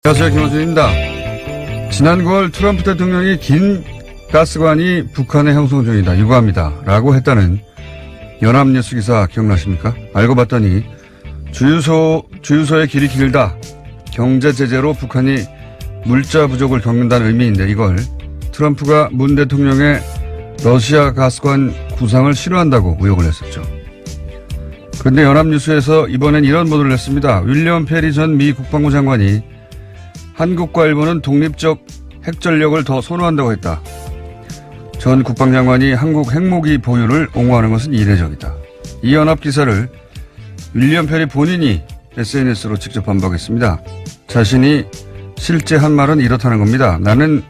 안녕하세요. 김원준입니다. 지난 9월 트럼프 대통령이 긴 가스관이 북한에 형성 중이다. 유구합니다. 라고 했다는 연합뉴스 기사 기억나십니까? 알고 봤더니 주유소의 길이 길다. 경제 제재로 북한이 물자 부족을 겪는다는 의미인데 이걸 트럼프가 문 대통령의 러시아 가스관 구상을 싫어한다고 의혹을 했었죠. 그런데 연합뉴스에서 이번엔 이런 보도를 했습니다. 윌리엄 페리 전 미 국방부 장관이 한국과 일본은 독립적 핵전력을 더 선호한다고 했다. 전 국방장관이 한국 핵무기 보유를 옹호하는 것은 이례적이다. 이 연합기사를 윌리엄 페리 본인이 SNS로 직접 반박했습니다. 자신이 실제 한 말은 이렇다는 겁니다. 나는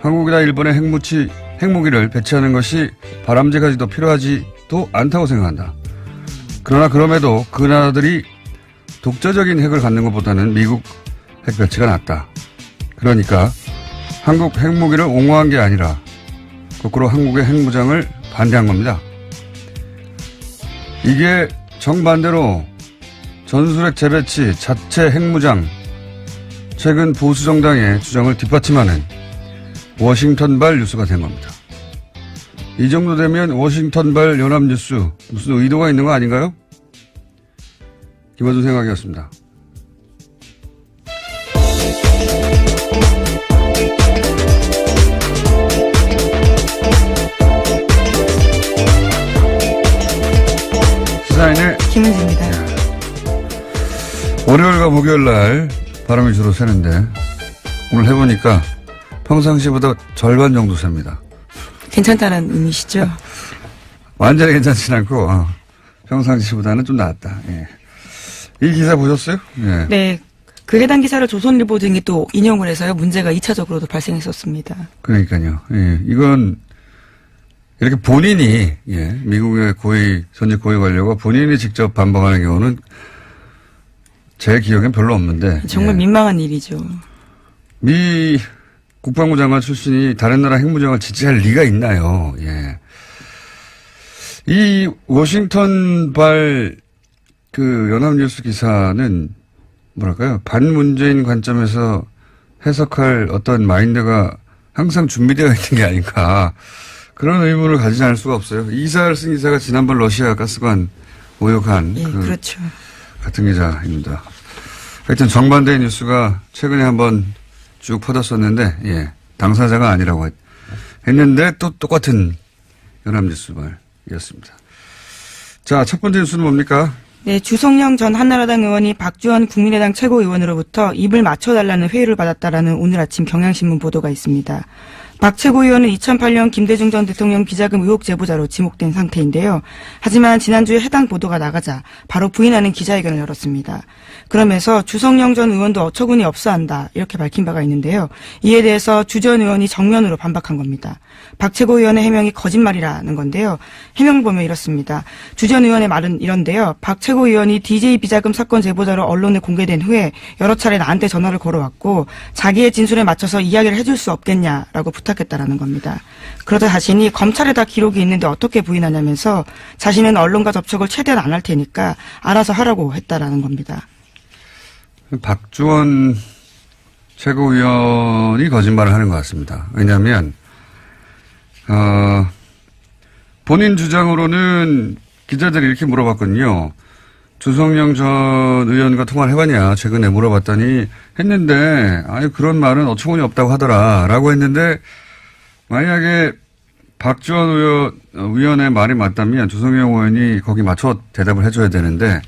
한국이나 일본의 핵무기를 배치하는 것이 바람직하지도 필요하지도 않다고 생각한다. 그러나 그럼에도 그 나라들이 독자적인 핵을 갖는 것보다는 미국 핵 배치가 낫다. 그러니까 한국 핵무기를 옹호한 게 아니라 거꾸로 한국의 핵무장을 반대한 겁니다. 이게 정반대로 전술핵 재배치, 자체 핵무장, 최근 보수 정당의 주장을 뒷받침하는 워싱턴발 뉴스가 된 겁니다. 이 정도 되면 워싱턴발 연합뉴스 무슨 의도가 있는 거 아닌가요? 김어준 생각이었습니다. 시사인의 김은지입니다. 월요일과 목요일 날 바람이 주로 새는데 오늘 해보니까 평상시보다 절반 정도 셉니다. 괜찮다는 의미시죠? 완전히 괜찮진 않고 평상시보다는 좀 나았다. 예. 이 기사 보셨어요? 예. 네. 그 해당 기사를 조선일보 등이 또 인용을 해서요. 문제가 2차적으로도 발생했었습니다. 그러니까요. 예. 이건 이렇게 본인이 미국의 전직 고위 관료가 본인이 직접 반박하는 경우는 제 기억엔 별로 없는데 정말 민망한 일이죠. 미 국방부 장관 출신이 다른 나라 핵무장을 지지할 리가 있나요? 예. 이 워싱턴발 그 연합뉴스 기사는 뭐랄까요? 반문재인 관점에서 해석할 어떤 마인드가 항상 준비되어 있는 게 아닌가. 그런 의문을 가지지 않을 수가 없어요. 이 기사를 쓴 기사가 지난번 러시아 가스관 모욕한 그렇죠. 같은 기자입니다. 하여튼 정반대의 뉴스가 최근에 한번 쭉 퍼졌었는데 당사자가 아니라고 했는데 또 똑같은 연합뉴스발이었습니다. 자, 첫 번째 뉴스는 뭡니까? 네, 주성영 전 한나라당 의원이 박주원 국민의당 최고위원으로부터 입을 맞춰달라는 회유를 받았다라는 오늘 아침 경향신문 보도가 있습니다. 박 최고위원은 2008년 김대중 전 대통령 비자금 의혹 제보자로 지목된 상태인데요. 하지만 지난주에 해당 보도가 나가자 바로 부인하는 기자회견을 열었습니다. 그러면서 주성영 전 의원도 어처구니 없어한다 이렇게 밝힌 바가 있는데요. 이에 대해서 주 전 의원이 정면으로 반박한 겁니다. 박 최고위원의 해명이 거짓말이라는 건데요. 해명 보면 이렇습니다. 주 전 의원의 말은 이런데요. 박 최고위원이 DJ 비자금 사건 제보자로 언론에 공개된 후에 여러 차례 나한테 전화를 걸어왔고 자기의 진술에 맞춰서 이야기를 해줄 수 없겠냐라고 부탁했다라는 겁니다. 그러자 자신이 검찰에다 기록이 있는데 어떻게 부인하냐면서 자신은 언론과 접촉을 최대한 안 할 테니까 알아서 하라고 했다라는 겁니다. 박주원 최고위원이 거짓말을 하는 것 같습니다. 왜냐하면 본인 주장으로는 기자들이 이렇게 물어봤거든요. 주성영 전 의원과 통화를 해봤냐 최근에 물어봤더니 했는데 그런 말은 어처구니 없다고 하더라 라고 했는데 만약에 박주원 의원의 말이 맞다면 주성영 의원이 거기 맞춰 대답을 해줘야 되는데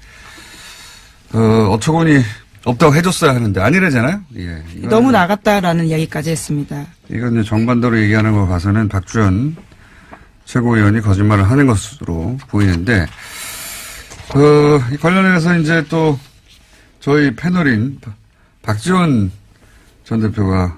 어처구니 없다고 해줬어야 하는데 아니래잖아요. 예, 너무 나갔다라는 이야기까지 했습니다. 이건 이제 정반대로 얘기하는 거 봐서는 박주원 최고위원이 거짓말을 하는 것으로 보이는데 관련해서 이제 또 저희 패널인 박지원 전 대표가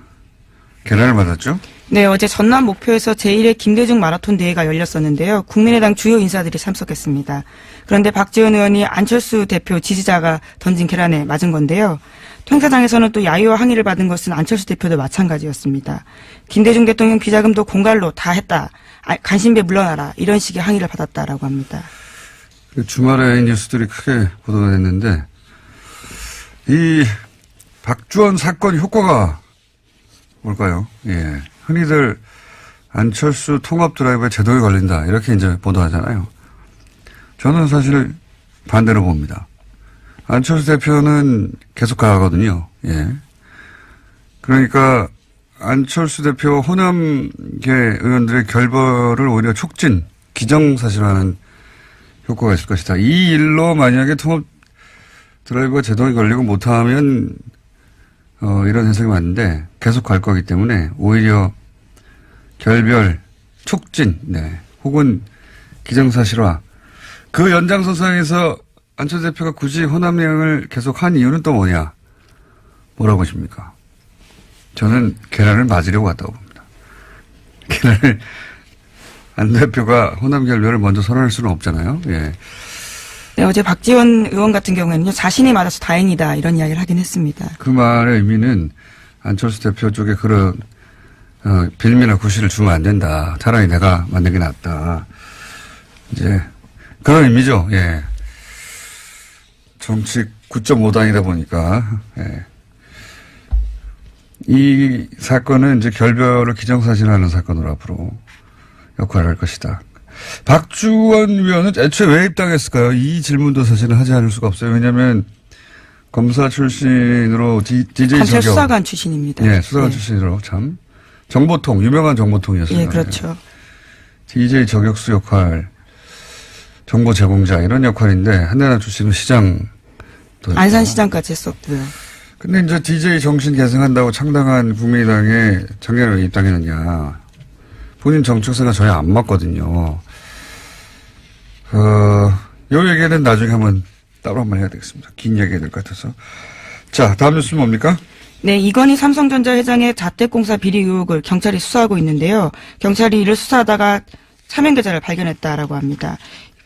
계란을 맞았죠? 네, 어제 전남 목표에서 제1회 김대중 마라톤 대회가 열렸었는데요. 국민의당 주요 인사들이 참석했습니다. 그런데 박지원 의원이 안철수 대표 지지자가 던진 계란에 맞은 건데요. 행사장에서는 또 야유와 항의를 받은 것은 안철수 대표도 마찬가지였습니다. 김대중 대통령 비자금도 공갈로 다 했다. 간신배 물러나라. 이런 식의 항의를 받았다라고 합니다. 주말에 이 뉴스들이 크게 보도가 됐는데 이 박주원 사건 효과가 뭘까요? 예. 흔히들 안철수 통합 드라이브에 제동이 걸린다. 이렇게 이제 보도하잖아요. 저는 사실 반대로 봅니다. 안철수 대표는 계속 가거든요. 예. 그러니까 안철수 대표 호남계 의원들의 결별을 오히려 촉진, 기정사실화하는 효과가 있을 것이다. 이 일로 만약에 통합 드라이브가 제동이 걸리고 못하면 이런 해석이 맞는데 계속 갈 거기 때문에 오히려 결별, 촉진, 네, 혹은 기정사실화. 그 연장선상에서 안철수 대표가 굳이 호남행을 계속 한 이유는 또 뭐냐? 뭐라고 보십니까? 저는 계란을 맞으려고 왔다고 봅니다. 계란을 안 대표가 호남 결별을 먼저 선언할 수는 없잖아요. 예. 네, 어제 박지원 의원 같은 경우에는요, 자신이 맞아서 다행이다 이런 이야기를 하긴 했습니다. 그 말의 의미는 안철수 대표 쪽에 그런 빌미나 구실을 주면 안 된다. 차라리 내가 만든 게 낫다. 이제 그런 의미죠. 예. 정치 9.5단이다 보니까 예. 이 사건은 이제 결별을 기정사실화하는 사건으로 앞으로 역할을 할 것이다. 박주원 위원은 애초에 왜 입당했을까요? 이 질문도 사실은 하지 않을 수가 없어요. 왜냐하면 검사 출신으로 DJ 검찰 저격. 수사관 출신입니다. 네, 수사관 네. 출신으로 참 정보통 유명한 정보통이었어요. 예, 그렇죠. DJ 저격수 역할, 정보 제공자 이런 역할인데 한나라 출신은 시장. 안산시장까지 했었고요. 근데 이제 DJ 정신 계승한다고 창당한 국민의당에 작년에 왜 입당했느냐. 본인 정책사가 저희 안 맞거든요. 요 얘기는 나중에 한번 따로 한번 해야 되겠습니다. 긴 얘기가 될 것 같아서. 자, 다음 뉴스는 뭡니까? 네, 이건희 삼성전자 회장의 자택공사 비리 의혹을 경찰이 수사하고 있는데요. 경찰이 이를 수사하다가 차명 계좌를 발견했다라고 합니다.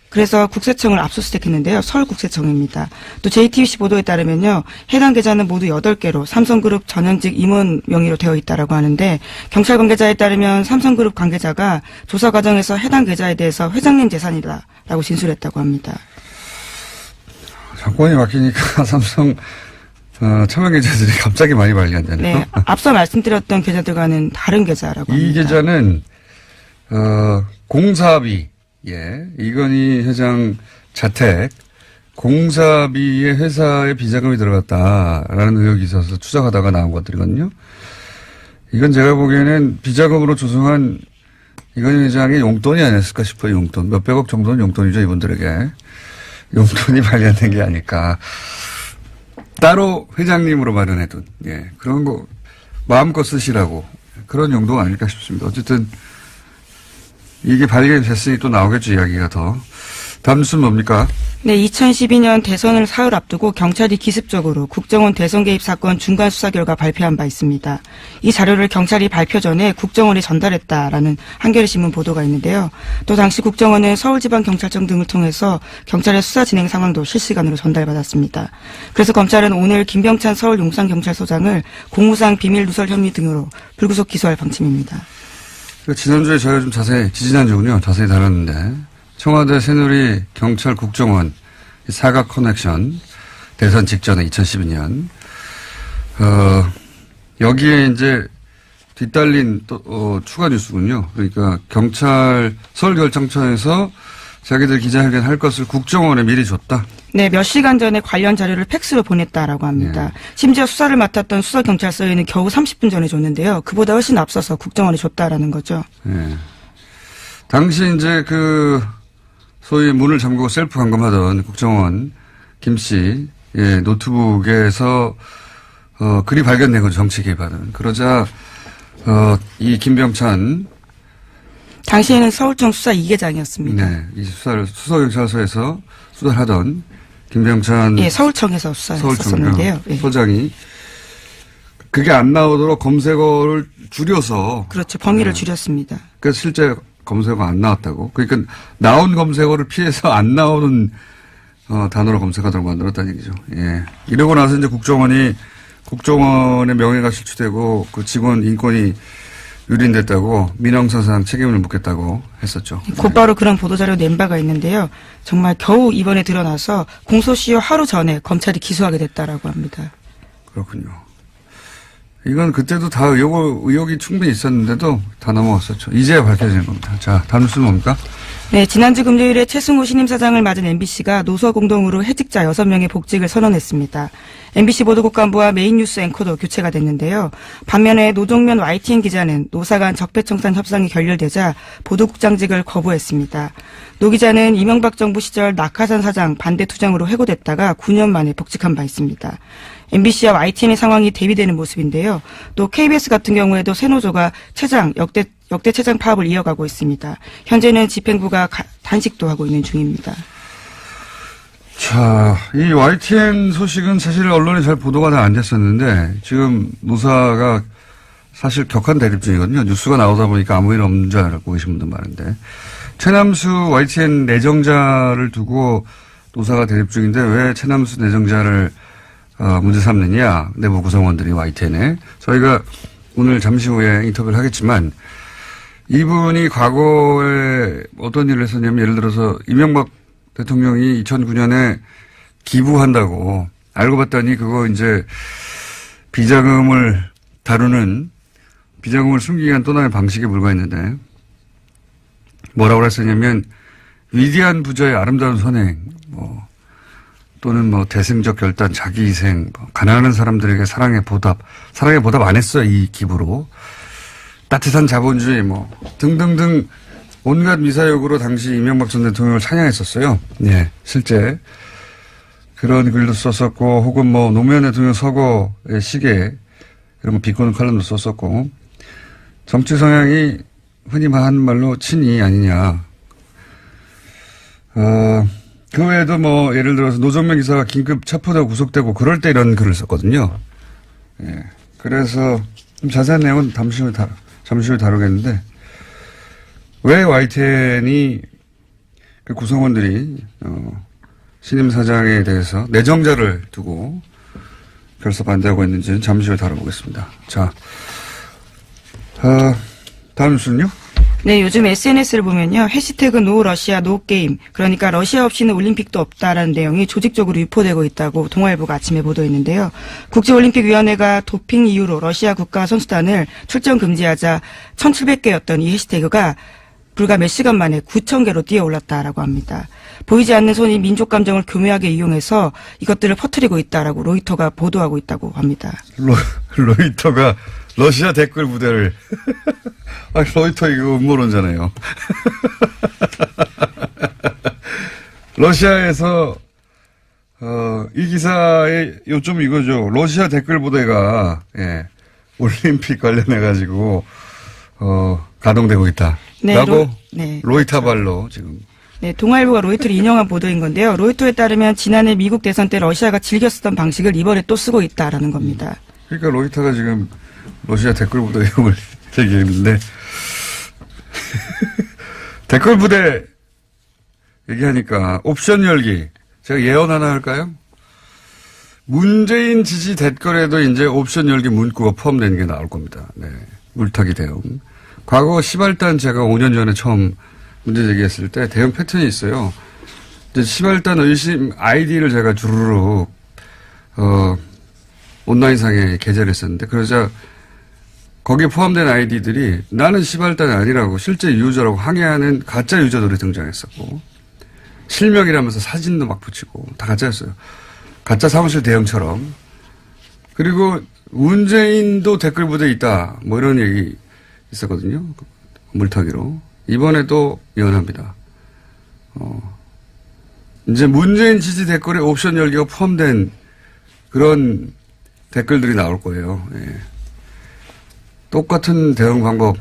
그래서 국세청을 압수수색했는데요. 서울국세청입니다. 또 JTBC 보도에 따르면요. 해당 계좌는 모두 8개로 삼성그룹 전현직 임원 명의로 되어 있다라고 하는데 경찰 관계자에 따르면 삼성그룹 관계자가 조사 과정에서 해당 계좌에 대해서 회장님 재산이다라고 진술했다고 합니다. 정권이 바뀌니까 삼성 차명 계좌들이 갑자기 많이 발견되네요. 네, 앞서 말씀드렸던 계좌들과는 다른 계좌라고 합니다. 이 계좌는 공사비, 예, 이건희 회장 자택 공사비에 회사에 비자금이 들어갔다라는 의혹이 있어서 추적하다가 나온 것들이거든요. 이건 제가 보기에는 비자금으로 조성한 이건희 회장의 용돈이 아니었을까 싶어요. 용돈 몇백억 정도는 용돈이죠. 이분들에게 용돈이 발견된 게 아닐까. 따로 회장님으로 마련해둔, 예, 그런 거 마음껏 쓰시라고 그런 용도가 아닐까 싶습니다. 어쨌든 이게 발견됐으니 또 나오겠죠, 이야기가 더. 다음 뉴스는 뭡니까? 네, 2012년 대선을 사흘 앞두고 경찰이 기습적으로 국정원 대선 개입 사건 중간 수사 결과 발표한 바 있습니다. 이 자료를 경찰이 발표 전에 국정원에 전달했다라는 한겨레신문 보도가 있는데요. 또 당시 국정원은 서울지방경찰청 등을 통해서 경찰의 수사 진행 상황도 실시간으로 전달받았습니다. 그래서 검찰은 오늘 김병찬 서울 용산경찰서장을 공무상 비밀 누설 혐의 등으로 불구속 기소할 방침입니다. 지난주에 저희가 좀 지지난주군요. 자세히 다뤘는데, 청와대 새누리 경찰 국정원 사각 커넥션 대선 직전에 2012년, 여기에 이제 뒤따른 또, 추가 뉴스군요. 그러니까 서울결정청에서 자기들 기자회견 할 것을 국정원에 미리 줬다. 네, 몇 시간 전에 관련 자료를 팩스로 보냈다라고 합니다. 네. 심지어 수사를 맡았던 수서경찰서에는 겨우 30분 전에 줬는데요. 그보다 훨씬 앞서서 국정원에 줬다라는 거죠. 네. 당시 이제 소위 문을 잠그고 셀프 감금하던 국정원 김 씨, 예, 노트북에서, 글이 발견된 거죠. 정치 개입하는. 그러자, 이 김병찬. 당시에는 서울청 수사 2계장이었습니다. 네. 이 수서경찰서에서 수사를 하던 김병찬. 예, 서울청에서 수사했었는데요. 예. 소장이 그게 안 나오도록 검색어를 줄여서. 그렇죠. 범위를 줄였습니다. 그래서 실제 검색어가 안 나왔다고. 그러니까 나온 검색어를 피해서 안 나오는 단어로 검색하도록 만들었다는 얘기죠. 예. 이러고 나서 이제 국정원의 명예가 실추되고 그 직원 인권이 유린됐다고 민영사상 책임을 묻겠다고 했었죠. 곧바로 그런 보도자료 낸 바가 있는데요. 정말 겨우 이번에 드러나서 공소시효 하루 전에 검찰이 기소하게 됐다라고 합니다. 그렇군요. 이건 그때도 다 의혹이 충분히 있었는데도 다 넘어갔었죠. 이제 밝혀지는 겁니다. 자, 다음 뉴스는 뭡니까? 네, 지난주 금요일에 최승호 신임 사장을 맞은 MBC가 노사 공동으로 해직자 6명의 복직을 선언했습니다. MBC 보도국 간부와 메인 뉴스 앵커도 교체가 됐는데요. 반면에 노종면 YTN 기자는 노사 간 적폐청산 협상이 결렬되자 보도국장직을 거부했습니다. 노 기자는 이명박 정부 시절 낙하산 사장 반대 투쟁으로 해고됐다가 9년 만에 복직한 바 있습니다. MBC와 YTN의 상황이 대비되는 모습인데요. 또 KBS 같은 경우에도 새 노조가 역대 최장 파업을 이어가고 있습니다. 현재는 집행부가 단식도 하고 있는 중입니다. 자, 이 YTN 소식은 사실 언론에 잘 보도가 다 안 됐었는데 지금 노사가 사실 격한 대립 중이거든요. 뉴스가 나오다 보니까 아무 일 없는 줄 알고 계신 분들 많은데 최남수 YTN 내정자를 두고 노사가 대립 중인데 왜 최남수 내정자를 문제 삼느냐, 내부 구성원들이 YTN에. 저희가 오늘 잠시 후에 인터뷰를 하겠지만 이분이 과거에 어떤 일을 했었냐면 예를 들어서 이명박 대통령이 2009년에 기부한다고 알고 봤더니 그거 이제 비자금을 다루는 비자금을 숨기기 위한 또 다른 방식에 불과했는데 뭐라고 그랬었냐면 위대한 부자의 아름다운 선행 또는 대승적 결단, 자기희생, 가난한 사람들에게 사랑의 보답 안 했어요, 이 기부로. 따뜻한 자본주의, 등등등 온갖 미사역으로 당시 이명박 전 대통령을 찬양했었어요. 예, 실제. 그런 글도 썼었고, 혹은 노무현 대통령 서거의 시계, 이런 거 비꼬는 칼럼도 썼었고, 정치 성향이 흔히 하는 말로 친이 아니냐. 그 외에도 예를 들어서 노정면 기사가 긴급 체포되고 구속되고 그럴 때 이런 글을 썼거든요. 예. 그래서 좀 자세한 내용은 잠시 후에 다루겠는데 왜 YTN이 그 구성원들이 신임 사장에 대해서 내정자를 두고 결사 반대하고 있는지는 잠시 후에 다뤄보겠습니다. 자, 다음 뉴스는요? 네, 요즘 SNS를 보면요. 해시태그 노 러시아 노 게임. 그러니까 러시아 없이는 올림픽도 없다라는 내용이 조직적으로 유포되고 있다고 동아일보가 아침에 보도했는데요. 국제올림픽위원회가 도핑 이유로 러시아 국가 선수단을 출전 금지하자 1,700개였던 이 해시태그가 불과 몇 시간 만에 9,000개로 뛰어올랐다라고 합니다. 보이지 않는 손이 민족 감정을 교묘하게 이용해서 이것들을 퍼뜨리고 있다라고 로이터가 보도하고 있다고 합니다. 로이터가 러시아 댓글 부대를 로이터 이거 음모론잖아요. 러시아에서 이 기사의 요점 이거죠. 러시아 댓글 부대가 올림픽 관련해 가지고 가동되고 있다. 네, 라고 로이터발로 지금. 네, 동아일보가 로이터를 인용한 보도인 건데요. 로이터에 따르면 지난해 미국 대선 때 러시아가 즐겨 쓰던 방식을 이번에 또 쓰고 있다라는 겁니다. 그러니까 로이터가 지금 러시아 댓글 부대 이름을 얘기했는데 댓글 부대 얘기하니까 옵션 열기 제가 예언 하나 할까요? 문재인 지지 댓글에도 이제 옵션 열기 문구가 포함되는 게 나올 겁니다. 네, 물타기 대응. 과거 시발단 제가 5년 전에 처음 문제 제기했을 때 대응 패턴이 있어요. 이제 시발단 의심 아이디를 제가 주르륵 온라인상에 게재를 했었는데 그러자 거기에 포함된 아이디들이 나는 시발단이 아니라고 실제 유저라고 항의하는 가짜 유저들이 등장했었고 실명이라면서 사진도 막 붙이고 다 가짜였어요. 가짜 사무실 대응처럼. 그리고 문재인도 댓글 부대에 있다. 이런 얘기 있었거든요. 물타기로. 이번에도 예언합니다. 이제 문재인 지지 댓글에 옵션 열기가 포함된 그런 댓글들이 나올 거예요. 예. 똑같은 대응 방법.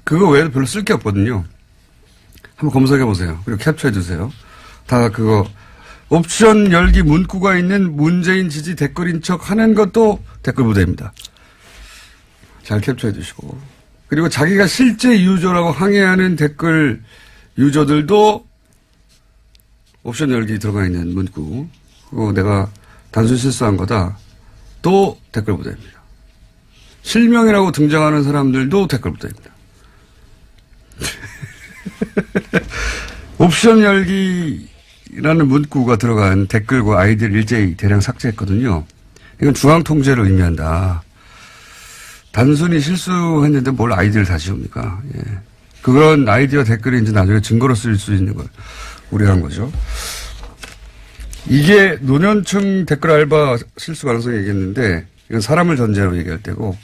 그거 외에도 별로 쓸 게 없거든요. 한번 검색해 보세요. 그리고 캡처해 주세요. 다 그거 옵션 열기 문구가 있는 문재인 지지 댓글인 척 하는 것도 댓글 부대입니다. 잘 캡처해 주시고. 그리고 자기가 실제 유저라고 항의하는 댓글 유저들도 옵션 열기 들어가 있는 문구. 그거 내가 단순 실수한 거다. 또 댓글 부대입니다. 실명이라고 등장하는 사람들도 댓글 부대입니다. 옵션 열기라는 문구가 들어간 댓글과 아이디를 일제히 대량 삭제했거든요. 이건 중앙 통제를 의미한다. 단순히 실수했는데 뭘 아이디어를 다 지웁니까? 예. 그런 아이디어 댓글이 이제 나중에 증거로 쓰일 수 있는 걸 우려한 거죠. 이게 노년층 댓글 알바 실수 가능성이 얘기했는데 이건 사람을 전제로 얘기할 때고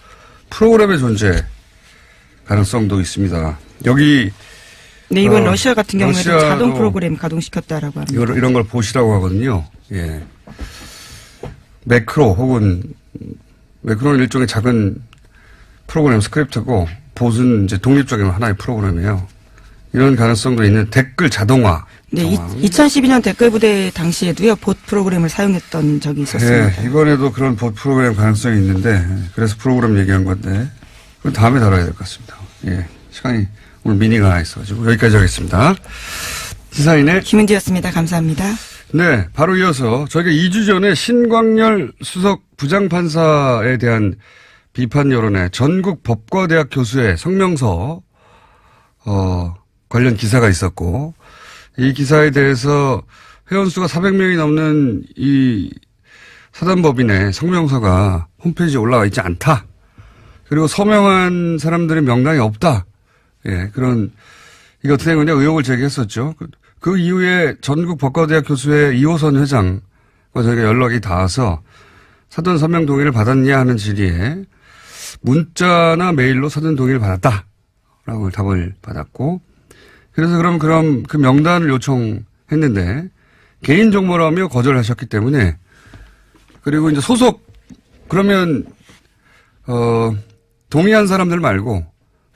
프로그램의 존재 가능성도 있습니다. 여기 네, 이번 러시아 같은 경우에도 러시아도 자동 프로그램 가동시켰다라고 합니다. 이런 걸 보시라고 하거든요. 예. 매크로 혹은 매크로는 일종의 작은 프로그램 스크립트고 봇은 이제 독립적인 하나의 프로그램이에요. 이런 가능성도 있는 댓글 자동화. 네, 2012년 댓글 부대 당시에도요, 봇 프로그램을 사용했던 적이 있었습니다. 예, 이번에도 그런 봇 프로그램 가능성이 있는데, 그래서 프로그램 얘기한 건데, 그건 다음에 다뤄야 될 것 같습니다. 예, 시간이 오늘 미니가 하나 있어가지고 여기까지 하겠습니다. 시사인의 김은지였습니다. 감사합니다. 네, 바로 이어서 저희가 2주 전에 신광열 수석 부장판사에 대한 비판 여론에 전국 법과대학 교수의 성명서 관련 기사가 있었고 이 기사에 대해서 회원수가 400명이 넘는 이 사단법인의 성명서가 홈페이지에 올라와 있지 않다. 그리고 서명한 사람들의 명단이 없다. 예, 그런 이게 어떻게 된 거냐 의혹을 제기했었죠. 그 이후에 전국 법과대학 교수의 이호선 회장과 저희가 연락이 닿아서 사전 서명 동의를 받았냐 하는 질의에 문자나 메일로 사전 동의를 받았다라고 답을 받았고 그래서 그럼 그 명단을 요청했는데 개인 정보라며 거절하셨기 때문에 그리고 이제 그러면 동의한 사람들 말고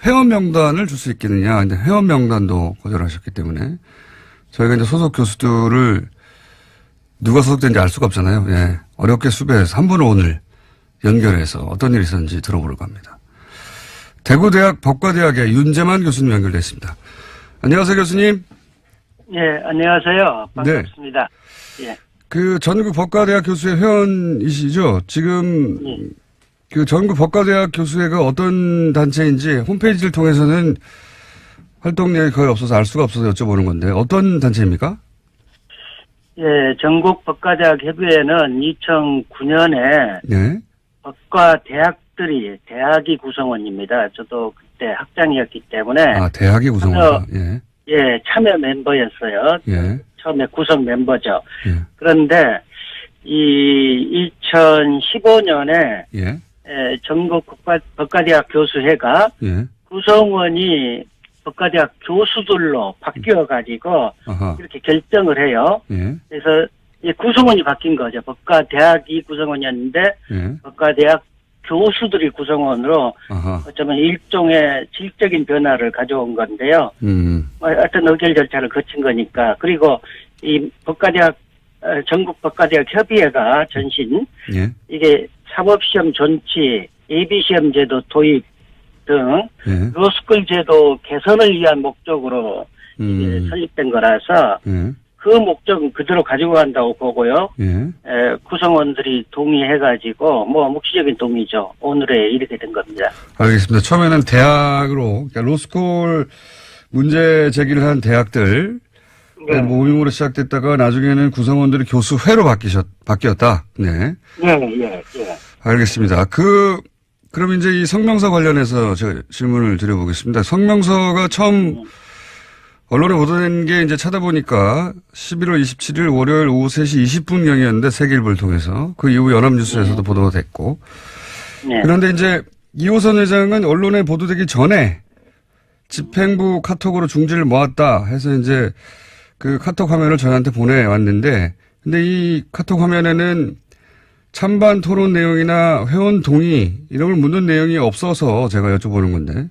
회원 명단을 줄 수 있겠느냐. 근데 회원 명단도 거절하셨기 때문에 저희가 이제 소속 교수들을 누가 소속된지 알 수가 없잖아요. 예. 어렵게 수배해서 한 분을 오늘 연결해서 어떤 일이 있었는지 들어보려고 합니다. 대구대학 법과대학의 윤재만 교수님 연결됐습니다. 안녕하세요, 교수님. 예, 안녕하세요. 반갑습니다. 네. 예. 그 전국 법과대학 교수회 회원이시죠? 지금 그 전국 법과대학 교수회가 어떤 단체인지 홈페이지를 통해서는 활동 내역이 거의 없어서 알 수가 없어서 여쭤보는 건데 어떤 단체입니까? 예, 전국 법과대학 협의회는 2009년에 네. 법과 대학이 구성원입니다. 저도 그때 학장이었기 때문에. 아, 대학이 구성원이다. 예. 예, 참여 member였어요. 예. 처음에 구성 멤버죠. 예. 그런데 이 2015년에 예. 전국 법과대학 교수회가 예. 구성원이 법과대학 교수들로 바뀌어가지고 이렇게 결정을 해요. 예. 그래서 구성원이 바뀐 거죠. 법과대학이 구성원이었는데 예. 법과대학 교수들이 구성원으로 어쩌면 일종의 질적인 변화를 가져온 건데요. 어떤 의결 절차를 거친 거니까. 그리고 이 법과대학 전국 법과대학 협의회가 전신 예. 이게 사법시험 존치, 예비시험 제도 도입 등 예. 로스쿨 제도 개선을 위한 목적으로 이게 설립된 거라서 그 목적은 그대로 가지고 간다고 보고요. 예. 구성원들이 동의해가지고 묵시적인 동의죠. 오늘에 이렇게 된 겁니다. 알겠습니다. 처음에는 대학으로 그러니까 로스쿨 문제 제기를 한 대학들 네. 모임으로 시작됐다가 나중에는 구성원들이 교수회로 바뀌었다. 네. 예. 알겠습니다. 그럼 이제 이 성명서 관련해서 제가 질문을 드려보겠습니다. 성명서가 처음 언론에 보도된 게 이제 찾아보니까 11월 27일 월요일 오후 3시 20분경이었는데 세계일보를 통해서 그 이후 연합뉴스에서도 보도가 됐고. 네. 그런데 이제 이호선 회장은 언론에 보도되기 전에 집행부 카톡으로 중지를 모았다 해서 이제 그 카톡 화면을 저희한테 보내왔는데 근데 이 카톡 화면에는 찬반 토론 내용이나 회원 동의 이런 걸 묻는 내용이 없어서 제가 여쭤보는 건데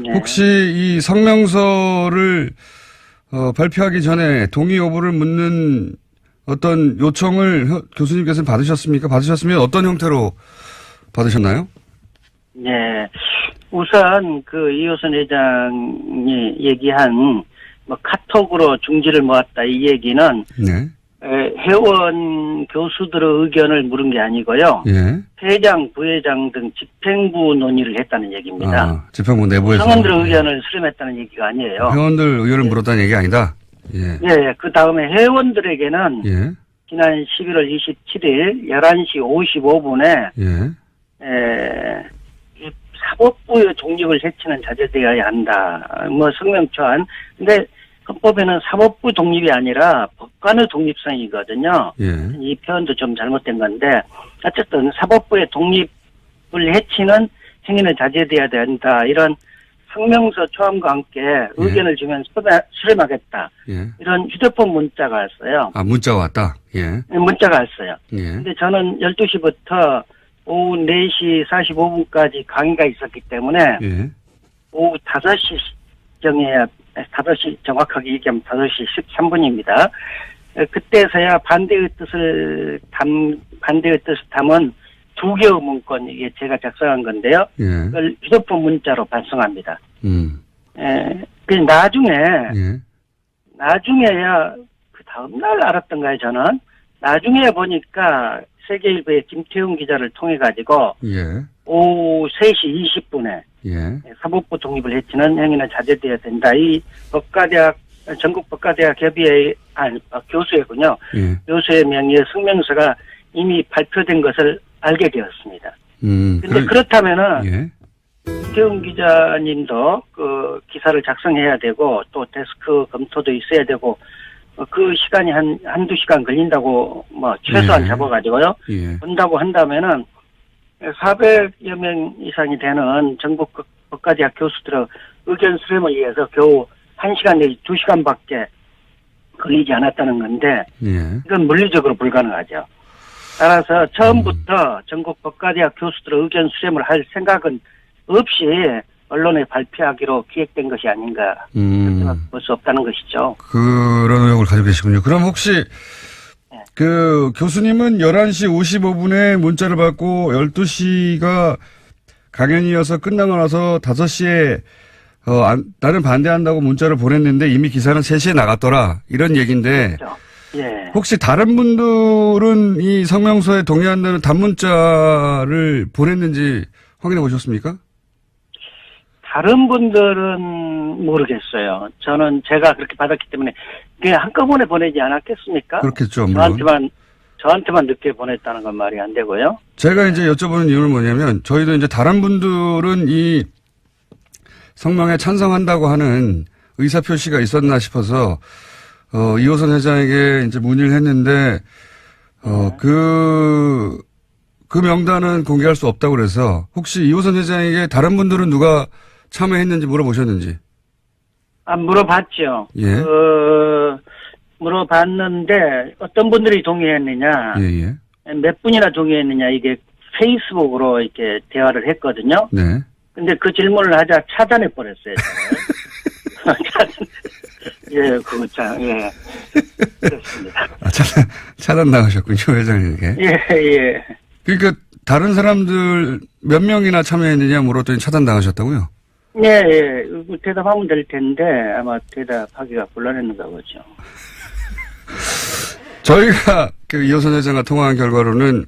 네. 혹시 이 성명서를 발표하기 전에 동의 여부를 묻는 어떤 요청을 교수님께서는 받으셨습니까? 받으셨으면 어떤 형태로 받으셨나요? 네. 우선 그 이호선 회장이 얘기한 카톡으로 중지를 모았다 이 얘기는 네. 회원 교수들의 의견을 물은 게 아니고요. 예. 회장, 부회장 등 집행부 논의를 했다는 얘기입니다. 아, 집행부 내부에서. 구성원들의 의견을 수렴했다는 얘기가 아니에요. 회원들 의견을 물었다는 얘기 아니다? 예. 예, 그 다음에 회원들에게는 예. 지난 11월 27일 11시 55분에 예. 사법부의 독립을 해치는 자제되어야 한다. 뭐 성명초안. 근데 헌법에는 사법부 독립이 아니라 법관의 독립성이거든요. 예. 이 표현도 좀 잘못된 건데 어쨌든 사법부의 독립을 해치는 행위는 자제돼야 된다. 이런 성명서 초안과 함께 의견을 주면 수렴하겠다. 예. 이런 휴대폰 문자가 왔어요. 아, 문자가 왔다. 예. 문자가 왔어요. 예. 근데 저는 12시부터 오후 4시 45분까지 강의가 있었기 때문에 예. 오후 5시 정해야 5시 정확하게 얘기하면 5시 13분입니다. 그때서야 반대의 뜻을 담은 2개의 문건 이게 제가 작성한 건데요. 예. 그걸 휴대폰 문자로 발송합니다. 그 예. 나중에야 그 다음날 알았던가요, 저는. 나중에 보니까 세계일보의 김태훈 기자를 통해 가지고 예. 오후 3시 20분에 예. 사법부 독립을 해치는 행위는 자제돼야 된다. 이 전국 법과대학 협의회 교수회군요. 예. 교수의 명의의 성명서가 이미 발표된 것을 알게 되었습니다. 근데 그렇다면은 예. 김태훈 기자님도 그 기사를 작성해야 되고 또 데스크 검토도 있어야 되고 그 시간이 한두 시간 걸린다고 뭐 최소한 예. 잡아가지고요. 예. 본다고 한다면은 400여 명 이상이 되는 전국 법과대학 교수들의 의견 수렴을 위해서 겨우 1시간 내지 2시간밖에 걸리지 않았다는 건데 예. 이건 물리적으로 불가능하죠. 따라서 처음부터 전국 법과대학 교수들의 의견 수렴을 할 생각은 없이 언론에 발표하기로 기획된 것이 아닌가 볼 수 없다는 것이죠. 그런 의혹을 가지고 계시군요. 그럼 혹시 그 교수님은 11시 55분에 문자를 받고 12시가 강연이어서 끝나고 나서 5시에 나는 반대한다고 문자를 보냈는데 이미 기사는 3시에 나갔더라. 이런 얘기인데 그렇죠. 예. 혹시 다른 분들은 이 성명서에 동의한다는 단문자를 보냈는지 확인해 보셨습니까? 다른 분들은 모르겠어요. 저는 제가 그렇게 받았기 때문에 그냥 한꺼번에 보내지 않았겠습니까? 그렇겠죠. 물론. 저한테만 늦게 보냈다는 건 말이 안 되고요. 제가 이제 여쭤보는 이유는 뭐냐면 저희도 이제 다른 분들은 이 성명에 찬성한다고 하는 의사표시가 있었나 싶어서 이호선 회장에게 이제 문의를 했는데 그 명단은 공개할 수 없다고 그래서 혹시 이호선 회장에게 다른 분들은 누가 참여했는지 물어보셨는지? 물어봤죠. 예. 물어봤는데 어떤 분들이 동의했느냐, 예. 몇 분이나 동의했느냐 이게 페이스북으로 이렇게 대화를 했거든요. 네. 근데 그 질문을 하자 차단해 버렸어요. 예, 그거 참, 예. 그렇습니다. 차단 나가셨군요, 회장님에게. 예. 그러니까 다른 사람들 몇 명이나 참여했느냐 물었더니 차단 나가셨다고요? 예. 대답하면 될 텐데 아마 대답하기가 곤란했는가 보죠. 저희가 그 이호선 회장과 통화한 결과로는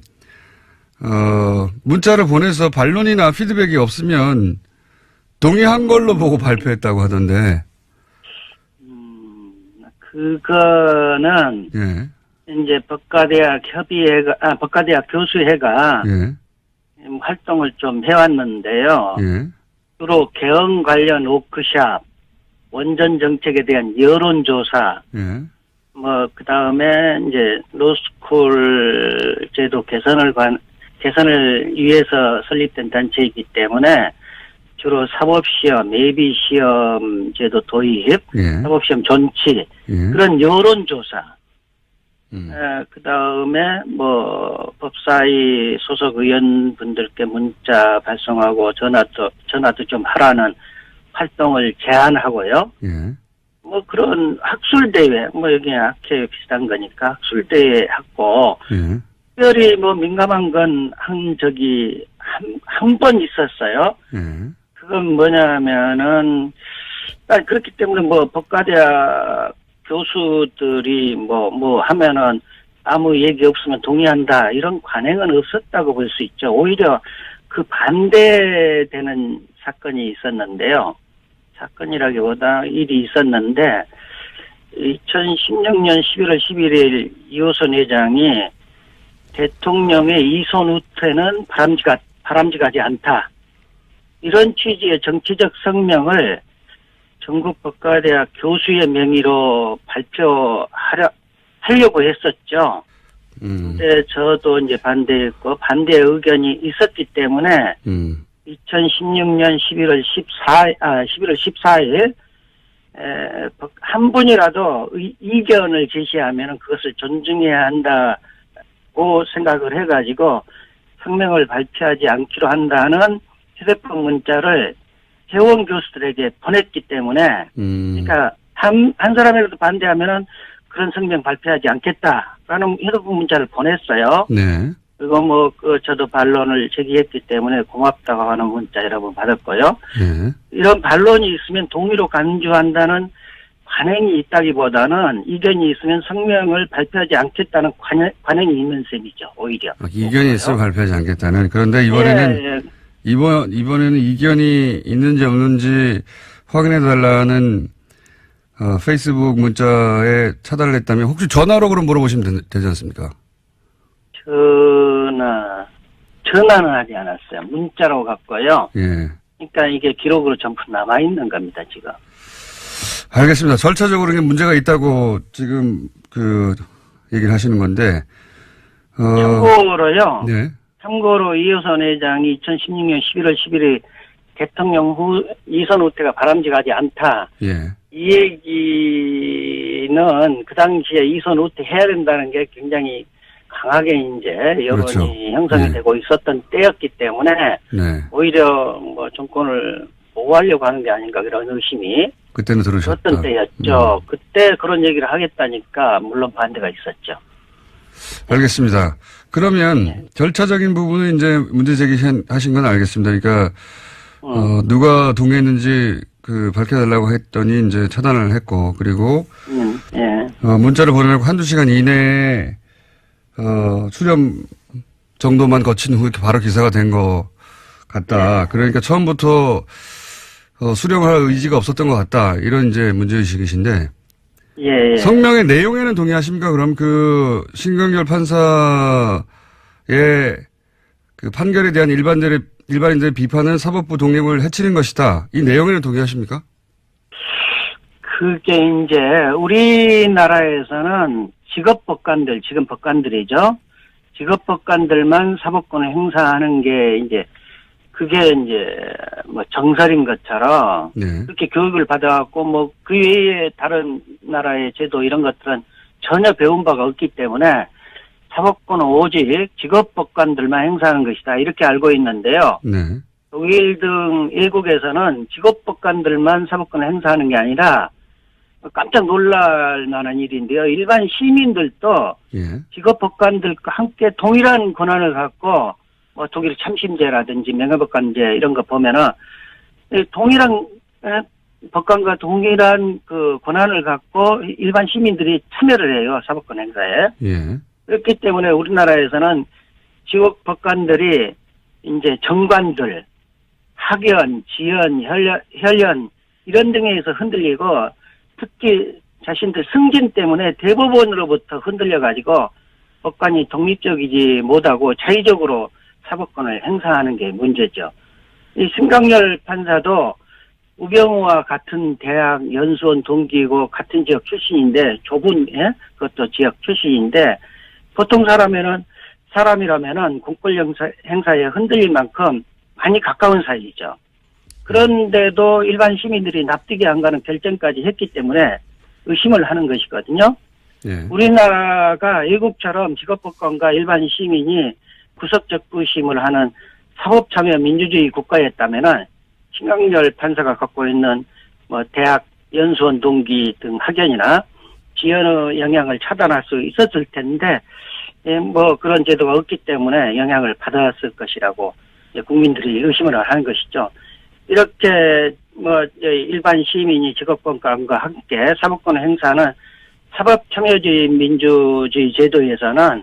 문자를 보내서 반론이나 피드백이 없으면 동의한 걸로 보고 발표했다고 하던데. 그거는 예. 이제 법과대학 교수회가 예. 활동을 좀 해왔는데요. 예. 주로 개헌 관련 워크샵, 원전 정책에 대한 여론조사, 예. 그 다음에 이제 로스쿨 제도 개선을 위해서 설립된 단체이기 때문에 주로 사법시험, 예비시험 제도 도입, 예. 사법시험 존치, 예. 그런 여론조사, 그 다음에 법사위 소속 의원분들께 문자 발송하고 전화도 좀 하라는 활동을 제안하고요. 예. 그런 학술대회, 여기 학회 비슷한 거니까 학술대회 하고, 예. 특별히 민감한 건 한 번 있었어요. 예. 그건 뭐냐면은, 그렇기 때문에 법과대학 교수들이 하면은 아무 얘기 없으면 동의한다. 이런 관행은 없었다고 볼 수 있죠. 오히려 그 반대되는 사건이 있었는데요. 사건이라기보다 일이 있었는데 2016년 11월 11일 이호선 회장이 대통령의 이손 후퇴는 바람직하지 않다. 이런 취지의 정치적 성명을 전국법과대학 교수의 명의로 하려고 했었죠. 근데 저도 이제 반대했고, 반대 의견이 있었기 때문에, 2016년 11월 14일, 한 분이라도 이견을 제시하면 그것을 존중해야 한다고 생각을 해가지고, 성명을 발표하지 않기로 한다는 휴대폰 문자를 회원 교수들에게 보냈기 때문에, 그러니까 한 사람이라도 반대하면은 그런 성명 발표하지 않겠다라는 휴대폰 문자를 보냈어요. 네. 그리고 저도 반론을 제기했기 때문에 고맙다고 하는 문자 여러 번 받았고요. 네. 이런 반론이 있으면 동의로 간주한다는 관행이 있다기보다는 이견이 있으면 성명을 발표하지 않겠다는 관행이 있는 셈이죠, 오히려. 이견이 있으면 발표하지 않겠다는. 그런데 이번에는, 이번에는 이견이 있는지 없는지 확인해달라는 페이스북 문자에 차단을 했다면 혹시 전화로 그럼 물어보시면 되지 않습니까? 전화는 하지 않았어요. 문자로 갔고요. 예. 그러니까 이게 기록으로 전부 남아있는 겁니다, 지금. 알겠습니다. 절차적으로 문제가 있다고 지금 얘기를 하시는 건데. 참고로요. 네. 참고로 이호선 회장이 2016년 11월 11일 대통령 후 이선 후퇴가 바람직하지 않다. 예. 이 얘기는 그 당시에 이선 후퇴해야 된다는 게 굉장히 강하게 이제 여론이 그렇죠. 형성이 네. 되고 있었던 때였기 때문에 네. 오히려 정권을 보호하려고 하는 게 아닌가 그런 의심이 그때는 들으셨다. 어떤 때였죠. 그때 그런 얘기를 하겠다니까 물론 반대가 있었죠. 알겠습니다. 그러면 절차적인 부분은 이제 문제 제기하신 건 알겠습니다. 그러니까 누가 동의했는지 밝혀달라고 했더니 이제 차단을 했고 그리고 예. 문자를 보내고 한두 시간 이내에 수렴 정도만 거친 후 이렇게 바로 기사가 된 것 같다. 네. 그러니까 처음부터 수렴할 의지가 없었던 것 같다. 이런 이제 문제의식이신데. 예. 성명의 내용에는 동의하십니까? 그럼 신경결 판사의 판결에 대한 일반인들의 비판은 사법부 독립을 해치는 것이다. 이 내용에는 동의하십니까? 그게 이제 우리나라에서는 직업법관들, 지금 법관들이죠. 직업법관들만 사법권을 행사하는 게 이제 그게 이제 정설인 것처럼 네. 그렇게 교육을 받아갖고 그 외에 다른 나라의 제도 이런 것들은 전혀 배운 바가 없기 때문에 사법권은 오직 직업법관들만 행사하는 것이다 이렇게 알고 있는데요. 네. 독일 등 일국에서는 직업법관들만 사법권을 행사하는 게 아니라 깜짝 놀랄 만한 일인데요. 일반 시민들도 예. 직업법관들과 함께 동일한 권한을 갖고 독일 참심제라든지 명예법관제 이런 거 보면은 동일한 법관과 동일한 권한을 갖고 일반 시민들이 참여를 해요. 사법권 행사에. 예. 그렇기 때문에 우리나라에서는 직업법관들이 이제 정관들, 학연, 지연, 혈연 이런 등에서 흔들리고 특히 자신들 승진 때문에 대법원으로부터 흔들려가지고 법관이 독립적이지 못하고 자의적으로 사법권을 행사하는 게 문제죠. 이 심강렬 판사도 우병우와 같은 대학 연수원 동기이고 같은 지역 출신인데 좁은 그것도 지역 출신인데 보통 사람이라면은 공권 행사에 흔들릴 만큼 많이 가까운 사이죠. 그런데도 일반 시민들이 납득이 안 가는 결정까지 했기 때문에 의심을 하는 것이거든요. 예. 우리나라가 외국처럼 직업법관과 일반 시민이 구석적 의심을 하는 사법참여 민주주의 국가였다면은 심강렬 판사가 갖고 있는 대학 연수원 동기 등 학연이나 지연의 영향을 차단할 수 있었을 텐데 그런 제도가 없기 때문에 영향을 받았을 것이라고 국민들이 의심을 하는 것이죠. 이렇게 일반 시민이 직업법관과 함께 사법권을 행사하는 사법참여주의 민주주의 제도에서는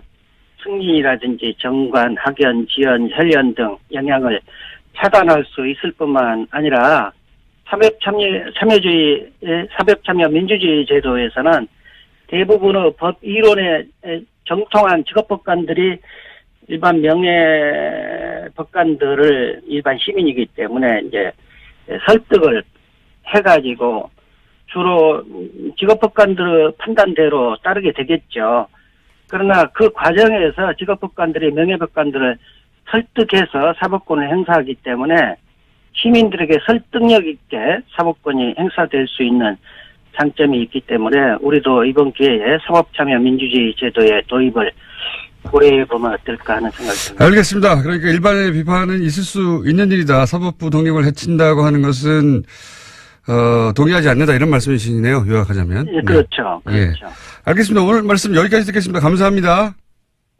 승진이라든지 정관, 학연, 지연, 혈연 등 영향을 차단할 수 있을 뿐만 아니라 사법참여 민주주의 제도에서는 대부분의 법 이론에 정통한 직업법관들이 일반 법관들을 일반 시민이기 때문에 이제 설득을 해가지고 주로 직업법관들의 판단대로 따르게 되겠죠. 그러나 그 과정에서 직업법관들이 명예법관들을 설득해서 사법권을 행사하기 때문에 시민들에게 설득력 있게 사법권이 행사될 수 있는 장점이 있기 때문에 우리도 이번 기회에 사법참여민주주의 제도의 도입을 고려해보면 어떨까 하는 생각이 듭니다. 알겠습니다. 그러니까 일반의 비판은 있을 수 있는 일이다. 사법부 독립을 해친다고 하는 것은 동의하지 않는다 이런 말씀이시네요. 요약하자면. 예, 그렇죠. 네. 그렇죠. 예. 알겠습니다. 오늘 말씀 여기까지 듣겠습니다. 감사합니다.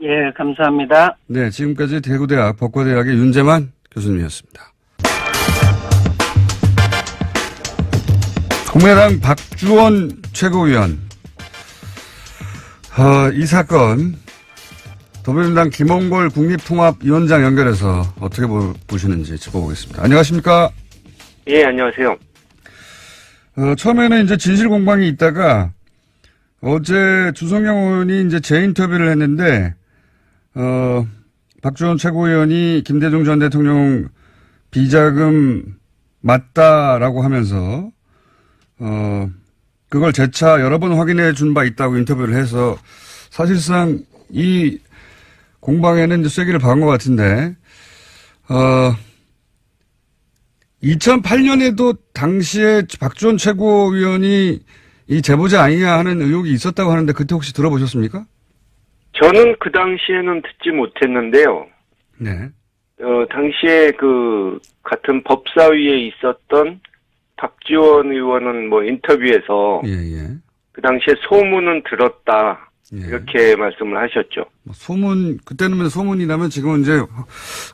예, 감사합니다. 네, 지금까지 대구대학 법과대학의 윤재만 교수님이었습니다. 국민의당 박주원 최고위원. 이 사건 더불어민주당 김홍걸 국립통합위원장 연결해서 어떻게 보시는지 짚어보겠습니다. 안녕하십니까? 예, 안녕하세요. 처음에는 이제 진실 공방이 있다가 어제 주성영 의원이 이제 재인터뷰를 했는데, 박주원 최고위원이 김대중 전 대통령 비자금 맞다라고 하면서, 그걸 재차 여러 번 확인해 준 바 있다고 인터뷰를 해서 사실상 이 공방에는 이제 쐐기를 박은 것 같은데, 2008년에도 당시에 박주원 최고위원이 이 제보자 아니냐 하는 의혹이 있었다고 하는데 그때 혹시 들어보셨습니까? 저는 그 당시에는 듣지 못했는데요. 네. 당시에 같은 법사위에 있었던 박지원 의원은 인터뷰에서 그 당시에 소문은 들었다. 이렇게 말씀을 하셨죠. 그때는 소문이라면 지금은 이제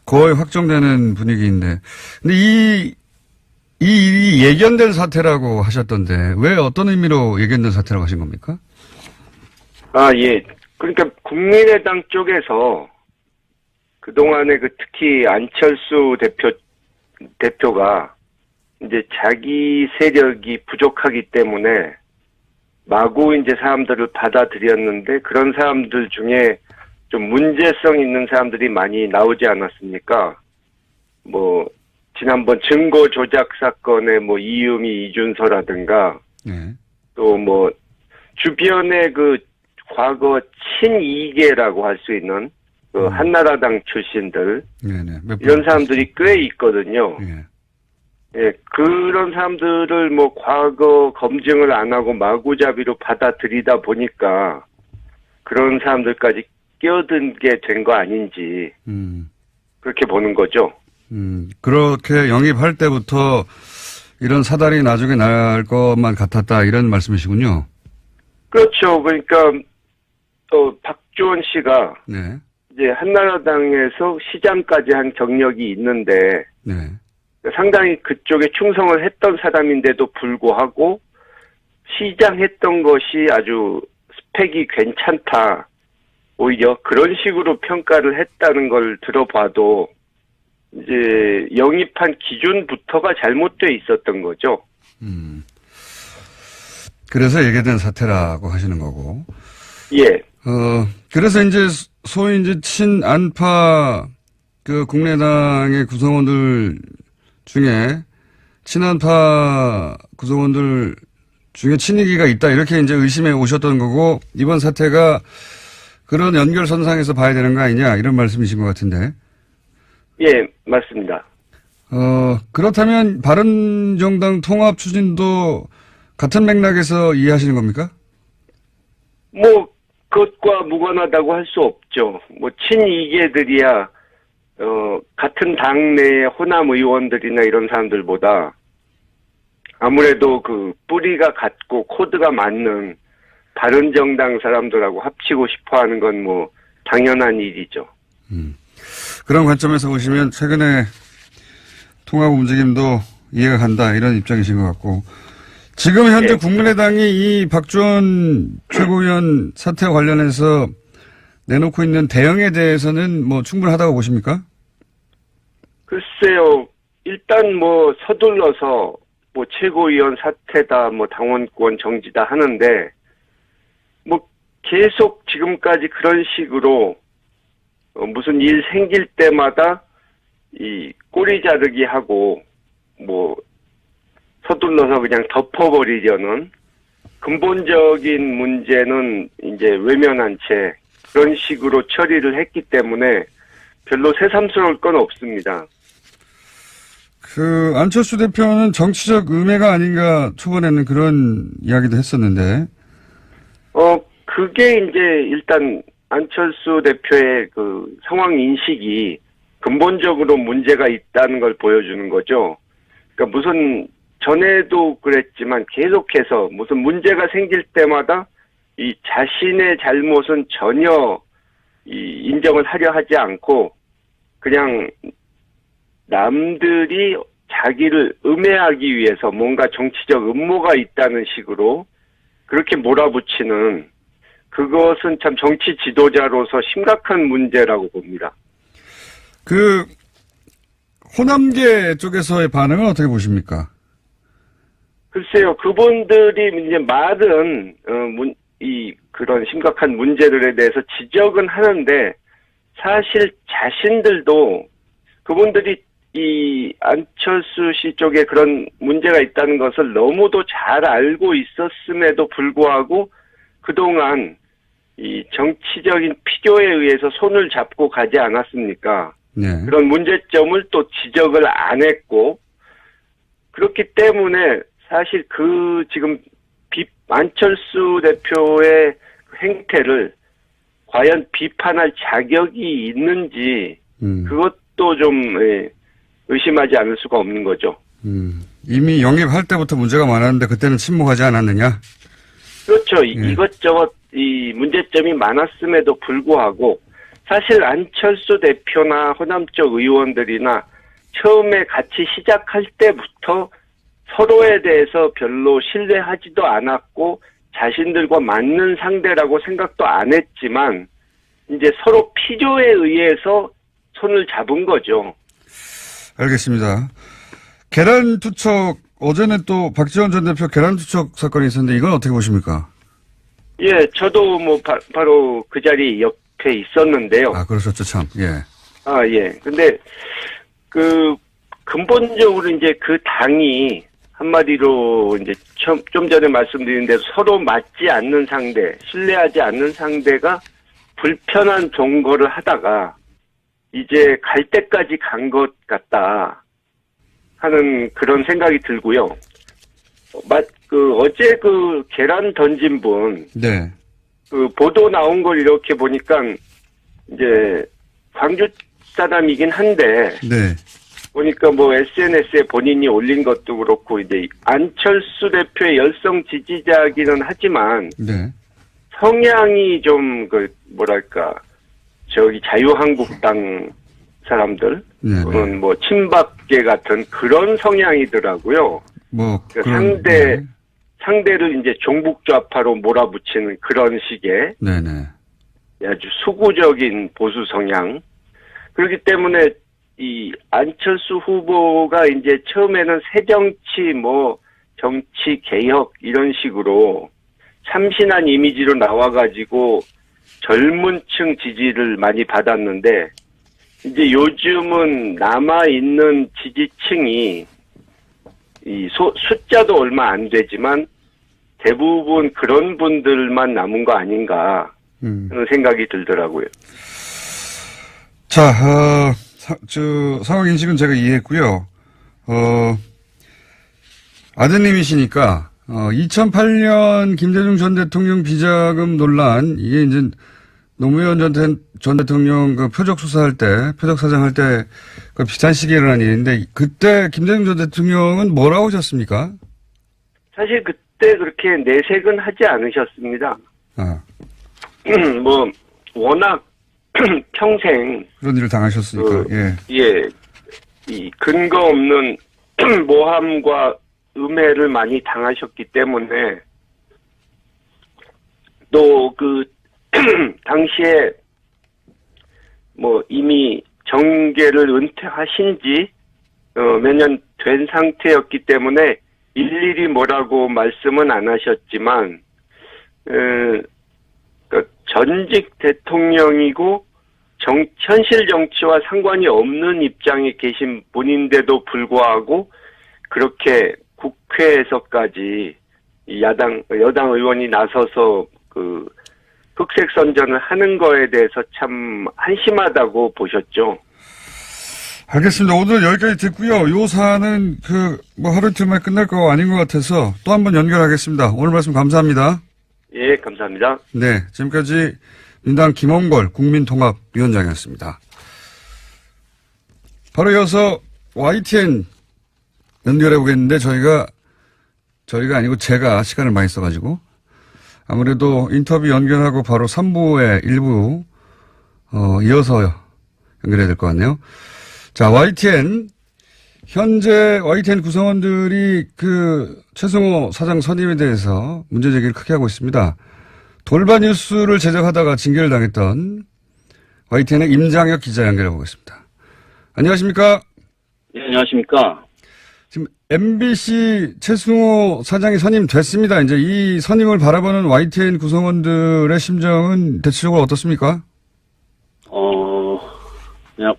거의 확정되는 분위기인데. 근데 이 일이 예견된 사태라고 하셨던데, 왜 어떤 의미로 예견된 사태라고 하신 겁니까? 예. 그러니까 국민의당 쪽에서 그동안에 특히 안철수 대표가 이제 자기 세력이 부족하기 때문에 마구 이제 사람들을 받아들였는데 그런 사람들 중에 좀 문제성 있는 사람들이 많이 나오지 않았습니까? 지난번 증거 조작 사건의 이유미, 이준서라든가 또 주변에 과거 친이계라고 할 수 있는 한나라당 출신들 이런 사람들이 꽤 있거든요. 예, 그런 사람들을 과거 검증을 안 하고 마구잡이로 받아들이다 보니까 그런 사람들까지 끼어들게 된 거 아닌지 그렇게 보는 거죠. 그렇게 영입할 때부터 이런 사달이 나중에 날 것만 같았다 이런 말씀이시군요. 그렇죠. 그러니까 박주원 씨가 이제 한나라당에서 시장까지 한 경력이 있는데 상당히 그쪽에 충성을 했던 사람인데도 불구하고 시장했던 것이 아주 스펙이 괜찮다. 오히려 그런 식으로 평가를 했다는 걸 들어봐도 이제 영입한 기준부터가 잘못되어 있었던 거죠. 그래서 얘기된 사태라고 하시는 거고. 예. 그래서 이제 소위 이제 친안파 국민의당의 구성원들 중에 친한파 구성원들 중에 친이기가 있다 이렇게 이제 의심해 오셨던 거고 이번 사태가 그런 연결선상에서 봐야 되는 거 아니냐 이런 말씀이신 것 같은데. 예, 맞습니다. 그렇다면 바른정당 통합 추진도 같은 맥락에서 이해하시는 겁니까? 그것과 무관하다고 할 수 없죠. 친이계들이야 같은 당내의 호남 의원들이나 이런 사람들보다 아무래도 뿌리가 같고 코드가 맞는 바른정당 사람들하고 합치고 싶어 하는 건 당연한 일이죠. 그런 관점에서 보시면 최근에 통합 움직임도 이해가 간다 이런 입장이신 것 같고 지금 현재 국민의당이 이 박주원 최고위원 사태와 관련해서 내놓고 있는 대응에 대해서는 충분하다고 보십니까? 글쎄요. 일단 서둘러서 최고위원 사태다 당원권 정지다 하는데 계속 지금까지 그런 식으로 무슨 일 생길 때마다 이 꼬리 자르기 하고 뭐 서둘러서 그냥 덮어버리려는 근본적인 문제는 이제 외면한 채 그런 식으로 처리를 했기 때문에 별로 새삼스러울 건 없습니다. 안철수 대표는 정치적 음해가 아닌가 초반에는 그런 이야기도 했었는데. 그게 이제 일단 안철수 대표의 그 상황 인식이 근본적으로 문제가 있다는 걸 보여주는 거죠. 그러니까 무슨 전에도 그랬지만 계속해서 무슨 문제가 생길 때마다 이 자신의 잘못은 전혀 인정을 하려 하지 않고 그냥 남들이 자기를 음해하기 위해서 뭔가 정치적 음모가 있다는 식으로 그렇게 몰아붙이는 그것은 참 정치 지도자로서 심각한 문제라고 봅니다. 호남계 쪽에서의 반응은 어떻게 보십니까? 글쎄요, 그분들이 이제 말은, 그런 심각한 문제들에 대해서 지적은 하는데, 사실 자신들도 그분들이 이 안철수 씨 쪽에 그런 문제가 있다는 것을 너무도 잘 알고 있었음에도 불구하고 그동안 이 정치적인 필요에 의해서 손을 잡고 가지 않았습니까? 네. 그런 문제점을 또 지적을 안 했고 그렇기 때문에 사실 지금 안철수 대표의 행태를 과연 비판할 자격이 있는지 그것도 좀 의심하지 않을 수가 없는 거죠. 이미 영입할 때부터 문제가 많았는데 그때는 침묵하지 않았느냐? 그렇죠. 이것저것 이 문제점이 많았음에도 불구하고 사실 안철수 대표나 호남 쪽 의원들이나 처음에 같이 시작할 때부터 서로에 대해서 별로 신뢰하지도 않았고 자신들과 맞는 상대라고 생각도 안 했지만 이제 서로 필요에 의해서 손을 잡은 거죠. 알겠습니다. 계란투척, 어제는 또 박지원 전 대표 계란투척 사건이 있었는데 이건 어떻게 보십니까? 예, 저도 바로 그 자리 옆에 있었는데요. 아, 그러셨죠, 참. 예. 예. 근데 근본적으로 이제 그 당이 한마디로 이제 좀 전에 말씀드린 대로 서로 맞지 않는 상대, 신뢰하지 않는 상대가 불편한 동거를 하다가 이제 갈 때까지 간 것 같다 하는 그런 생각이 들고요. 어제 계란 던진 분. 네. 보도 나온 걸 이렇게 보니까 이제 광주 사람이긴 한데. 네. 보니까 SNS에 본인이 올린 것도 그렇고, 이제 안철수 대표의 열성 지지자이기는 하지만. 네. 성향이 좀, 자유한국당 사람들. 네. 또는 친박계 같은 그런 성향이더라고요. 상대를 이제 종북좌파로 몰아붙이는 그런 식의. 네네. 아주 수구적인 보수 성향. 그렇기 때문에 이 안철수 후보가 이제 처음에는 새정치, 정치 개혁 이런 식으로 참신한 이미지로 나와가지고 젊은 층 지지를 많이 받았는데 이제 요즘은 남아있는 지지층이 숫자도 얼마 안 되지만 대부분 그런 분들만 남은 거 아닌가 하는 생각이 들더라고요. 자, 상황 인식은 제가 이해했고요. 아드님이시니까 2008년 김대중 전 대통령 비자금 논란, 이게 이제 노무현 전 대통령 표적 수사할 때, 표적 사장할 때 비슷한 시기에 일어난 일인데, 그때 김대중 전 대통령은 뭐라고 하셨습니까? 사실 그때 그렇게 내색은 하지 않으셨습니다. 워낙 평생 그런 일을 당하셨으니까. 이 근거 없는 모함과 음해를 많이 당하셨기 때문에 또 당시에 이미 정계를 은퇴하신 지 몇 년 된 상태였기 때문에 일일이 뭐라고 말씀은 안 하셨지만 전직 대통령이고 현실 정치와 상관이 없는 입장에 계신 분인데도 불구하고 그렇게 국회에서까지 이 여당 의원이 나서서 그 흑색 선전을 하는 거에 대해서 참 한심하다고 보셨죠. 알겠습니다. 오늘 여기까지 듣고요. 요 사안은 하루 이틀 만에 끝날 거 아닌 것 같아서 또 한 번 연결하겠습니다. 오늘 말씀 감사합니다. 예, 감사합니다. 네, 지금까지 민당 김홍걸 국민통합위원장이었습니다. 바로 이어서 YTN 연결해 보겠는데 저희가 아니고 제가 시간을 많이 써가지고 아무래도 인터뷰 연결하고 바로 3부의 일부 이어서 연결해야 될 것 같네요. 자, YTN 현재 YTN 구성원들이 최승호 사장 선임에 대해서 문제 제기를 크게 하고 있습니다. 돌발 뉴스를 제작하다가 징계를 당했던 YTN의 임장혁 기자 연결해 보겠습니다. 안녕하십니까? 네, 안녕하십니까? 지금 MBC 최승호 사장이 선임됐습니다. 이제 이 선임을 바라보는 YTN 구성원들의 심정은 대체적으로 어떻습니까? 그냥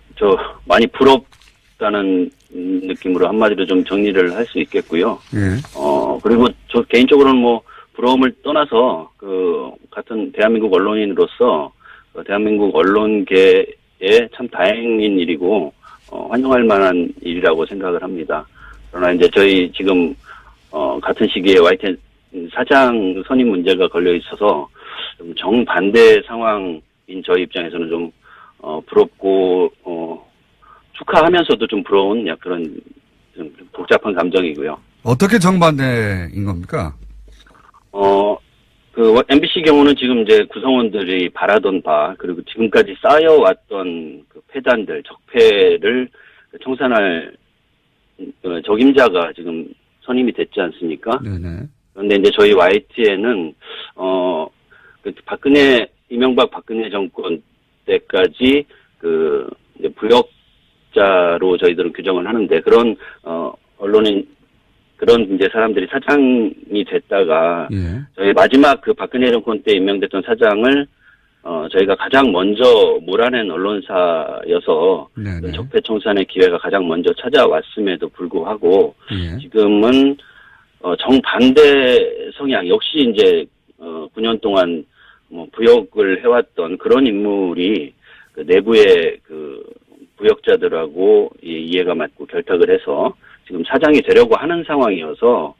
많이 부럽다는 느낌으로 한마디로 좀 정리를 할 수 있겠고요. 예. 그리고 저 개인적으로는 부러움을 떠나서 같은 대한민국 언론인으로서 대한민국 언론계에 참 다행인 일이고 환영할 만한 일이라고 생각을 합니다. 그러나 이제 저희 지금 같은 시기에 YTN 사장 선임 문제가 걸려 있어서 좀 정반대 상황인 저희 입장에서는 좀 부럽고 축하하면서도 좀 부러운 그런 좀 복잡한 감정이고요. 어떻게 정반대인 겁니까? MBC 경우는 지금 이제 구성원들이 바라던 바, 그리고 지금까지 쌓여왔던 폐단들, 적폐를 청산할 적임자가 지금 선임이 됐지 않습니까? 네네. 그런데 이제 저희 YTN은, 이명박 박근혜 정권 때까지 이제 부역자로 저희들은 규정을 하는데, 그런, 언론인, 그런 이제 사람들이 사장이 됐다가 예. 저희 마지막 박근혜 정권 때 임명됐던 사장을 저희가 가장 먼저 몰아낸 언론사여서 적폐 청산의 기회가 가장 먼저 찾아왔음에도 불구하고 예. 지금은 정반대 성향 역시 이제 9년 동안 부역을 해왔던 그런 인물이 내부의 부역자들하고 이해가 맞고 결탁을 해서 지금 사장이 되려고 하는 상황이어서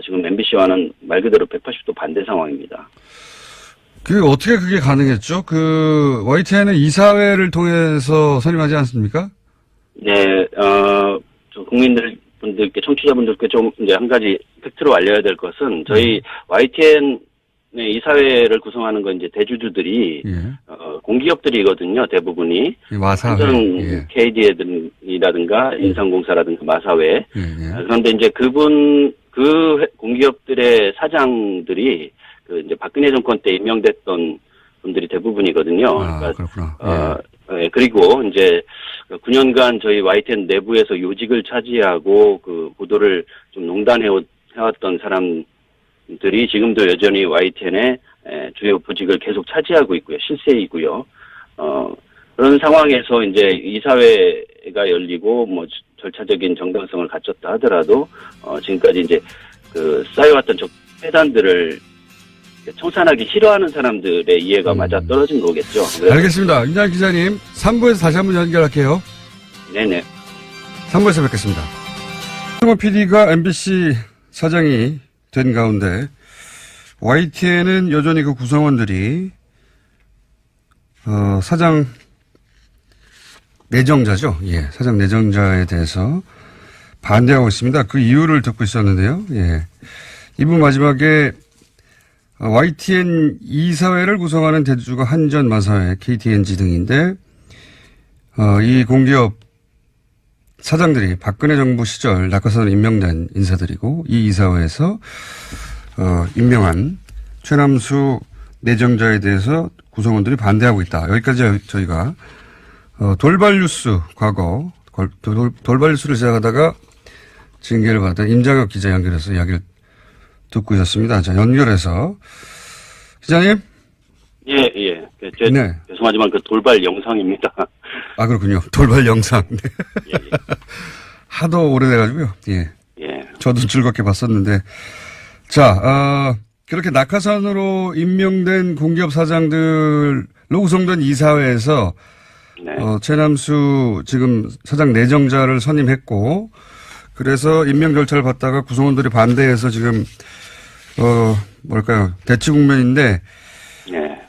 지금 MBC와는 말 그대로 180도 반대 상황입니다. 어떻게 그게 가능했죠? YTN은 이사회를 통해서 선임하지 않습니까? 네, 국민분들께, 청취자분들께 좀 이제 한 가지 팩트로 알려야 될 것은 저희 YTN의 이사회를 구성하는 건 이제 대주주들이, 공기업들이거든요, 대부분이. 마사회. 예. KD라든가 인삼공사라든가 마사회. 그런데 이제 그 공기업들의 사장들이 이제 박근혜 정권 때 임명됐던 분들이 대부분이거든요. 그렇구나. 예, 그리고 이제 9년간 저희 YTN 내부에서 요직을 차지하고 보도를 좀 농단해왔던 사람들이 지금도 여전히 YTN의 주요 보직을 계속 차지하고 있고요. 실세이고요. 그런 상황에서 이제 이사회가 열리고 절차적인 정당성을 갖췄다 하더라도 지금까지 이제 쌓여왔던 폐단들을 청산하기 싫어하는 사람들의 이해가 맞아 떨어진 거겠죠. 알겠습니다. 임장 기자님, 3부에서 다시 한번 연결할게요. 네네. 3부에서 뵙겠습니다. 최승호 PD가 MBC 사장이 된 가운데 YTN은 여전히 구성원들이 사장 내정자죠. 예, 사장 내정자에 대해서 반대하고 있습니다. 그 이유를 듣고 있었는데요. 예, 이분 마지막에 YTN 이사회를 구성하는 대주주가 한전, 마사회, KTNG 등인데 이 공기업 사장들이 박근혜 정부 시절 낙하산 임명된 인사들이고 이 이사회에서 임명한 최남수 내정자에 대해서 구성원들이 반대하고 있다. 여기까지 저희가 돌발 뉴스 과거 돌발 뉴스를 제작하다가 징계를 받은 임장혁 기자 연결해서 이야기를 듣고 있었습니다. 자, 연결해서 기자님. 예. 네. 죄송하지만 그 돌발 영상입니다. 아, 그렇군요. 돌발 영상. 네. 예. 하도 오래돼가지고요. 예. 예. 저도 즐겁게 봤었는데. 자, 그렇게 낙하산으로 임명된 공기업 사장들로 구성된 이사회에서 네. 최남수 지금 사장 내정자를 선임했고, 그래서 임명 절차를 받다가 구성원들이 반대해서 지금, 대치 국면인데, 네.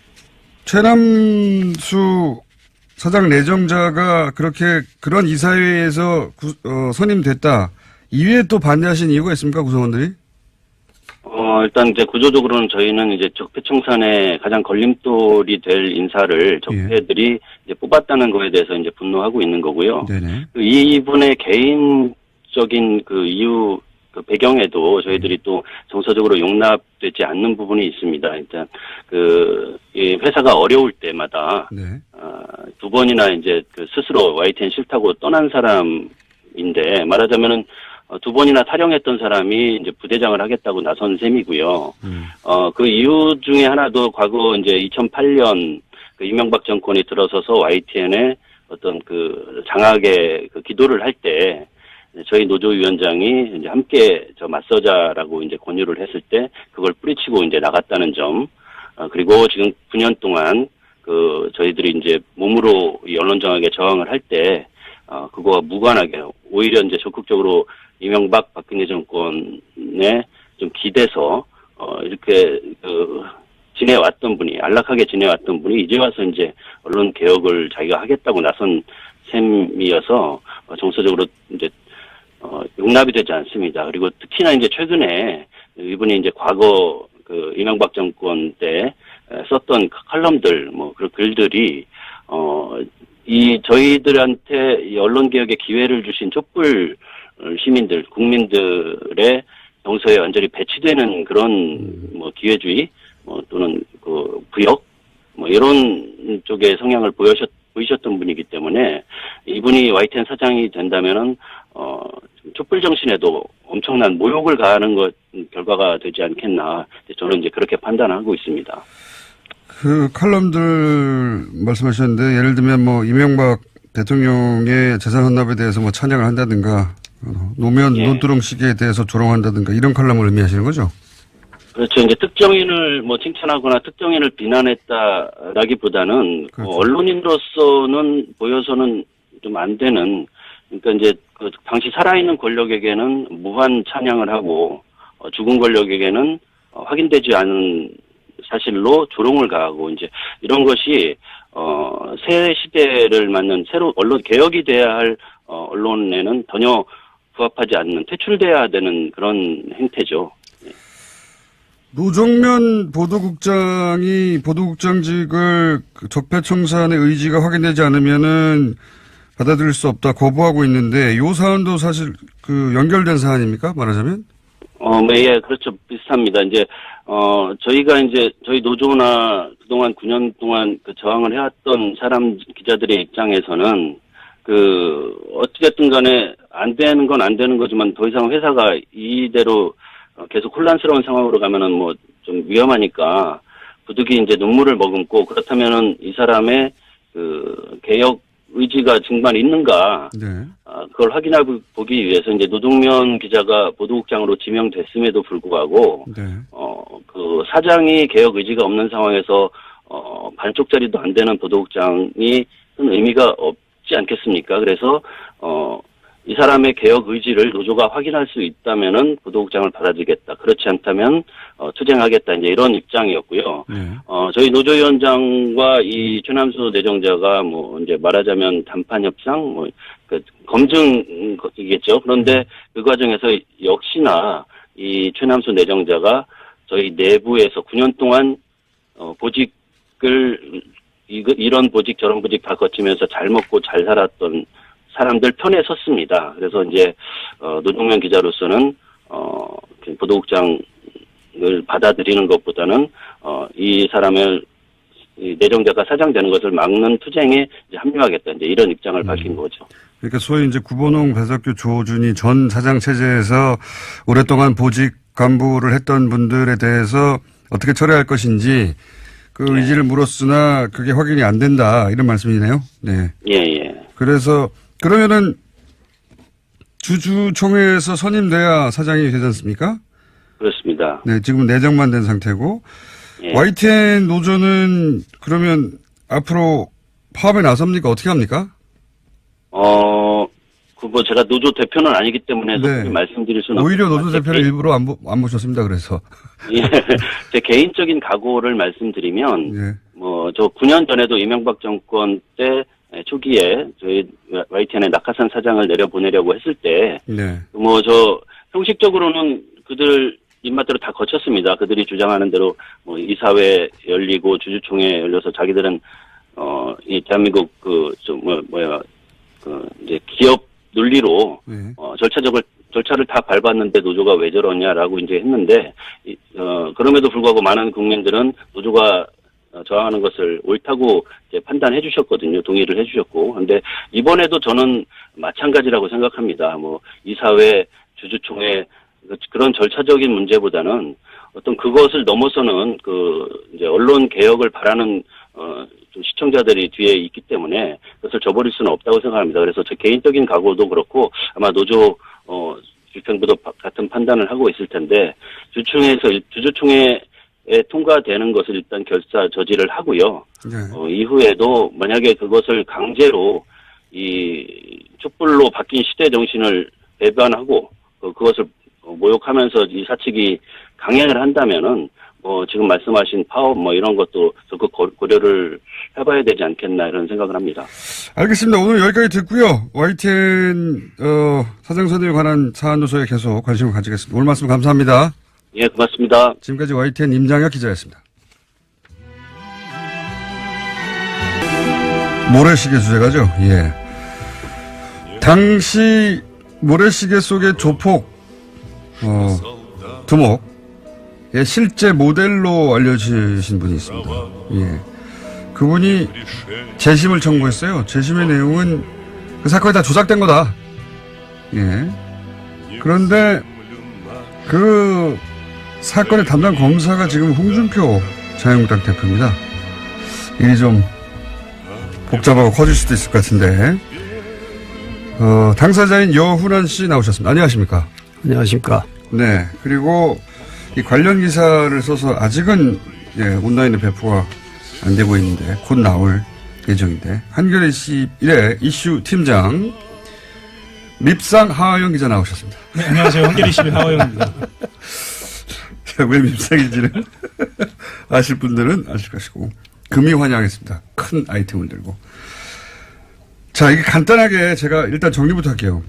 최남수 사장 내정자가 그런 이사회에서 선임됐다. 이외에 또 반대하신 이유가 있습니까, 구성원들이? 일단 이제 구조적으로는 저희는 이제 적폐청산의 가장 걸림돌이 될 인사를 적폐들이 이제 뽑았다는 거에 대해서 이제 분노하고 있는 거고요. 네네. 이분의 개인적인 그 이유, 그 배경에도 저희들이 또 정서적으로 용납되지 않는 부분이 있습니다. 일단 이 회사가 어려울 때마다 네. 두 번이나 이제 그 스스로 YTN 싫다고 떠난 사람인데 말하자면은 두 번이나 탈영했던 사람이 이제 부대장을 하겠다고 나선 셈이고요. 그 이유 중에 하나도 과거 이제 2008년 그 이명박 정권이 들어서서 YTN에 어떤 그 장악의 그 기도를 할 때 저희 노조위원장이 이제 함께 맞서자라고 이제 권유를 했을 때 그걸 뿌리치고 이제 나갔다는 점, 그리고 지금 9년 동안 그 저희들이 이제 몸으로 이 언론 장악에 저항을 할 때 그거와 무관하게 오히려 이제 적극적으로 이명박 박근혜 정권에 좀 기대서 이렇게 지내왔던 분이 안락하게 지내왔던 분이 이제 와서 이제 언론 개혁을 자기가 하겠다고 나선 셈이어서 정서적으로 이제 용납이 되지 않습니다. 그리고 특히나 이제 최근에 이분이 이제 과거 그 이명박 정권 때 썼던 칼럼들 뭐 그런 글들이 이 저희들한테 이 언론 개혁의 기회를 주신 촛불 시민들, 국민들의 정서에 완전히 배치되는 그런 뭐 기회주의, 또는 그 부역, 이런 쪽의 성향을 보이셨던 분이기 때문에 이분이 YTN 사장이 된다면은 촛불 정신에도 엄청난 모욕을 가하는 것 결과가 되지 않겠나. 저는 이제 그렇게 판단하고 있습니다. 그 칼럼들 말씀하셨는데 예를 들면 이명박 대통령의 재산 헌납에 대해서 찬양을 한다든가 노무현 논두렁 시계에 대해서 조롱한다든가 이런 칼럼을 의미하시는 거죠? 그렇죠. 이제 특정인을 칭찬하거나 특정인을 비난했다라기보다는 그렇죠. 언론인으로서는 보여서는 좀 안 되는, 그러니까 이제 그 당시 살아있는 권력에게는 무한 찬양을 하고 죽은 권력에게는 확인되지 않은 사실로 조롱을 가하고 이제 이런 것이 새 시대를 맞는 새로 언론 개혁이 돼야 할 언론에는 전혀 부합하지 않는 퇴출돼야 되는 그런 행태죠. 노정면 보도국장이 보도국장직을 적폐청산의 의지가 확인되지 않으면은 받아들일 수 없다 거부하고 있는데 이 사안도 사실 연결된 사안입니까? 말하자면? 예, 그렇죠. 비슷합니다. 이제 저희가 이제 저희 노조나 그동안 9년 동안 저항을 해왔던 기자들의 입장에서는 어찌됐든 간에 안 되는 건 안 되는 거지만 더 이상 회사가 이대로 계속 혼란스러운 상황으로 가면은 좀 위험하니까 부득이 이제 눈물을 머금고 그렇다면은 이 사람의 개혁 의지가 정말 있는가, 네. 그걸 확인해 보기 위해서 이제 노동면 기자가 보도국장으로 지명됐음에도 불구하고, 네. 사장이 개혁 의지가 없는 상황에서, 반쪽짜리도 안 되는 보도국장이 큰 의미가 없지 않겠습니까? 그래서, 이 사람의 개혁 의지를 노조가 확인할 수 있다면은 보도국장을 받아들이겠다. 그렇지 않다면 투쟁하겠다. 이제 이런 입장이었고요. 네. 저희 노조위원장과 이 최남수 내정자가 이제 말하자면 담판 협상, 검증이겠죠. 그런데 그 과정에서 역시나 이 최남수 내정자가 저희 내부에서 9년 동안 보직을 이런 보직 저런 보직 다 거치면서 잘 먹고 잘 살았던 사람들 편에 섰습니다. 그래서 이제 노정면 기자로서는 보도국장을 받아들이는 것보다는 이 사람을 이 내정자가 사장되는 것을 막는 투쟁에 이제 합류하겠다. 이제 이런 입장을 밝힌 거죠. 그러니까 소위 이제 구본홍, 배석규, 조준희 전 사장 체제에서 오랫동안 보직 간부를 했던 분들에 대해서 어떻게 처리할 것인지 그 의지를 물었으나 그게 확인이 안 된다 이런 말씀이네요. 네. 예. 그래서 그러면은 주주총회에서 선임돼야 사장이 되지 않습니까? 그렇습니다. 네, 지금 내정만 된 상태고 예. YTN 노조는 그러면 앞으로 파업에 나섭니까? 어떻게 합니까? 그거 제가 노조 대표는 아니기 때문에 네. 말씀드릴 수는 오히려 없지만 노조 대표를 일부러 안 모셨습니다. 그래서 예, 제 개인적인 각오를 말씀드리면 예. 저 9년 전에도 이명박 정권 때 초기에 저희 YTN의 낙하산 사장을 내려보내려고 했을 때 네. 형식적으로는 그들 입맛대로 다 거쳤습니다. 그들이 주장하는 대로 이사회 열리고 주주총회 열려서 자기들은 이 대한민국 이제 기업 논리로 네. 절차를 다 밟았는데 노조가 왜 저러냐라고 이제 했는데 그럼에도 불구하고 많은 국민들은 노조가 저항하는 것을 옳다고 이제 판단해 주셨거든요. 동의를 해 주셨고. 근데 이번에도 저는 마찬가지라고 생각합니다. 이사회 주주총회 그런 절차적인 문제보다는 어떤 그것을 넘어서는 이제 언론 개혁을 바라는 좀 시청자들이 뒤에 있기 때문에 그것을 저버릴 수는 없다고 생각합니다. 그래서 제 개인적인 각오도 그렇고 아마 노조 집행부도 같은 판단을 하고 있을 텐데 주주총회에 통과되는 것을 일단 저지를 하고요. 네. 이후에도 만약에 그것을 강제로 이 촛불로 바뀐 시대 정신을 배반하고 그것을 모욕하면서 이 사측이 강행을 한다면은 지금 말씀하신 파업 이런 것도 적극 고려를 해봐야 되지 않겠나 이런 생각을 합니다. 알겠습니다. 오늘 여기까지 듣고요. YTN 사장 선임에 관한 사안 노조에 계속 관심을 가지겠습니다. 오늘 말씀 감사합니다. 예, 고맙습니다. 지금까지 YTN 임장혁 기자였습니다. 모래시계 주제가죠. 예. 당시 모래시계 속의 조폭 두목의 실제 모델로 알려지신 분이 있습니다. 예. 그분이 재심을 청구했어요. 재심의 내용은 그 사건이 다 조작된 거다. 예. 그런데 그 사건의 담당 검사가 지금 홍준표 자유한국당 대표입니다. 일이 좀 복잡하고 커질 수도 있을 것 같은데 당사자인 여훈환 씨 나오셨습니다. 안녕하십니까? 안녕하십니까? 네. 그리고 이 관련 기사를 써서 아직은 온라인에 배포가 안 되고 있는데 곧 나올 예정인데 한겨레 21의 이슈 팀장 밉상 하하영 기자 나오셨습니다. 네, 안녕하세요. 한겨레 21 하하영입니다. 왜 밉상인지는 아실 분들은 아실 것이고 금이 환영하겠습니다. 큰 아이템을 들고. 자, 이게 간단하게 제가 일단 정리부터 할게요.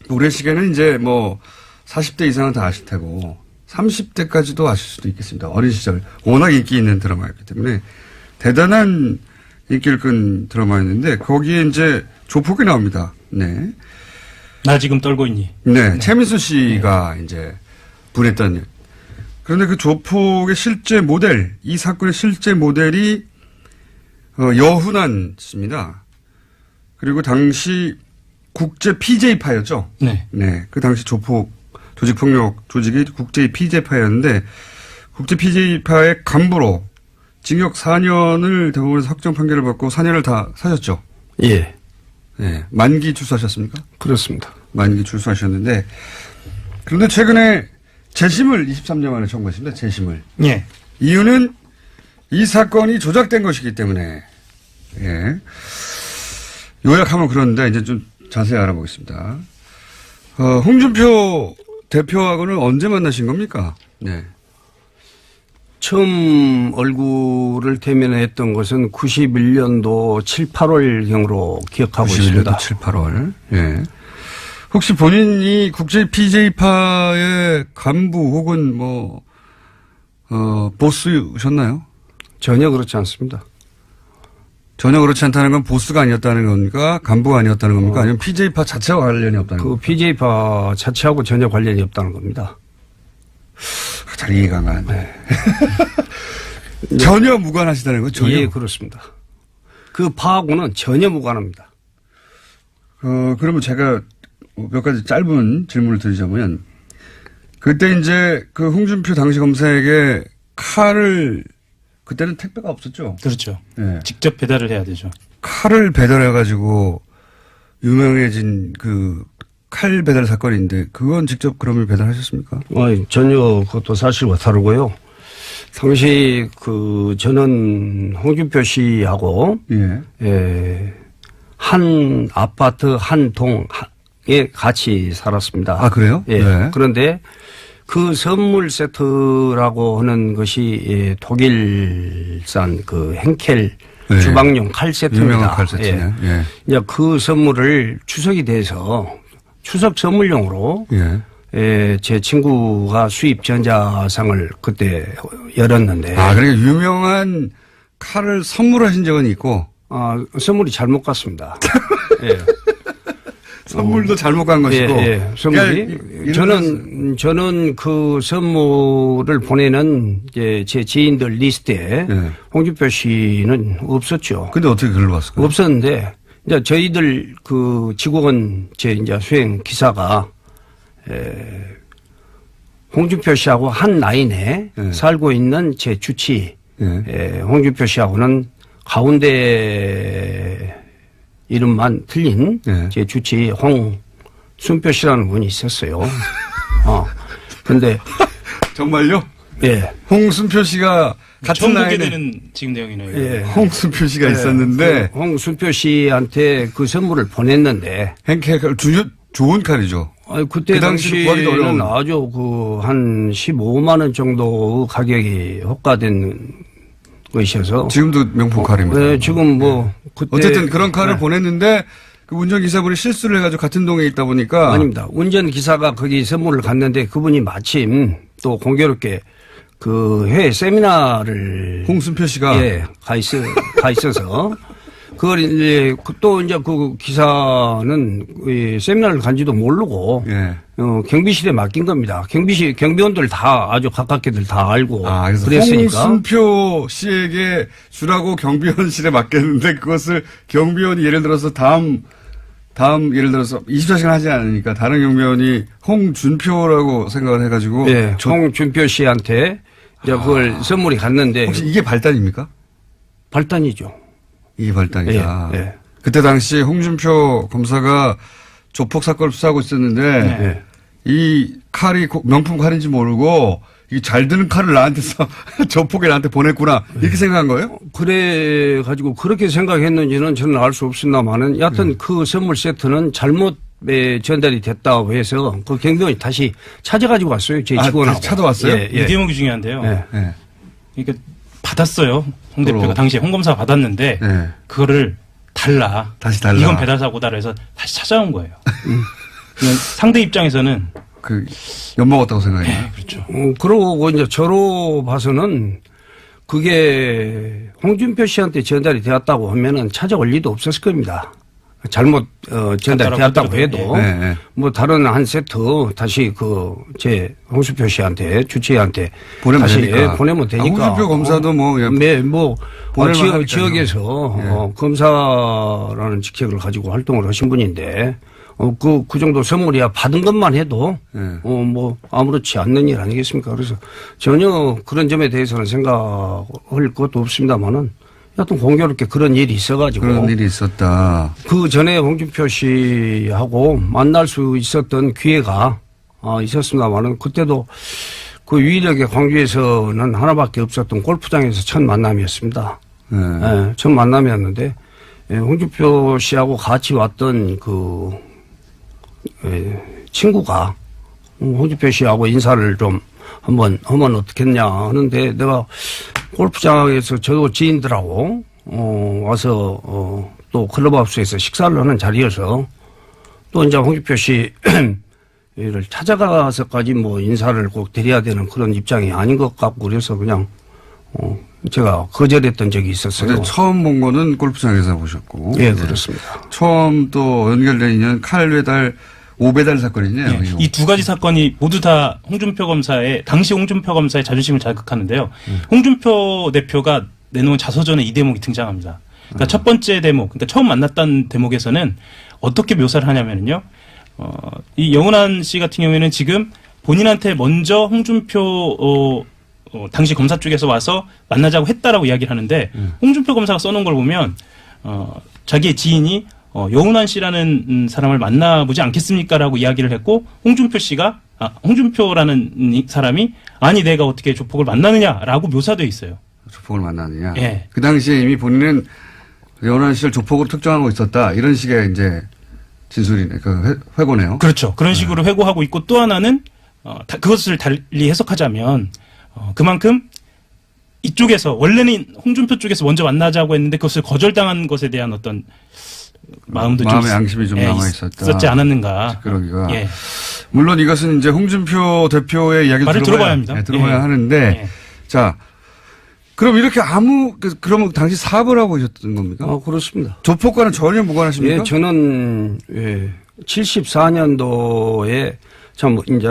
모래시계는 이제 40대 이상은 다 아실 테고 30대까지도 아실 수도 있겠습니다. 어린 시절 워낙 인기 있는 드라마였기 때문에 대단한 인기를 끈 드라마였는데 거기에 이제 조폭이 나옵니다. 네. 나 지금 떨고 있니? 네. 최민수 씨가 이제 분했던. 그런데 그 조폭의 실제 모델, 이 사건의 실제 모델이 여훈환 씨입니다. 그리고 당시 국제 PJ파였죠? 네. 네. 그 당시 조폭 조직폭력 조직이 국제 PJ파였는데 국제 PJ파의 간부로 징역 4년을 대법원에서 확정 판결을 받고 4년을 다 사셨죠? 예. 네. 만기 출소하셨습니까? 그렇습니다. 만기 출소하셨는데 그런데 최근에 재심을 23년 만에 청구했습니다. 재심을. 예. 이유는 이 사건이 조작된 것이기 때문에. 예. 요약하면 그런데 이제 좀 자세히 알아보겠습니다. 홍준표 대표하고는 언제 만나신 겁니까? 네. 처음 얼굴을 대면했던 것은 91년도 7, 8월경으로 기억하고 91년도 있습니다. 7, 8월. 예. 혹시 본인이 국제 PJ파의 간부 혹은 보스셨나요? 전혀 그렇지 않습니다. 전혀 그렇지 않다는 건 보스가 아니었다는 겁니까? 간부가 아니었다는 겁니까? 아니면 PJ파 자체와 관련이 없다는 겁니까? PJ파 자체하고 전혀 관련이 없다는 겁니다. 잘 이해가 안 가는데. 전혀 무관하시다는 거죠? 전혀? 예, 그렇습니다. 그 파하고는 전혀 무관합니다. 그러면 제가 몇 가지 짧은 질문을 드리자면, 그때 이제 그 홍준표 당시 검사에게 칼을 그때는 택배가 없었죠. 그렇죠. 네. 직접 배달을 해야 되죠. 칼을 배달해가지고 유명해진 그 칼 배달 사건인데 그건 직접 그러면 배달하셨습니까? 전혀 그것도 사실과 다르고요. 당시 저는 홍준표 씨하고 한 아파트 한 동에 같이 살았습니다. 아, 그래요? 예. 네. 그런데 그 선물 세트라고 하는 것이 독일산 그 henkel 네. 주방용 칼 세트입니다. 유명한 칼 세트네. 예. 이제 그 선물을 추석이 돼서 추석 선물용으로 제 친구가 수입 전자상을 그때 열었는데. 아, 그러니까 유명한 칼을 선물하신 적은 있고. 선물이 잘못 갔습니다. 예. 선물도 잘못 간 것이고. 예. 선물이. 그러니까 저는 그 선물을 보내는 제 지인들 리스트에 홍준표 씨는 없었죠. 근데 어떻게 글로 왔을까요? 없었는데, 이제 저희들 그 직원 이제 수행 기사가, 홍준표 씨하고 한 라인에 살고 있는 제 주치, 홍준표 씨하고는 가운데 이름만 틀린 제 주치 홍순표 씨라는 분이 있었어요. 근데. 정말요? 예. 홍순표 씨가 같은 처음 나이에. 보게 되는 지금 내용이네요. 예. 홍순표 씨가 있었는데. 홍순표 씨한테 그 선물을 보냈는데. henkel 좋은 칼이죠. 그때 그 당시 구하기도 당시에는 어려운. 아주 한 15만 원 정도 가격이 호가된 것이어서. 지금도 명품 칼입니다. 네, 지금 그때. 어쨌든 그런 칼을 보냈는데 그 운전기사분이 실수를 해가지고 같은 동에 있다 보니까. 아닙니다. 운전기사가 거기 선물을 갔는데 그분이 마침 또 공교롭게 그 해외 세미나를. 홍순표 씨가. 예, 가 있어서. 그걸 이제 또 이제 그 기사는 세미나를 간지도 모르고 경비실에 맡긴 겁니다. 경비원들 다 아주 가깝게들 다 알고 그래서 그랬으니까. 홍순표 씨에게 주라고 경비원실에 맡겼는데 그것을 경비원이 예를 들어서 다음 예를 들어서 24시간 하지 않으니까 다른 경비원이 홍준표라고 생각을 해가지고. 홍준표 씨한테 이제 그걸 선물이 갔는데. 혹시 이게 발단입니까? 발단이죠. 이게 발단이다. 예. 그때 당시 홍준표 검사가 조폭 사건을 수사하고 있었는데 이 칼이 명품 칼인지 모르고 이 잘 드는 칼을 나한테서 조폭이 나한테 보냈구나 이렇게 생각한 거예요? 그래 가지고 그렇게 생각했는지는 저는 알 수 없습니다만은 여하튼 그 선물 세트는 잘못 전달이 됐다고 해서 그 경비원이 다시 찾아가지고 왔어요. 제 직원하고. 다시 찾아왔어요? 이 대목이 중요한데요. 그러니까 받았어요. 홍 대표가 당시에 홍 검사가 받았는데 그거를 다시 달라. 이건 배달사고다 그래서 다시 찾아온 거예요. 상대 입장에서는 엿먹었다고 생각해요. 그렇죠. 그러고 이제 저로 봐서는 그게 홍준표 씨한테 전달이 되었다고 하면은 찾아올 리도 없었을 겁니다. 잘못 전달이 되었다고 해도 다른 한 세트 다시 제 홍준표 씨한테 주치의한테 보내면 다시 되니까. 보내면 되니까. 홍준표 검사도 지역에서 검사라는 직책을 가지고 활동을 하신 분인데 그 정도 선물이야 받은 것만 해도 아무렇지 않는 일 아니겠습니까? 그래서 전혀 그런 점에 대해서는 생각할 것도 없습니다만은. 하여튼 공교롭게 그런 일이 있어가지고. 그런 일이 있었다. 그 전에 홍준표 씨하고 만날 수 있었던 기회가 있었습니다만은 그때도 그 유일하게 광주에서는 하나밖에 없었던 골프장에서 첫 만남이었습니다. 첫 만남이었는데 홍준표 씨하고 같이 왔던 그 친구가 홍준표 씨하고 인사를 좀 한번 하면 어떻겠냐 하는데 내가 골프장에서 저도 지인들하고 와서 또 클럽하우스에서 식사를 하는 자리여서 또 이제 홍준표 씨를 찾아가서까지 인사를 꼭 드려야 되는 그런 입장이 아닌 것 같고 그래서 그냥 제가 거절했던 적이 있었어요. 처음 본 거는 골프장에서 보셨고. 예, 그렇습니다. 처음 또 연결된 인연 칼 배달 5배달 사건이네요. 이 두 가지 사건이 모두 다 당시 홍준표 검사의 자존심을 자극하는데요. 홍준표 대표가 내놓은 자서전에 이 대목이 등장합니다. 그러니까 첫 번째 대목, 그러니까 처음 만났던 대목에서는 어떻게 묘사를 하냐면요. 이 영은환 씨 같은 경우에는 지금 본인한테 먼저 홍준표 당시 검사 쪽에서 와서 만나자고 했다라고 이야기를 하는데 홍준표 검사가 써놓은 걸 보면 자기의 지인이 여운환 씨라는 사람을 만나보지 않겠습니까라고 이야기를 했고 홍준표라는 이 사람이 아니 내가 어떻게 조폭을 만나느냐라고 묘사돼 있어요. 조폭을 만나느냐. 예. 그 당시에 이미 본인은 여운환 씨를 조폭으로 특정하고 있었다. 이런 식의 이제 진술이네. 그 회고네요. 그렇죠. 그런 식으로 회고하고 있고 또 하나는 그것을 달리 해석하자면 그만큼 이쪽에서 원래는 홍준표 쪽에서 먼저 만나자고 했는데 그것을 거절당한 것에 대한 어떤 마음의 양심이 좀 남아 있었지 않았는가. 그러기가. 예. 물론 이것은 이제 홍준표 대표의 이야기를 말을 들어봐야 합니다. 네, 들어봐야 하는데 예. 자. 그럼 이렇게 그러면 당시 사업을 하고 계셨던 겁니까? 그렇습니다. 조폭과는 전혀 무관하십니까? 예, 저는 74년도에 참 이제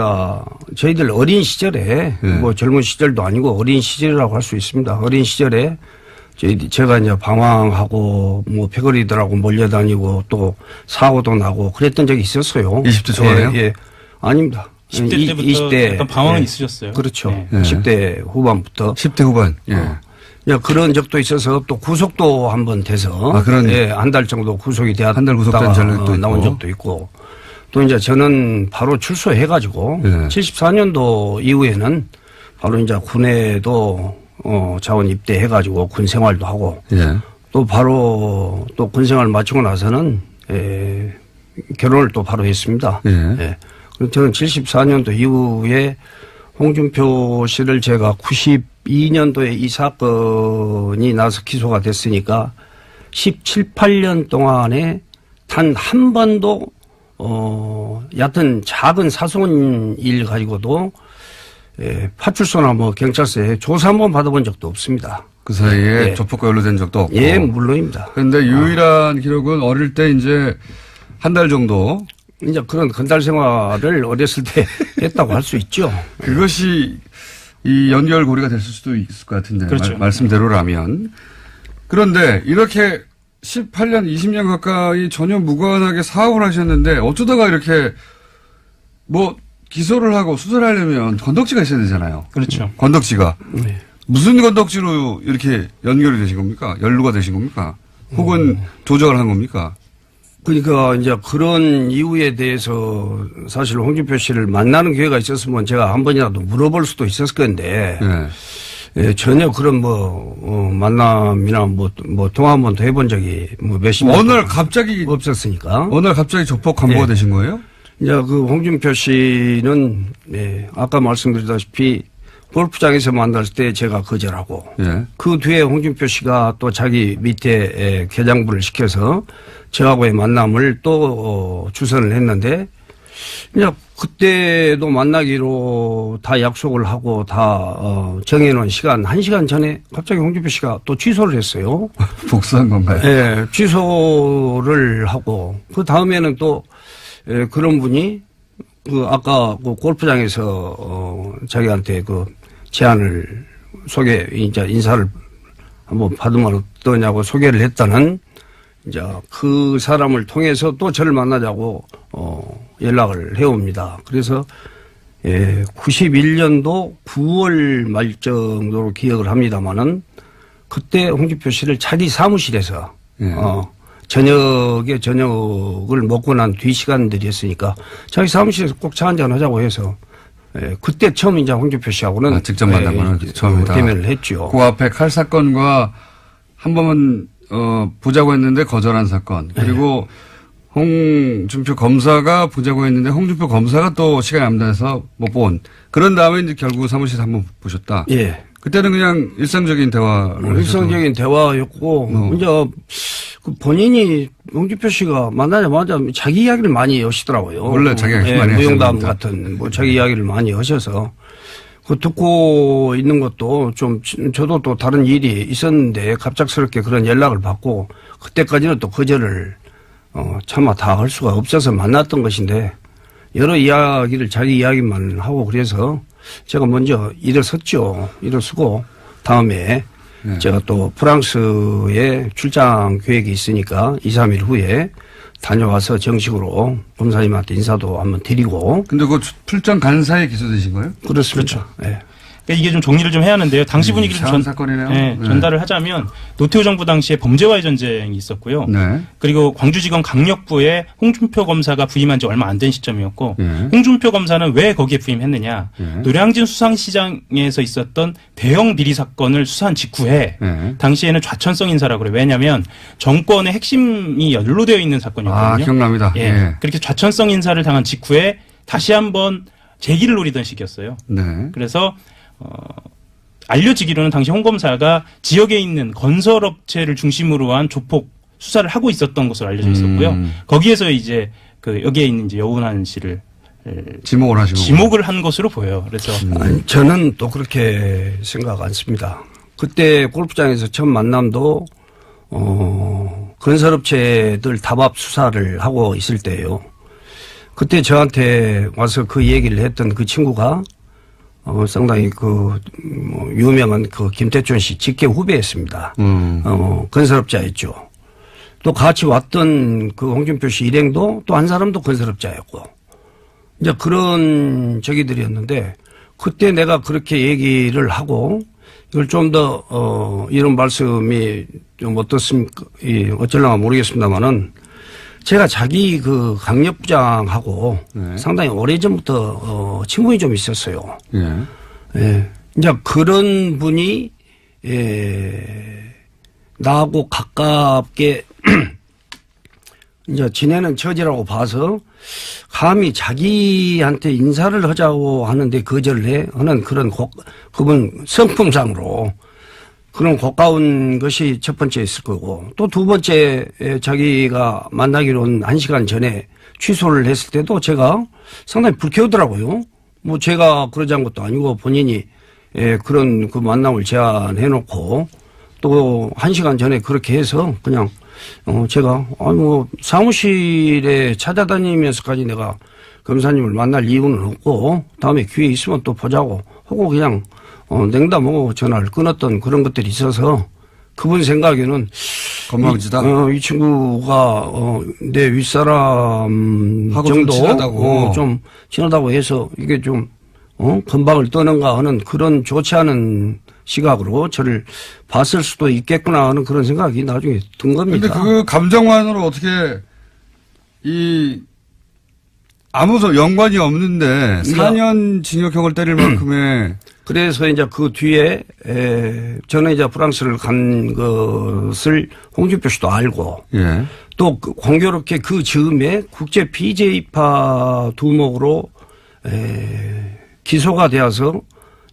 저희들 어린 시절에 뭐 젊은 시절도 아니고 어린 시절이라고 할 수 있습니다. 어린 시절에 제가 이제 방황하고 뭐 패거리들하고 몰려다니고 또 사고도 나고 그랬던 적이 있었어요. 20대 초반에요? 예. 아닙니다. 10대 때부터 20대 약간 방황은 있으셨어요. 그렇죠. 네. 10대 후반부터. 10대 후반. 예. 그런 적도 있어서 또 구속도 한번 돼서 한 달 정도 구속이 되었다가 한 달 구속된 전력도 나온 적도 있고 또 이제 저는 바로 출소해가지고 74년도 이후에는 바로 이제 군에도 자원 입대해가지고 군 생활도 하고 또 바로 또 군 생활 마치고 나서는 결혼을 또 바로 했습니다. 그래서 저는 74년도 이후에 홍준표 씨를 제가 92년도에 이 사건이 나서 기소가 됐으니까 17, 18년 동안에 단 한 번도 얕은 작은 사소한 일 가지고도 파출소나 뭐 경찰서에 조사 한번 받아본 적도 없습니다. 그 사이에 조폭과 연루된 적도 없고. 예, 물론입니다. 그런데 유일한 기록은 어릴 때 이제 한 달 정도. 이제 그런 건달 생활을 어렸을 때 했다고 할 수 있죠. 그것이 이 연결고리가 됐을 수도 있을 것 같은데. 그렇죠. 말씀대로라면. 그런데 이렇게 18년, 20년 가까이 전혀 무관하게 사업을 하셨는데 어쩌다가 이렇게 뭐 기소를 하고 수사를 하려면 건덕지가 있어야 되잖아요. 그렇죠. 건덕지가. 무슨 건덕지로 이렇게 연결이 되신 겁니까? 연루가 되신 겁니까? 혹은 조작을 한 겁니까? 그러니까 이제 그런 이유에 대해서 사실 홍준표 씨를 만나는 기회가 있었으면 제가 한 번이라도 물어볼 수도 있었을 건데 전혀 그런 만남이나 통화 한 번도 해본 적이 몇십 년 어느 날 갑자기 없었으니까. 어느 날 갑자기 조폭 간부가 되신 거예요? 이제 그 홍준표 씨는 아까 말씀드렸다시피 골프장에서 만났을 때 제가 거절하고 그 뒤에 홍준표 씨가 또 자기 밑에 계장부를 시켜서 저하고의 만남을 또 주선을 했는데 그냥 그때도 만나기로 다 약속을 하고 다 정해놓은 시간 1시간 전에 갑자기 홍준표 씨가 또 취소를 했어요. 복수한 건가요? 네, 취소를 하고 그 다음에는 또 그런 분이 그 아까 그 골프장에서 자기한테 그 제안을 이제 인사를 한번 받으면 어떠냐고 소개를 했다는 이제 그 사람을 통해서 또 저를 만나자고 연락을 해옵니다. 그래서 91년도 9월 말 정도로 기억을 합니다만은 그때 홍준표 씨를 자기 사무실에서 저녁을 먹고 난 뒤 시간들이었으니까 자기 사무실에서 꼭 차 한잔 하자고 해서 그때 처음 이제 홍준표 씨하고는 직접 만난 거는 처음이다. 대면을 했죠. 그 앞에 칼 사건과 한 번은 보자고 했는데 거절한 사건. 그리고 홍준표 검사가 보자고 했는데 홍준표 검사가 또 시간이 안 돼서 못 본. 그런 다음에 이제 결국 사무실에서 한번 보셨다. 예. 그때는 그냥 일상적인 대화를 일상적인 대화였고 이제 그 본인이 홍준표 씨가 만나자마자 자기 이야기를 많이 하시더라고요. 원래 자기 이야기 많이 하시는 무용담 같은 자기 이야기를 많이 하셔서 그 듣고 있는 것도 좀 저도 또 다른 일이 있었는데 갑작스럽게 그런 연락을 받고 그때까지는 또 거절을 차마 다 할 수가 없어서 만났던 것인데 여러 이야기를 자기 이야기만 하고 그래서 제가 먼저 일어섰죠. 일어서고 다음에 제가 또 프랑스에 출장 계획이 있으니까 2, 3일 후에 다녀와서 정식으로 검사님한테 인사도 한번 드리고. 근데 그 출장 간 사이에 기소되신 거예요? 그렇습니다. 네. 그러니까 이게 좀 정리를 좀 해야 하는데요. 당시 분위기를 좀 사건이네요. 네, 전달을 하자면 노태우 정부 당시에 범죄와의 전쟁이 있었고요. 네. 그리고 광주지검 강력부에 홍준표 검사가 부임한 지 얼마 안 된 시점이었고 홍준표 검사는 왜 거기에 부임했느냐. 노량진 수상시장에서 있었던 대형 비리 사건을 수사한 직후에 당시에는 좌천성 인사라고 그래요. 왜냐하면 정권의 핵심이 연루되어 있는 사건이었거든요. 기억납니다. 예. 그렇게 좌천성 인사를 당한 직후에 다시 한번 재기를 노리던 시기였어요. 네. 그래서 알려지기로는 당시 홍 검사가 지역에 있는 건설업체를 중심으로 한 조폭 수사를 하고 있었던 것으로 알려져 있었고요. 거기에서 이제 그 여기에 있는 이제 여운한 씨를 지목을 한 것으로 보여요. 그래서 아니, 저는 또 그렇게 생각 않습니다. 그때 골프장에서 처음 만남도 건설업체들 답합 수사를 하고 있을 때예요. 그때 저한테 와서 그 얘기를 했던 그 친구가 상당히 유명한 김태춘 씨 직계 후배였습니다. 건설업자였죠. 또 같이 왔던 그 홍준표 씨 일행도 또 한 사람도 건설업자였고. 이제 그런 저기들이었는데 그때 내가 그렇게 얘기를 하고 이걸 좀 더 이런 말씀이 좀 어떻습니까? 어쩔랑가 모르겠습니다만은 제가 자기 그 강력부장하고 상당히 오래전부터 친분이 좀 있었어요. 예. 이제 그런 분이 나하고 가깝게 이제 지내는 처지라고 봐서 감히 자기한테 인사를 하자고 하는데 거절을 하는 그런 그분 성품상으로 그런 고가운 것이 첫 번째 있을 거고 또 두 번째 자기가 만나기로 한 1시간 전에 취소를 했을 때도 제가 상당히 불쾌하더라고요. 뭐 제가 그러지 않은 것도 아니고 본인이 그런 그 만남을 제안해 놓고 또 1시간 전에 그렇게 해서 그냥 제가 사무실에 찾아다니면서까지 내가 검사님을 만날 이유는 없고 다음에 기회 있으면 또 보자고 하고 그냥 냉담하고 전화를 끊었던 그런 것들이 있어서 그분 생각에는 건방지다. 이 친구가 내 윗사람 정도 좀 친하다고 해서 이게 좀 건방을 떠는가 하는 그런 좋지 않은 시각으로 저를 봤을 수도 있겠구나 하는 그런 생각이 나중에 든 겁니다. 그런데 그 감정만으로 어떻게 아무 연관이 없는데 4년 징역형을 때릴 만큼의 그래서 이제 그 뒤에 저는 이제 프랑스를 간 것을 홍준표 씨도 알고 또 공교롭게 그 즈음에 국제 BJ파 두목으로 기소가 되어서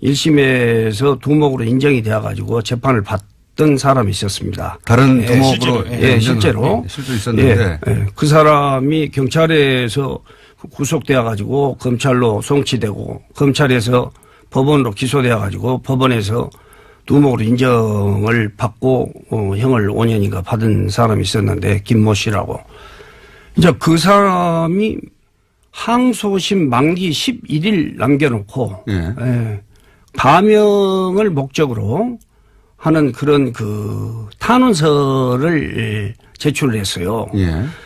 1심에서 두목으로 인정이 되어가지고 재판을 받던 사람이 있었습니다. 다른 두목으로 실제로 있었는데 그 사람이 경찰에서 구속되어가지고 검찰로 송치되고 검찰에서 법원으로 기소되어가지고 법원에서 두목으로 인정을 받고 형을 5년인가 받은 사람이 있었는데 김모 씨라고. 이제 그 사람이 항소심 만기 11일 남겨놓고 가명을 목적으로 하는 그런 그 탄원서를 제출을 했어요.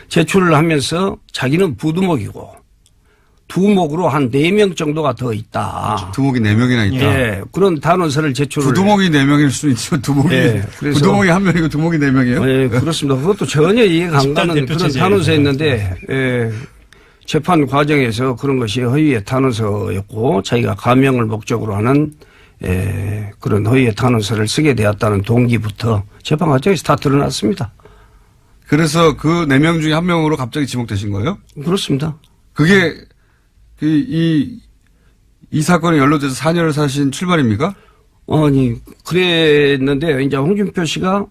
제출을 하면서 자기는 부두목이고 두목으로 한 4명 정도가 더 있다. 두목이 4명이나 있다. 그런 단원서를 제출을. 부두목이 4명일 수 있죠. 부두목이 1명이고 두목이 4명이에요? 네, 그렇습니다. 그것도 전혀 이해가 안 가는 그런 단원서였는데, 재판 과정에서 그런 것이 허위의 탄원서였고, 자기가 가명을 목적으로 하는, 그런 허위의 탄원서를 쓰게 되었다는 동기부터 재판 과정에서 다 드러났습니다. 그래서 그 4명 중에 1명으로 갑자기 지목되신 거예요? 그렇습니다. 그게, 이 사건에 연루돼서 4년을 사신 출발입니까? 아니, 그랬는데, 이제 홍준표 씨가,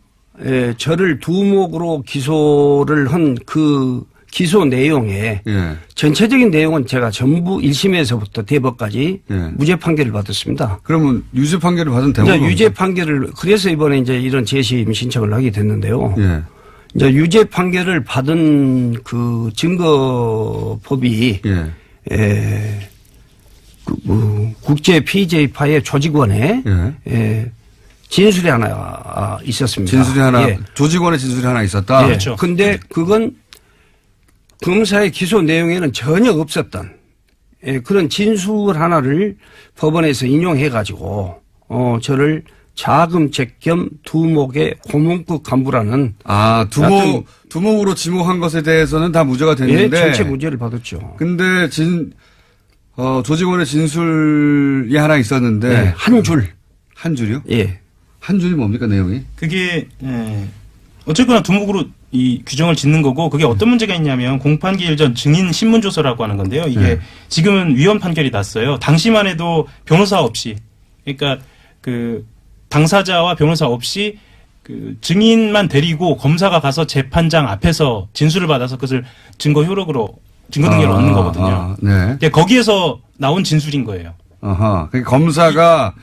저를 두목으로 기소를 한 그 기소 내용에, 전체적인 내용은 제가 전부 1심에서부터 대법까지 무죄 판결을 받았습니다. 그러면 유죄 판결을 받은 대목은? 유죄 판결을, 그래서 이번에 이제 이런 재심 신청을 하게 됐는데요. 이제 유죄 판결을 받은 그 증거법이, 국제 PJ파의 조직원에 진술이 하나 있었습니다. 진술이 하나, 조직원의 진술이 하나 있었다? 그렇죠. 근데 그건 검사의 기소 내용에는 전혀 없었던 그런 진술 하나를 법원에서 인용해가지고 저를 자금책 겸 두목의 고문급 간부라는 두목으로 지목한 것에 대해서는 다 무죄가 됐는데 전체 무죄를 받았죠. 근데 조직원의 진술이 하나 있었는데 한 줄이요? 예. 한 줄이 뭡니까 내용이? 그게 어쨌거나 두목으로 이 규정을 짓는 거고 그게 어떤 문제가 있냐면 공판기일 전 증인 신문조서라고 하는 건데요. 이게 지금은 위헌 판결이 났어요. 당시만 해도 변호사 없이 그러니까 그 당사자와 변호사 없이 그 증인만 데리고 검사가 가서 재판장 앞에서 진술을 받아서 그것을 증거 효력으로 증거 등기를 얻는 거거든요. 네. 거기에서 나온 진술인 거예요. 그러니까 검사가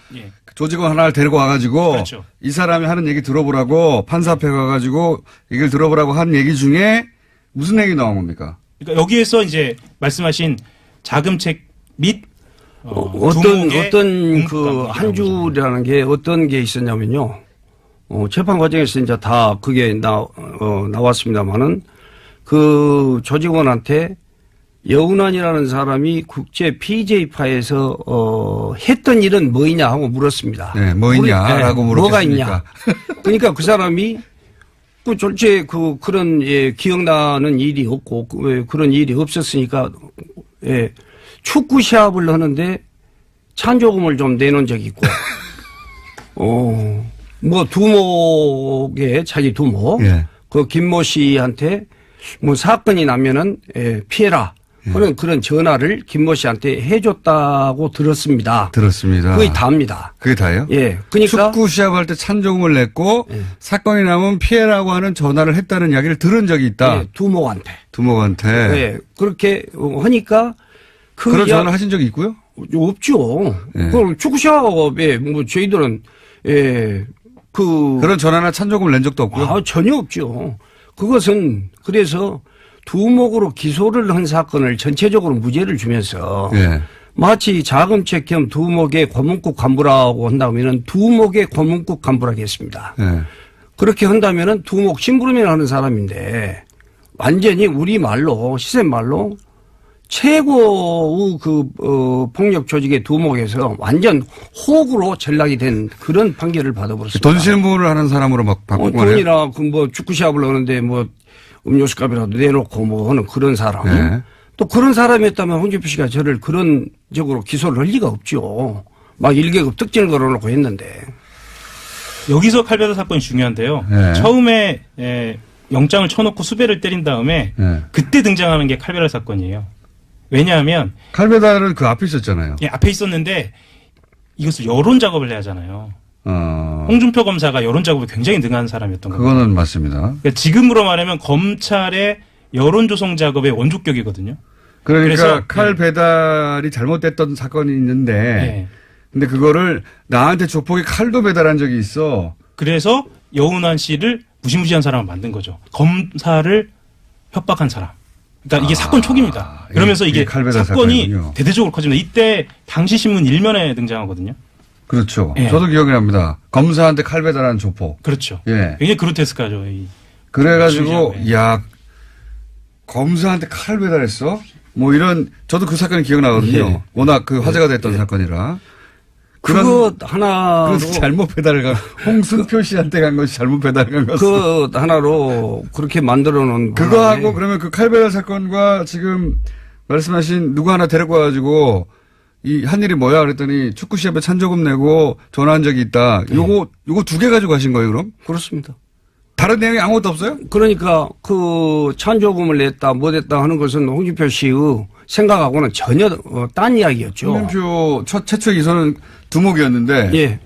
조직원 하나를 데리고 와가지고 그렇죠. 이 사람이 하는 얘기 들어보라고 판사 앞에 가가지고 얘기를 들어보라고 한 얘기 중에 무슨 얘기 나온 겁니까? 그러니까 여기에서 이제 말씀하신 자금책 및 어떤 그 한 줄이라는 게 어떤 게 있었냐면요. 재판 과정에서 이제 다 그게 나왔습니다만은 그 조직원한테 여운환이라는 사람이 국제 PJ파에서 했던 일은 뭐이냐 하고 물었습니다. 네, 뭐이냐라고 물었습니까? 뭐가 있냐. 그러니까 그 사람이 그 졸제 그런 기억나는 일이 없고 그런 일이 없었으니까 축구 시합을 하는데 찬조금을 좀 내놓은 적이 있고 뭐 두목의 자기 두목 그 김모 씨한테 뭐 사건이 나면은 피해라 하는 그런 전화를 김모 씨한테 해줬다고 들었습니다. 그게 다입니다. 그게 다예요? 예. 그러니까 축구 시합할 때 찬조금을 냈고 사건이 나면 피해라고 하는 전화를 했다는 이야기를 들은 적이 있다. 두목한테. 네. 그렇게 하니까 그런 전화 하신 적이 있고요? 없죠. 그럼 축구 시합에 뭐 저희들은 그런 전화나 찬조금을 낸 적도 없고요? 전혀 없죠. 그것은 그래서 두목으로 기소를 한 사건을 전체적으로 무죄를 주면서 마치 자금책 겸 두목의 고문급 간부라고 한다면은 두목의 고문급 간부라겠습니다. 그렇게 한다면은 두목 심부름이나 하는 사람인데 완전히 우리 말로 시샘 말로 최고의 폭력 조직의 두목에서 완전 호구로 전락이 된 그런 판결을 받아버렸습니다. 돈 실무를 하는 사람으로 막 바꾼 거네요. 돈이나 뭐 축구 시합을 하는데 뭐 음료수 값이라도 내놓고 뭐 하는 그런 사람. 또 그런 사람이었다면 홍준표 씨가 저를 그런 적으로 기소를 할 리가 없죠. 막 1계급 특징을 걸어놓고 했는데. 여기서 칼베다 사건이 중요한데요. 처음에 영장을 쳐놓고 수배를 때린 다음에 그때 등장하는 게 칼베다 사건이에요. 왜냐하면 칼베다는 그 앞에 있었잖아요. 예, 앞에 있었는데 이것을 여론 작업을 해야 하잖아요. 홍준표 검사가 여론 작업에 굉장히 능한 사람이었던 거예요. 그거는 맞습니다. 그러니까 지금으로 말하면 검찰의 여론 조성 작업의 원조격이거든요. 그러니까 칼 배달이 잘못됐던 사건이 있는데 근데 그거를 나한테 조폭이 칼도 배달한 적이 있어. 그래서 여운환 씨를 무시무시한 사람을 만든 거죠. 검사를 협박한 사람. 그러니까 이게 사건 초기입니다. 그러면서 이게 사건이 사건이군요. 대대적으로 커집니다. 이때 당시 신문 1면에 등장하거든요. 그렇죠. 저도 기억이 납니다. 검사한테 칼 배달한 조폭. 그렇죠. 굉장히 그로테스크하죠. 그래가지고 야 검사한테 칼 배달했어? 뭐 이런 저도 그 사건이 기억나거든요. 워낙 그 화제가 됐던 사건이라. 그거 하나로 잘못 배달을 간 홍순표 씨한테 간 것이 잘못 배달을 간 것이. 그 하나로 그렇게 만들어 놓은 그거 하고 그러면 그 칼 배달 사건과 지금 말씀하신 누구 하나 데리고 와가지고 이 한 일이 뭐야 그랬더니 축구 시합에 찬조금 내고 전화한 적이 있다. 요거 두 개 가지고 가신 거예요 그럼? 그렇습니다. 다른 내용이 아무것도 없어요? 그러니까 그 찬조금을 냈다 못했다 하는 것은 홍준표 씨의 생각하고는 전혀 딴 이야기였죠. 홍준표 최초 기소는 두목이었는데.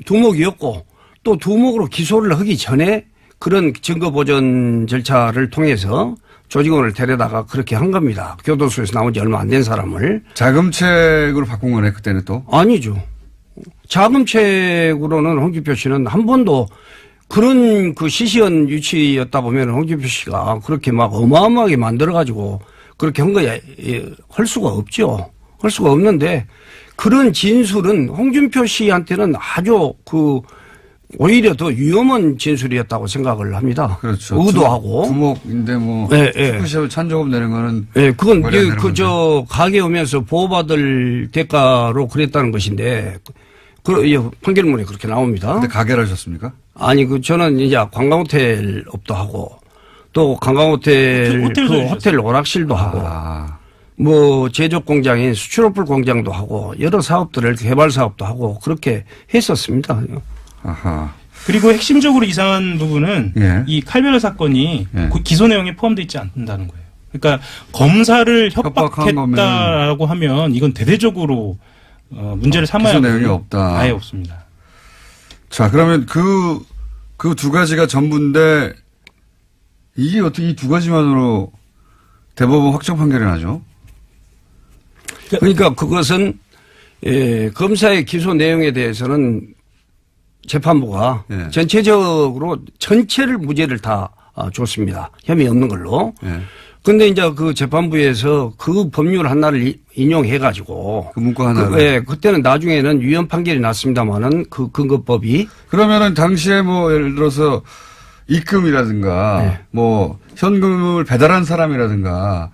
두목이었고 또 두목으로 기소를 하기 전에 그런 증거 보전 절차를 통해서 조직원을 데려다가 그렇게 한 겁니다. 교도소에서 나온 지 얼마 안 된 사람을. 자금책으로 바꾼 거네 그때는 또? 아니죠. 자금책으로는 홍준표 씨는 한 번도 그런 그 시시한 유치였다 보면 홍준표 씨가 그렇게 막 어마어마하게 만들어가지고 그렇게 한 거야 할 수가 없죠. 할 수가 없는데 그런 진술은 홍준표 씨한테는 아주 오히려 더 위험한 진술이었다고 생각을 합니다. 그렇죠. 의도하고. 두목인데 뭐 축구 시합에 찬조금 내는 거는 그건 그저 가게 오면서 보호받을 대가로 그랬다는 것인데 판결문에 그렇게 나옵니다. 근데 가게를 하셨습니까? 아니 저는 이제 관광호텔 업도 하고 또 관광호텔 호텔 오락실도 하고 뭐 제조업 공장인 수출업불 공장도 하고 여러 사업들을 개발 사업도 하고 그렇게 했었습니다. 아하. 그리고 핵심적으로 이상한 부분은 예. 이 칼베라 사건이 기소 내용에 포함되어 있지 않는다는 거예요. 그러니까 검사를 협박했다라고 하면 이건 대대적으로 문제를 삼아야 기소 내용이 없다. 아예 없습니다. 자, 그러면 그 두 가지가 전부인데 이게 어떻게 이 두 가지만으로 대법원 확정 판결이 나죠? 그러니까 그것은 검사의 기소 내용에 대해서는 재판부가 전체적으로 전체를 무죄를 다 줬습니다. 혐의 없는 걸로. 근데 이제 그 재판부에서 그 법률 하나를 인용해가지고. 그 문구 하나를. 그때는 나중에는 유언 판결이 났습니다만은 그 근거법이. 그러면은 당시에 뭐 예를 들어서 입금이라든가 뭐 현금을 배달한 사람이라든가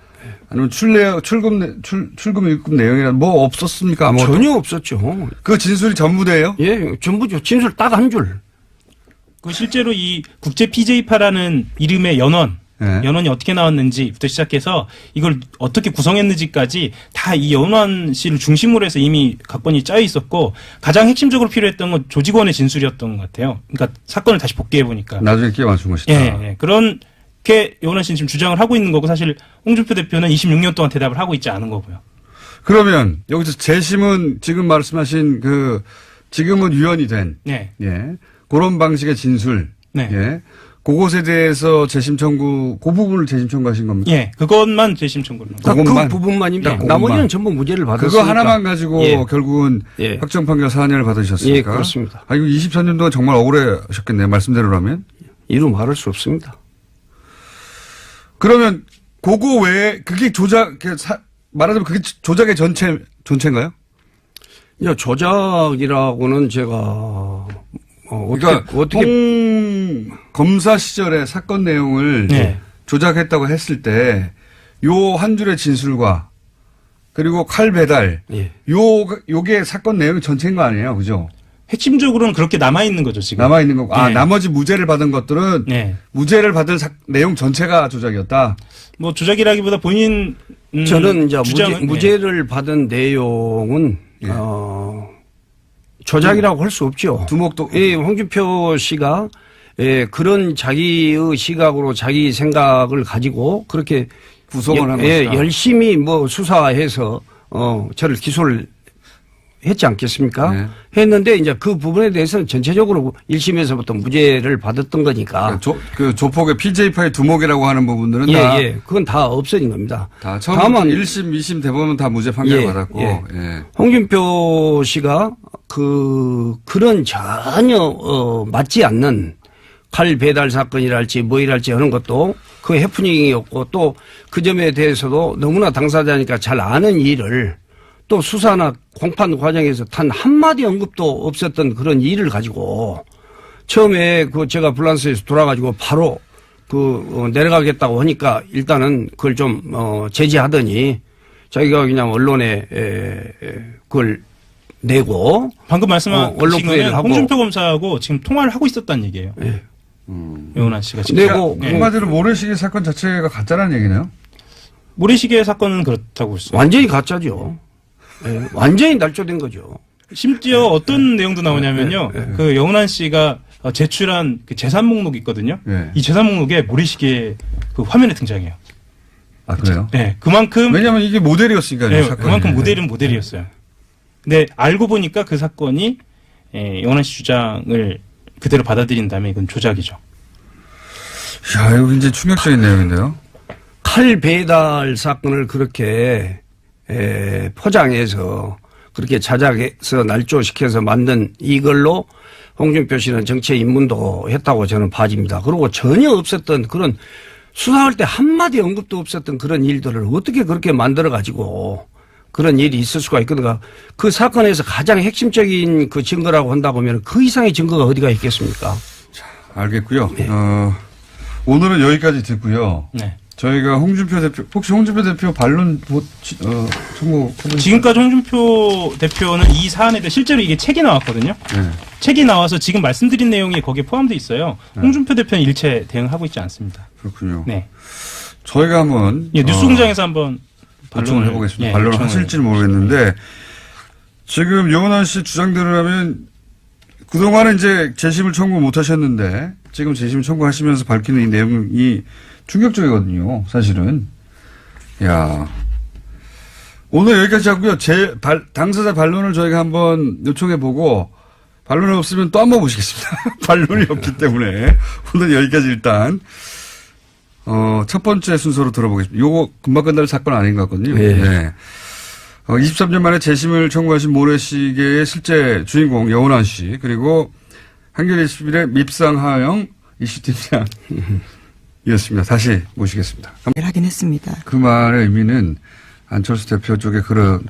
아니면 출금 입금 내용이라 뭐 없었습니까? 아무것도? 전혀 없었죠. 그 진술이 전부돼요? 예, 전부죠. 진술 딱 한 줄. 그 실제로 이 국제 PJ파라는 이름의 연원이 어떻게 나왔는지부터 시작해서 이걸 어떻게 구성했는지까지 다 이 연원 씨를 중심으로 해서 이미 각본이 짜여 있었고 가장 핵심적으로 필요했던 건 조직원의 진술이었던 것 같아요. 그러니까 사건을 다시 복귀해 보니까. 나중에 끼워 맞춘 것이다. 예. 그렇게 연원 씨는 지금 주장을 하고 있는 거고 사실 홍준표 대표는 26년 동안 대답을 하고 있지 않은 거고요. 그러면 여기서 재심은 지금 말씀하신 지금은 유언이 된 그런 방식의 진술. 그것에 대해서 재심 청구, 그 부분을 재심 청구하신 겁니까? 예, 그것만 재심 청구를. 그 부분만입니다. 나머지는 전부 무죄를 받았으니까. 그거 하나만 가지고 결국은 확정 판결 4년을 받으셨습니까? 예, 그렇습니다. 이거 24년 동안 정말 억울해하셨겠네요. 말씀대로라면. 이루 말할 수 없습니다. 그러면 그거 외에 그게 말하자면 그게 조작의 전체인가요? 조작이라고는 제가 그러니까 홍 검사 시절에 사건 내용을 조작했다고 했을 때 요 한 줄의 진술과 그리고 칼 배달 요게 사건 내용 전체인 거 아니에요, 그죠? 핵심적으로는 그렇게 남아 있는 거죠 지금. 남아 있는 거고 나머지 무죄를 받은 것들은 무죄를 받은 내용 전체가 조작이었다. 뭐 조작이라기보다 본인 저는 이제 무죄를 받은 내용은 조작이라고 할 수 없죠. 두목도. 홍준표 씨가 그런 자기의 시각으로 자기 생각을 가지고 그렇게 구성을 한 것이다. 열심히 뭐 수사해서 저를 기소를 했지 않겠습니까? 했는데 이제 그 부분에 대해서는 전체적으로 1심에서부터 무죄를 받았던 거니까. 그 조폭의 PJ파의 두목이라고 하는 부분들은 그건 다 없어진 겁니다. 다만 1심, 2심 대법원은 다 무죄 판결을 받았고. 홍준표 씨가 그런 전혀 맞지 않는 칼 배달 사건이랄지 뭐이랄지 하는 것도 그 해프닝이었고 또 그 점에 대해서도 너무나 당사자니까 잘 아는 일을 또 수사나 공판 과정에서 단 한마디 언급도 없었던 그런 일을 가지고 처음에 제가 불란서에서 돌아가지고 바로 내려가겠다고 하니까 일단은 그걸 좀 제지하더니 자기가 그냥 언론에 그걸 내고 방금 말씀하신 거는 홍준표 검사하고 지금 통화를 하고 있었다는 얘기예요. 영원한 씨가 지금 내고 한마디로 모래시계 사건 자체가 가짜라는 얘기네요. 모래시계 사건은 그렇다고 볼 수 있어요. 완전히 가짜죠. 완전히 날조된 거죠. 심지어 어떤 내용도 나오냐면요. 그 영훈한 씨가 제출한 그 재산 목록이 있거든요. 이 재산 목록에 모래시계 그 화면에 등장해요. 아, 그래요? 네. 그만큼. 왜냐면 이게 모델이었으니까요. 사건이. 그만큼 모델은 모델이었어요. 근데 알고 보니까 그 사건이 영훈한 씨 주장을 그대로 받아들인다면 이건 조작이죠. 야, 이거 굉장히 충격적인 내용인데요. 칼 배달 사건을 그렇게 포장해서 그렇게 자작해서 날조시켜서 만든 이걸로 홍준표 씨는 정치에 입문도 했다고 저는 봐집니다. 그리고 전혀 없었던 그런 수사할 때 한마디 언급도 없었던 그런 일들을 어떻게 그렇게 만들어가지고 그런 일이 있을 수가 있거든요. 그 사건에서 가장 핵심적인 그 증거라고 한다고 하면 그 이상의 증거가 어디가 있겠습니까? 자, 알겠고요. 네. 오늘은 여기까지 듣고요. 네. 저희가 홍준표 대표, 혹시 홍준표 대표 반론 청구 지금까지 홍준표 대표는 이 사안에 대해 실제로 이게 책이 나왔거든요. 네. 책이 나와서 지금 말씀드린 내용이 거기에 포함되어 있어요. 홍준표 대표는 일체 대응하고 있지 않습니다. 그렇군요. 네. 저희가 한번 예, 뉴스공장에서 한번 반론을 해보겠습니다. 예, 반론을 요청을 하실지는 모르겠는데 지금 용환 씨 주장대로라면 그동안은 이제 재심을 청구 못 하셨는데 지금 재심 청구하시면서 밝히는 이 내용이 충격적이거든요. 사실은. 야, 오늘 여기까지 하고요. 당사자 반론을 저희가 한번 요청해보고 반론이 없으면 또 한번 보시겠습니다. 반론이 없기 때문에 오늘 여기까지 일단 첫 번째 순서로 들어보겠습니다. 요거 금방 끝날 사건 아닌 것 같거든요. 네. 23년 만에 재심을 청구하신 모래시계의 실제 주인공 여운환 씨 그리고 한겨레 21의 밉상 하영 이슈팀장 이었습니다. 다시 모시겠습니다. 하긴 했습니다. 그 말의 의미는 안철수 대표 쪽에 그런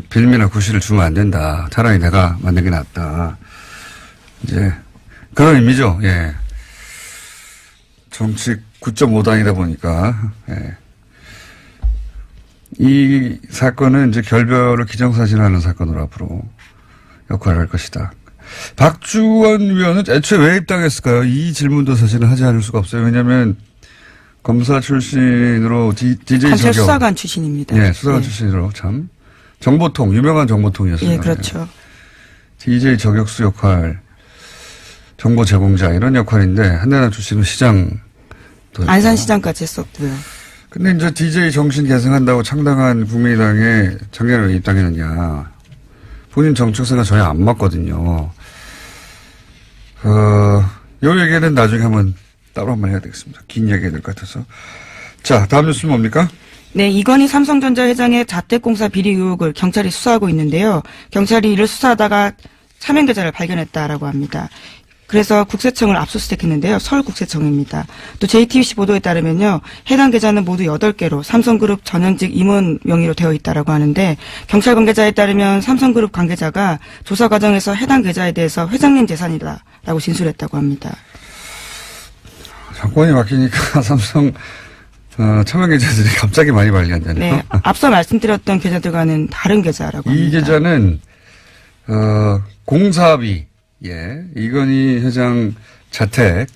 빌미나 구실을 주면 안 된다. 차라리 내가 만든 게 낫다. 이제 그런 의미죠. 예. 정치 9.5단이다 보니까 예. 이 사건은 이제 결별을 기정사실화하는 사건으로 앞으로 역할을 할 것이다. 박주원 위원은 애초에 왜 입당했을까요? 이 질문도 사실은 하지 않을 수가 없어요. 왜냐하면 검사 출신으로 DJ 검찰 저격. 수사관 출신입니다. 네, 수사관 출신으로 참 정보통 유명한 정보통이었어요. 예, 그렇죠. DJ 저격수 역할, 정보 제공자 이런 역할인데 한나라 출신은 시장. 안산시장까지 했었고요. 근데 이제 DJ 정신 계승한다고 창당한 국민의당에 작년에 왜 입당했느냐. 본인 정책사가 전혀 안 맞거든요. 요 얘기는 나중에 한번 따로 한번 해야 되겠습니다. 긴 얘기가 될 것 같아서. 자, 다음 뉴스는 뭡니까? 네, 이건희 삼성전자 회장의 자택공사 비리 의혹을 경찰이 수사하고 있는데요. 경찰이 이를 수사하다가 차명 계좌를 발견했다라고 합니다. 그래서 국세청을 압수수색했는데요. 서울국세청입니다. 또 JTBC 보도에 따르면요. 해당 계좌는 모두 8개로 삼성그룹 전현직 임원 명의로 되어 있다라고 하는데 경찰 관계자에 따르면 삼성그룹 관계자가 조사 과정에서 해당 계좌에 대해서 회장님 재산이다라고 진술했다고 합니다. 정권이 바뀌니까 삼성 차명 계좌들이 갑자기 많이 발견되네요. 네, 앞서 말씀드렸던 계좌들과는 다른 계좌라고 합니다. 이 계좌는 공사비, 예, 이건희 회장 자택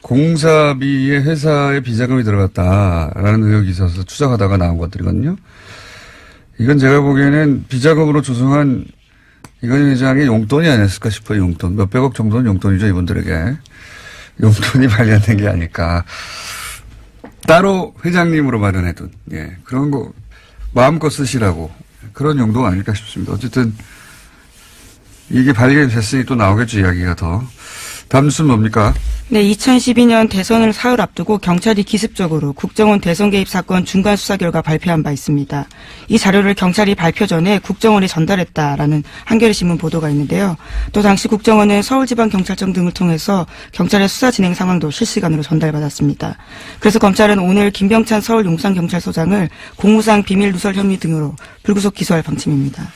공사비에 회사에 비자금이 들어갔다라는 의혹이 있어서 추적하다가 나온 것들이거든요. 이건 제가 보기에는 비자금으로 조성한 이건희 회장의 용돈이 아니었을까 싶어요. 용돈 몇백억 정도는 용돈이죠. 이분들에게 용돈이 발견된 게 아닐까. 따로 회장님으로 마련해둔, 예, 그런 거 마음껏 쓰시라고 그런 용도가 아닐까 싶습니다. 어쨌든 이게 발견됐으니 또 나오겠죠, 이야기가 더. 다음 뉴스는 뭡니까? 네, 2012년 대선을 사흘 앞두고 경찰이 기습적으로 국정원 대선 개입 사건 중간 수사 결과 발표한 바 있습니다. 이 자료를 경찰이 발표 전에 국정원에 전달했다라는 한겨레신문 보도가 있는데요. 또 당시 국정원은 서울지방경찰청 등을 통해서 경찰의 수사 진행 상황도 실시간으로 전달받았습니다. 그래서 검찰은 오늘 김병찬 서울 용산경찰서장을 공무상 비밀 누설 혐의 등으로 불구속 기소할 방침입니다.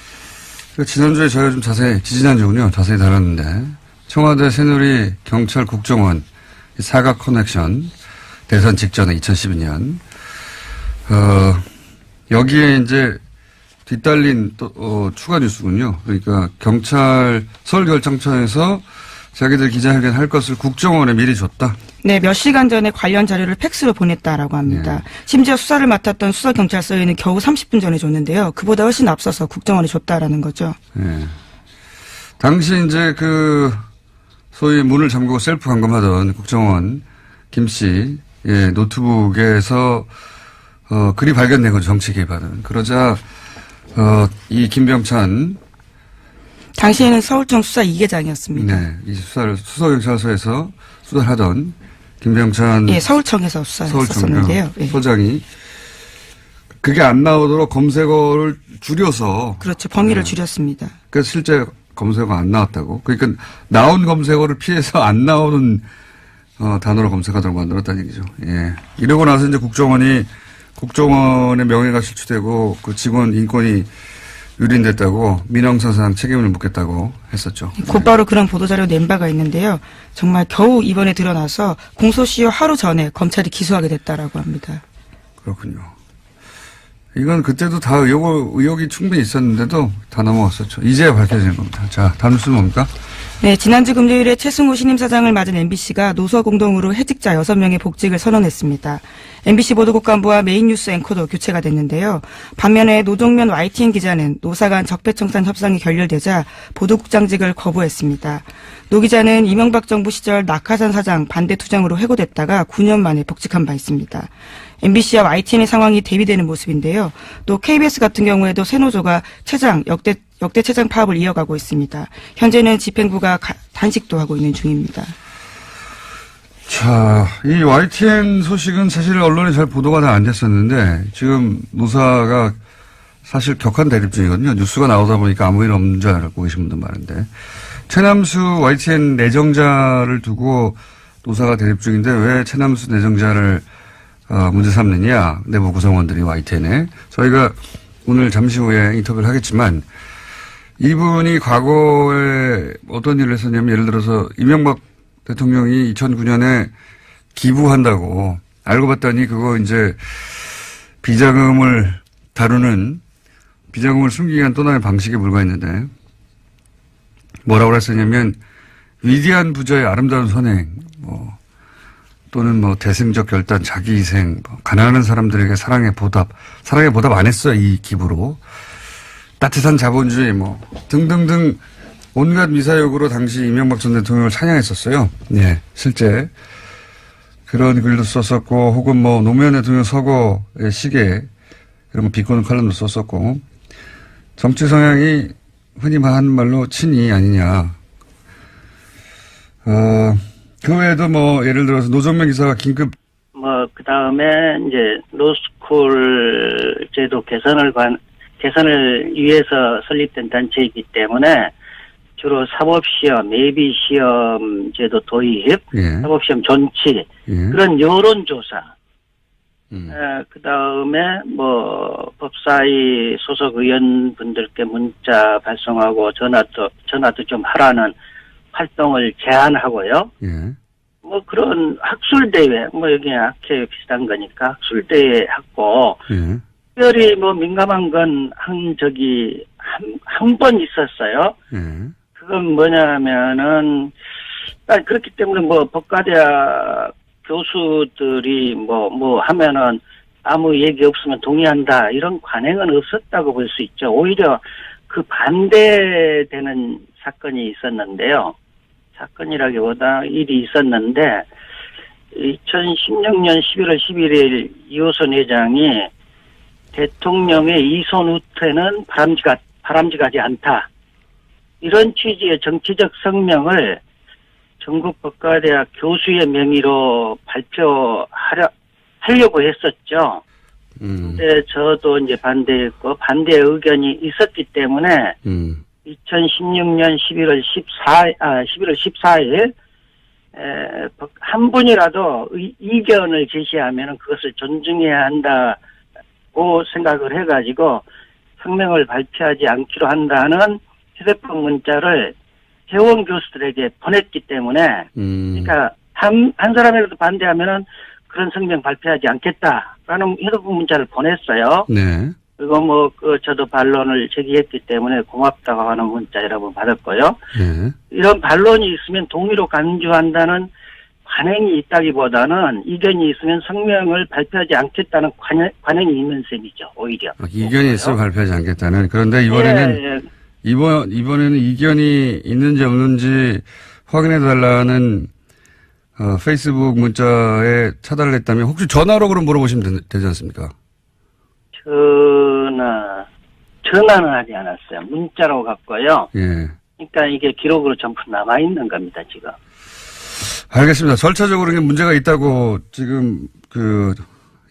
지난주에 저희가 좀 지지난주군요. 자세히 다뤘는데, 청와대 새누리 경찰 국정원 사각 커넥션 대선 직전에 2012년, 여기에 이제 뒤따른 또, 추가 뉴스군요. 그러니까 경찰 서울결정청에서 자기들 기자회견 할 것을 국정원에 미리 줬다. 네, 몇 시간 전에 관련 자료를 팩스로 보냈다라고 합니다. 네. 심지어 수사를 맡았던 수서경찰서에는 겨우 30분 전에 줬는데요. 그보다 훨씬 앞서서 국정원에 줬다라는 거죠. 네. 당시 이제 소위 문을 잠그고 셀프 감금하던 국정원 김 씨, 예, 노트북에서, 글이 발견된 거죠. 정치 개입하는. 그러자, 이 김병찬. 당시에는 서울청 수사 2계장이었습니다. 네. 이 수서경찰서에서 수사를 하던 김병찬. 예, 서울청에서 수사했었는데요. 예. 소장이 그게 안 나오도록 검색어를 줄여서. 그렇죠. 범위를 줄였습니다. 그래서 실제 검색어가 안 나왔다고. 그러니까 나온 검색어를 피해서 안 나오는 단어로 검색하도록 만들었다는 얘기죠. 예. 이러고 나서 이제 국정원이 국정원의 명예가 실추되고 그 직원 인권이 유린됐다고 민형사상 책임을 묻겠다고 했었죠. 곧바로 그런 보도자료 낸 바가 있는데요. 정말 겨우 이번에 드러나서 공소시효 하루 전에 검찰이 기소하게 됐다라고 합니다. 그렇군요. 이건 그때도 다 의혹이 충분히 있었는데도 다 넘어갔었죠. 이제야 밝혀지는 겁니다. 자, 다음 뉴스는 뭡니까? 네, 지난주 금요일에 최승호 신임 사장을 맞은 MBC가 노서 공동으로 해직자 6명의 복직을 선언했습니다. MBC 보도국 간부와 메인 뉴스 앵커도 교체가 됐는데요. 반면에 노종면 YTN 기자는 노사 간 적폐청산 협상이 결렬되자 보도국장직을 거부했습니다. 노 기자는 이명박 정부 시절 낙하산 사장 반대 투쟁으로 해고됐다가 9년 만에 복직한 바 있습니다. MBC와 YTN의 상황이 대비되는 모습인데요. 또 KBS 같은 경우에도 새 노조가 역대 체장 파업을 이어가고 있습니다. 현재는 집행부가 단식도 하고 있는 중입니다. 자, 이 YTN 소식은 사실 언론에 잘 보도가 다 안 됐었는데 지금 노사가 사실 격한 대립 중이거든요. 뉴스가 나오다 보니까 아무 일 없는 줄 알고 계신 분들 많은데 최남수 YTN 내정자를 두고 노사가 대립 중인데 왜 최남수 내정자를 문제 삼느냐, 내부 구성원들이 YTN에. 저희가 오늘 잠시 후에 인터뷰를 하겠지만 이분이 과거에 어떤 일을 했었냐면 예를 들어서 이명박 대통령이 2009년에 기부한다고 알고 봤더니 그거 이제 비자금을 다루는 비자금을 숨기기 위한 또 다른 방식에 불과했는데 뭐라고 했었냐면 위대한 부자의 아름다운 선행 또는 대승적 결단, 자기희생, 가난한 사람들에게 사랑의 보답 안 했어요, 이 기부로. 따뜻한 자본주의, 등등등 온갖 미사역으로 당시 이명박 전 대통령을 찬양했었어요. 예, 실제. 그런 글도 썼었고, 혹은 노무현 대통령 서거의 시계, 이런 거 비꼬는 칼럼도 썼었고, 정치 성향이 흔히 하는 말로 친이 아니냐. 그 외에도 예를 들어서 노정면 기사가 긴급 그 다음에 이제 로스쿨 제도 개선을 위해서 설립된 단체이기 때문에 주로 사법시험, 예비시험 제도 도입, 예. 사법시험 존치, 예. 그런 여론조사, 그 다음에 법사위 소속 의원분들께 문자 발송하고 전화도 좀 하라는 활동을 제안하고요. 예. 그런 학술대회, 여기 학회 비슷한 거니까 학술대회 하고, 예. 특별히 민감한 건 한 번 있었어요. 예. 그건 뭐냐면은, 그렇기 때문에 법과대학 교수들이 하면은 아무 얘기 없으면 동의한다. 이런 관행은 없었다고 볼 수 있죠. 오히려 그 반대되는 사건이 있었는데요. 사건이라기보다 일이 있었는데 2016년 11월 11일 이호선 회장이 대통령의 이손 후퇴는 바람직하지 않다. 이런 취지의 정치적 성명을 전국 법과대학 교수의 명의로 하려고 했었죠. 근데 저도 이제 반대했고 반대 의견이 있었기 때문에 2016년 11월 14일 한 분이라도 이견을 제시하면 그것을 존중해야 한다고 생각을 해가지고 성명을 발표하지 않기로 한다는 휴대폰 문자를 회원 교수들에게 보냈기 때문에 그러니까 한 사람이라도 반대하면은 그런 성명 발표하지 않겠다라는 휴대폰 문자를 보냈어요. 네. 그리고 저도 반론을 제기했기 때문에 고맙다고 하는 문자 여러분 받았고요. 네. 이런 반론이 있으면 동의로 간주한다는 관행이 있다기보다는 이견이 있으면 성명을 발표하지 않겠다는 관행이 있는 셈이죠, 오히려. 이견이 있으면 발표하지 않겠다는. 그런데 이번에는, 이번에는 이견이 있는지 없는지 확인해달라는, 페이스북 문자에 차단을 했다면 혹시 전화로 그럼 물어보시면 되지 않습니까? 전화는 하지 않았어요. 문자로 갔고요. 예. 그러니까 이게 기록으로 전부 남아있는 겁니다, 지금. 알겠습니다. 절차적으로 문제가 있다고 지금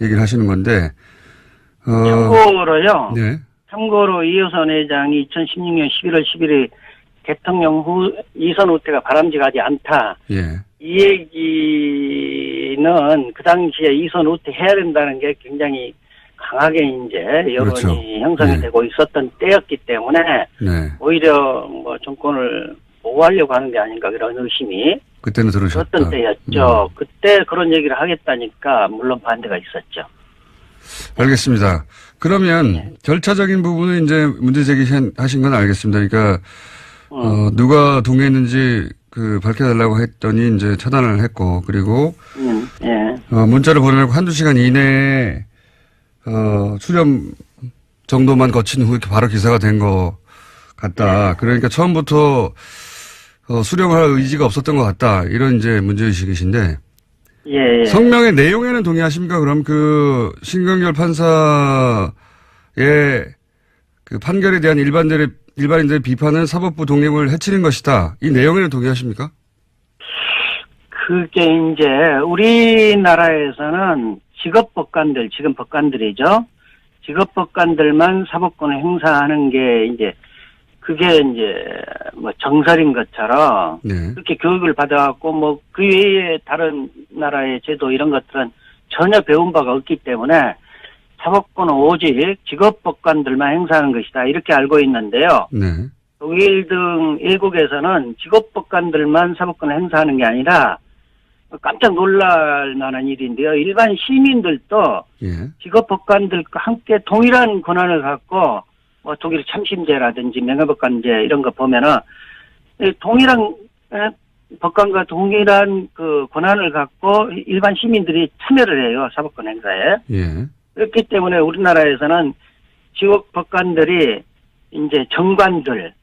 얘기를 하시는 건데. 참고로요. 네. 참고로 이호선 회장이 2016년 11월 11일 대통령 이선 후퇴가 바람직하지 않다. 예. 이 얘기는 그 당시에 이선 후퇴 해야 된다는 게 굉장히 강하게 이제 여론이 그렇죠. 형성이 네. 되고 있었던 때였기 때문에 네. 오히려 뭐 정권을 보호하려고 하는 게 아닌가 그런 의심이 그때는 들으셨다. 그랬던 때였죠. 그때 그런 얘기를 하겠다니까 물론 반대가 있었죠. 알겠습니다. 그러면 절차적인 부분은 이제 문제 제기하신 건 알겠습니다. 그러니까 누가 동의했는지 밝혀달라고 했더니 이제 차단을 했고 그리고 예. 문자를 보내고 한두 시간 이내에 수렴 정도만 거친 후에 바로 기사가 된 것 같다. 그러니까 처음부터 수렴할 의지가 없었던 것 같다. 이런 이제 문제의식이신데 예. 성명의 내용에는 동의하십니까? 그럼 신경결 판사의 판결에 대한 일반인들의 비판은 사법부 독립을 해치는 것이다. 이 내용에는 동의하십니까? 그게 이제 우리나라에서는 직업법관들, 지금 법관들이죠. 직업법관들만 사법권을 행사하는 게 이제 그게 이제 뭐 정설인 것처럼 네. 그렇게 교육을 받아갖고 뭐 그 외에 다른 나라의 제도 이런 것들은 전혀 배운 바가 없기 때문에 사법권은 오직 직업법관들만 행사하는 것이다 이렇게 알고 있는데요. 네. 독일 등 외국에서는 직업법관들만 사법권을 행사하는 게 아니라 깜짝 놀랄 만한 일인데요. 일반 시민들도 예. 직업법관들과 함께 동일한 권한을 갖고 뭐 독일 참심제라든지 명예법관제 이런 거 보면은 동일한 법관과 동일한 그 권한을 갖고 일반 시민들이 참여를 해요. 사법권 행사에. 예. 그렇기 때문에 우리나라에서는 직업법관들이 이제 정관들,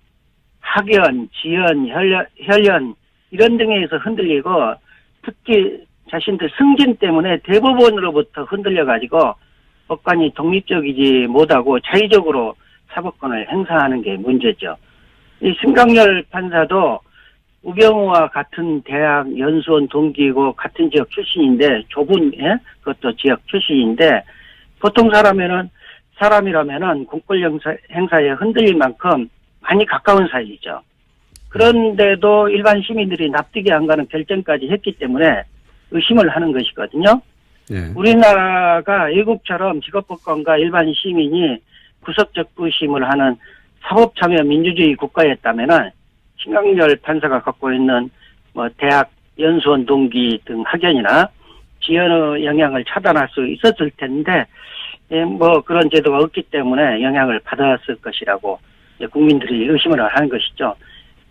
학연, 지연, 혈연 이런 등에서 흔들리고 특히 자신들 승진 때문에 대법원으로부터 흔들려가지고 법관이 독립적이지 못하고 자의적으로 사법권을 행사하는 게 문제죠. 이 심강렬 판사도 우병우와 같은 대학 연수원 동기이고 같은 지역 출신인데 좁은 그것도 지역 출신인데 보통 사람이라면은 공권 행사에 흔들릴 만큼 많이 가까운 사이죠. 그런데도 일반 시민들이 납득이 안 가는 결정까지 했기 때문에 의심을 하는 것이거든요. 예. 우리나라가 외국처럼 직업법관과 일반 시민이 구석적 의심을 하는 사법참여 민주주의 국가였다면은 심강렬 판사가 갖고 있는 뭐 대학 연수원 동기 등 학연이나 지연의 영향을 차단할 수 있었을 텐데 뭐 그런 제도가 없기 때문에 영향을 받았을 것이라고 국민들이 의심을 하는 것이죠.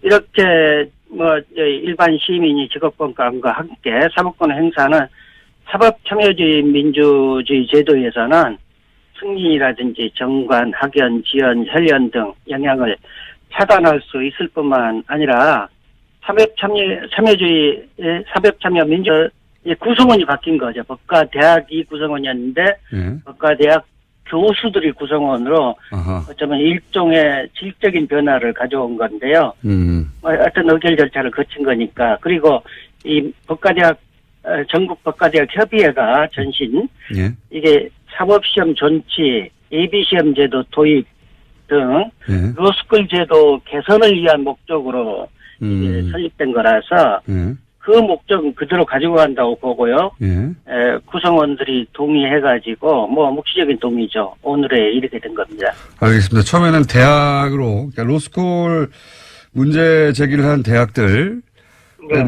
이렇게 뭐 일반 시민이 직업법관과 함께 사법권을 행사하는 사법참여주의 민주주의 제도에서는 승진이라든지 정관, 학연, 지연, 혈연 등 영향을 차단할 수 있을 뿐만 아니라 사법참여주의 사법참여 민주 구성원이 바뀐 거죠. 법과대학이 구성원이었는데 법과대학 교수들이 구성원으로 어쩌면 일종의 질적인 변화를 가져온 건데요. 어떤 의결 절차를 거친 거니까. 그리고 이 법과대학 전국 법과대학 협의회가 전신 이게 사법시험 존치, 예비시험 제도 도입 등 로스쿨 제도 개선을 위한 목적으로 이제 설립된 거라서 그 목적은 그대로 가지고 간다고 보고요. 구성원들이 동의해가지고 뭐 묵시적인 동의죠. 오늘에 이렇게 된 겁니다. 알겠습니다. 처음에는 대학으로 그러니까 로스쿨 문제 제기를 한 대학들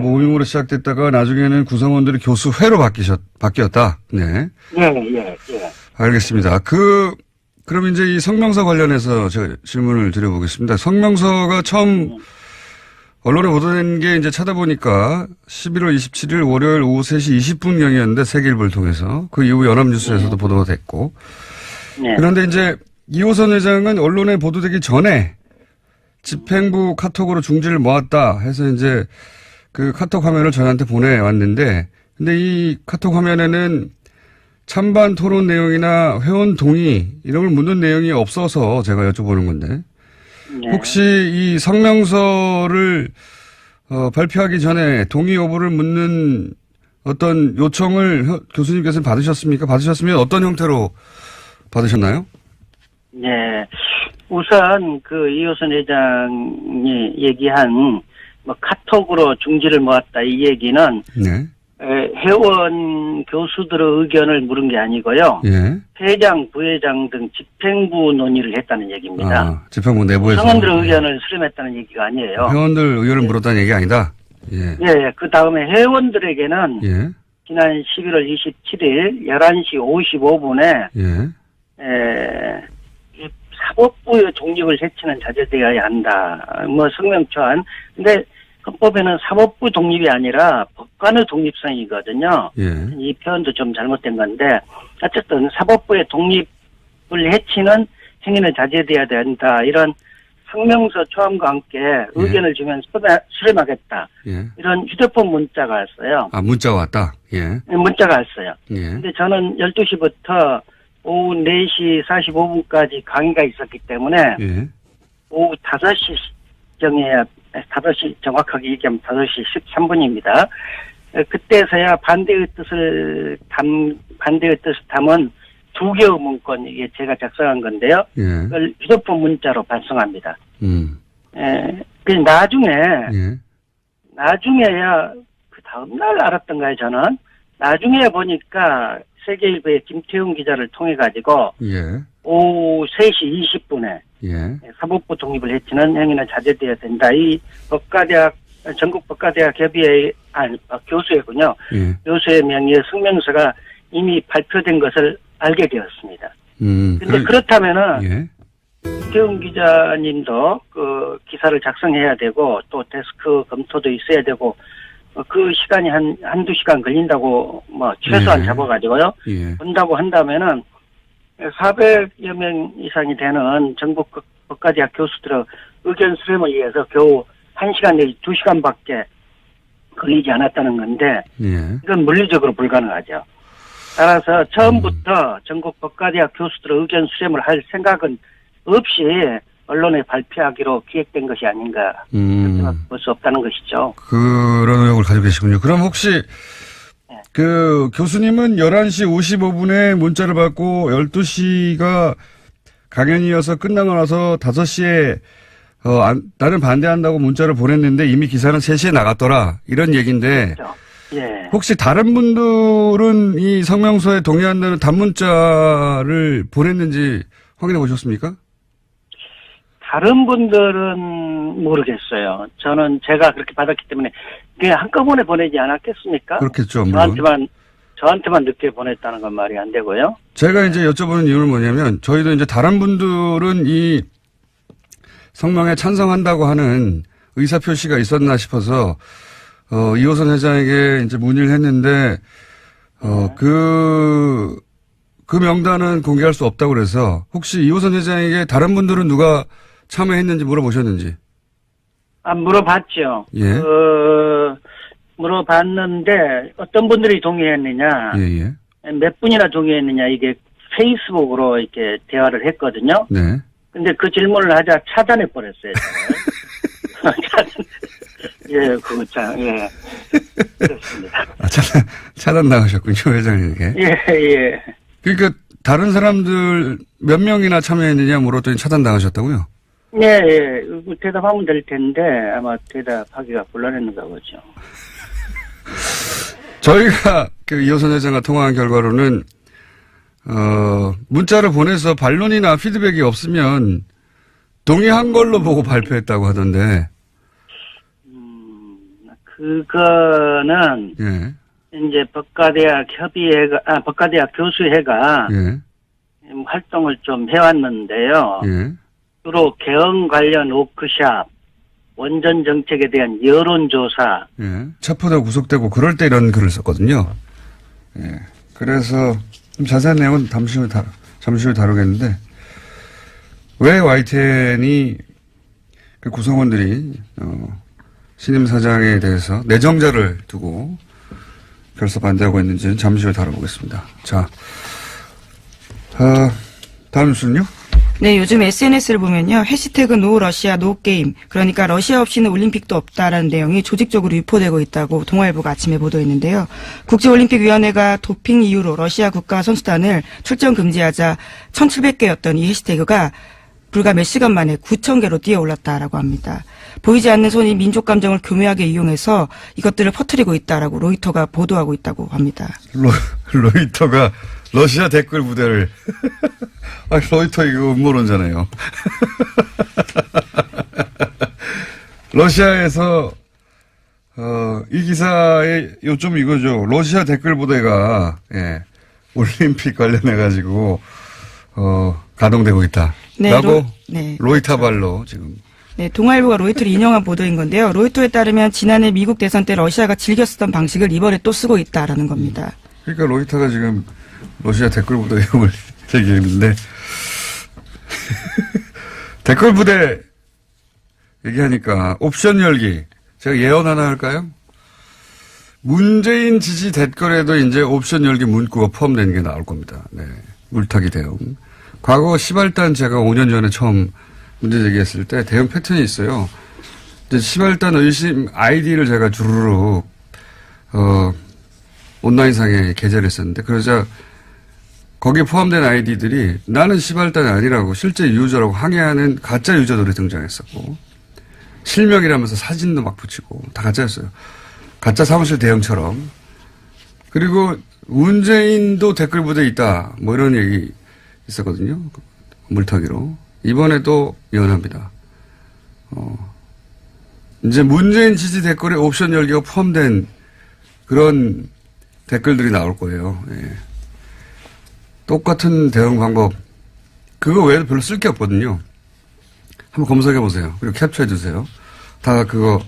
모임으로 시작됐다가 나중에는 구성원들이 교수회로 바뀌었다. 네. 예. 알겠습니다. 그럼 이제 이 성명서 관련해서 제가 질문을 드려보겠습니다. 성명서가 처음 언론에 보도된 게 이제 찾아보니까 11월 27일 월요일 오후 3시 20분경이었는데 세계일보를 통해서 그 이후 연합뉴스에서도 보도가 됐고. 그런데 이제 이호선 회장은 언론에 보도되기 전에 집행부 카톡으로 중지를 모았다 해서 이제 그 카톡 화면을 저희한테 보내왔는데 근데 이 카톡 화면에는 찬반 토론 내용이나 회원 동의 이런 걸 묻는 내용이 없어서 제가 여쭤보는 건데 혹시 이 성명서를 발표하기 전에 동의 여부를 묻는 어떤 요청을 교수님께서는 받으셨습니까? 받으셨으면 어떤 형태로 받으셨나요? 네. 우선 그 이호선 회장이 얘기한 뭐 카톡으로 중지를 모았다 이 얘기는 회원 교수들의 의견을 물은 게 아니고요. 예. 회장, 부회장 등 집행부 논의를 했다는 얘기입니다. 집행부 내부에서. 성원들의 의견을 수렴했다는 얘기가 아니에요. 회원들 의견을 물었다는 얘기가 아니다. 예. 예, 그 다음에 회원들에게는 예. 지난 11월 27일 11시 55분에 예. 이 사법부의 독립을 해치는 자제되어야 한다. 뭐 성명 초안. 근데 헌법에는 사법부 독립이 아니라 법관의 독립성이거든요. 예. 이 표현도 좀 잘못된 건데 어쨌든 사법부의 독립을 해치는 행위는 자제돼야 된다. 이런 성명서 초안과 함께 의견을 주면 수렴하겠다. 예. 이런 휴대폰 문자가 왔어요. 문자가 왔다. 예. 문자가 왔어요. 예. 근데 저는 12시부터 오후 4시 45분까지 강의가 있었기 때문에 예. 오후 5시 정해야 5시 정확하게 얘기하면 5시 13분입니다. 그때서야 반대의 뜻을 담은 2개의 문건, 이게 제가 작성한 건데요. 예. 그걸 휴대폰 문자로 발송합니다. 그 예. 나중에야 그 다음날 알았던가요, 저는? 나중에 보니까 세계일보의 김태훈 기자를 통해가지고 예. 오후 3시 20분에 예. 사법부 독립을 해치는 행위는 자제되어야 된다. 이 전국 법과대학 협의회, 교수회군요. 예. 교수의 명의의 성명서가 이미 발표된 것을 알게 되었습니다. 근데 그렇다면은, 예. 김태훈 기자님도 그 기사를 작성해야 되고, 또 데스크 검토도 있어야 되고, 그 시간이 한두 시간 걸린다고, 최소한 예. 잡아가지고요. 예. 본다고 한다면은, 400여 명 이상이 되는 전국 법과대학 교수들의 의견 수렴을 위해서 겨우 1시간 내지 2시간밖에 걸리지 않았다는 건데, 예. 이건 물리적으로 불가능하죠. 따라서 처음부터 전국 법과대학 교수들의 의견 수렴을 할 생각은 없이 언론에 발표하기로 기획된 것이 아닌가, 그렇게 볼 수 없다는 것이죠. 그런 의혹을 가지고 계시군요. 그럼 혹시 그 교수님은 11시 55분에 문자를 받고 12시가 강연이어서 끝나고 나서 5시에 나는 반대한다고 문자를 보냈는데 이미 기사는 3시에 나갔더라. 이런 얘기인데 그렇죠. 예. 혹시 다른 분들은 이 성명서에 동의한다는 단문자를 보냈는지 확인해 보셨습니까? 다른 분들은 모르겠어요. 제가 그렇게 받았기 때문에 그냥 한꺼번에 보내지 않았겠습니까? 그렇겠죠. 물론. 저한테만 늦게 보냈다는 건 말이 안 되고요. 제가 이제 여쭤보는 이유는 뭐냐면 저희도 이제 다른 분들은 이 성명에 찬성한다고 하는 의사표시가 있었나 싶어서 이호선 회장에게 이제 문의를 했는데 그 명단은 공개할 수 없다고 그래서 혹시 이호선 회장에게 다른 분들은 누가 참여했는지 물어보셨는지? 물어봤죠. 예. 물어봤는데 어떤 분들이 동의했느냐, 예. 몇 분이나 동의했느냐, 이게 페이스북으로 이렇게 대화를 했거든요. 네. 근데 그 질문을 하자 차단해 버렸어요. 예, 그거 참, 예. 그렇습니다. 차단 나가셨군요, 회장님에게. 예. 그러니까 다른 사람들 몇 명이나 참여했느냐 물었더니 차단 나가셨다고요? 예. 대답하면 될 텐데 아마 대답하기가 곤란했는가 보죠. 저희가 그 이호선 회장과 통화한 결과로는 문자를 보내서 반론이나 피드백이 없으면 동의한 걸로 보고 발표했다고 하던데. 그거는 예. 이제 법과대학 법과대학 교수회가 예. 활동을 좀 해왔는데요. 예. 주로 개헌 관련 워크샵, 원전 정책에 대한 여론조사. 예. 체포되고 구속되고 그럴 때 이런 글을 썼거든요. 예. 그래서 좀 자세한 내용은 잠시 후에 다루겠는데 왜 YTN이 그 구성원들이 신임 사장에 대해서 내정자를 두고 결사 반대하고 있는지는 잠시 후에 다뤄보겠습니다. 자, 다음 뉴스는요? 네, 요즘 SNS를 보면요. 해시태그 노 러시아 노 게임. 그러니까 러시아 없이는 올림픽도 없다라는 내용이 조직적으로 유포되고 있다고 동아일보가 아침에 보도했는데요. 국제올림픽위원회가 도핑 이유로 러시아 국가 선수단을 출전 금지하자 1,700개였던 이 해시태그가 불과 몇 시간 만에 9,000개로 뛰어올랐다라고 합니다. 보이지 않는 손이 민족 감정을 교묘하게 이용해서 이것들을 퍼뜨리고 있다라고 로이터가 보도하고 있다고 합니다. 로이터가 러시아 댓글 부대를 로이터 이거 음모론잖아요. 러시아에서 이 기사의 요점 이거죠. 러시아 댓글 부대가 올림픽 관련해 가지고 가동되고 있다. 라고 로이터 발로 지금. 네, 동아일보가 로이터를 인용한 보도인 건데요. 로이터에 따르면 지난해 미국 대선 때 러시아가 즐겨 쓰던 방식을 이번에 또 쓰고 있다라는 겁니다. 그러니까 로이터가 지금 러시아 댓글 부대 이용을 얘기했는데 댓글 부대 얘기하니까 옵션 열기 제가 예언 하나 할까요? 문재인 지지 댓글에도 이제 옵션 열기 문구가 포함되는 게 나올 겁니다. 네, 물타기 대응. 과거 시발단 제가 5년 전에 처음 문제 제기했을 때 대응 패턴이 있어요. 이제 시발단 의심 아이디를 제가 주르륵 온라인상에 게재를 했었는데 그러자 거기에 포함된 아이디들이 나는 시발단이 아니라고 실제 유저라고 항의하는 가짜 유저들이 등장했었고 실명이라면서 사진도 막 붙이고 다 가짜였어요. 가짜 사무실 대응처럼. 그리고 문재인도 댓글 부대에 있다. 뭐 이런 얘기 있었거든요. 물타기로. 이번에도 예언합니다. 이제 문재인 지지 댓글에 옵션 열기가 포함된 그런 댓글들이 나올 거예요. 예. 똑같은 대응 방법. 그거 외에도 별로 쓸 게 없거든요. 한번 검색해 보세요. 그리고 캡처해 주세요. 다 그거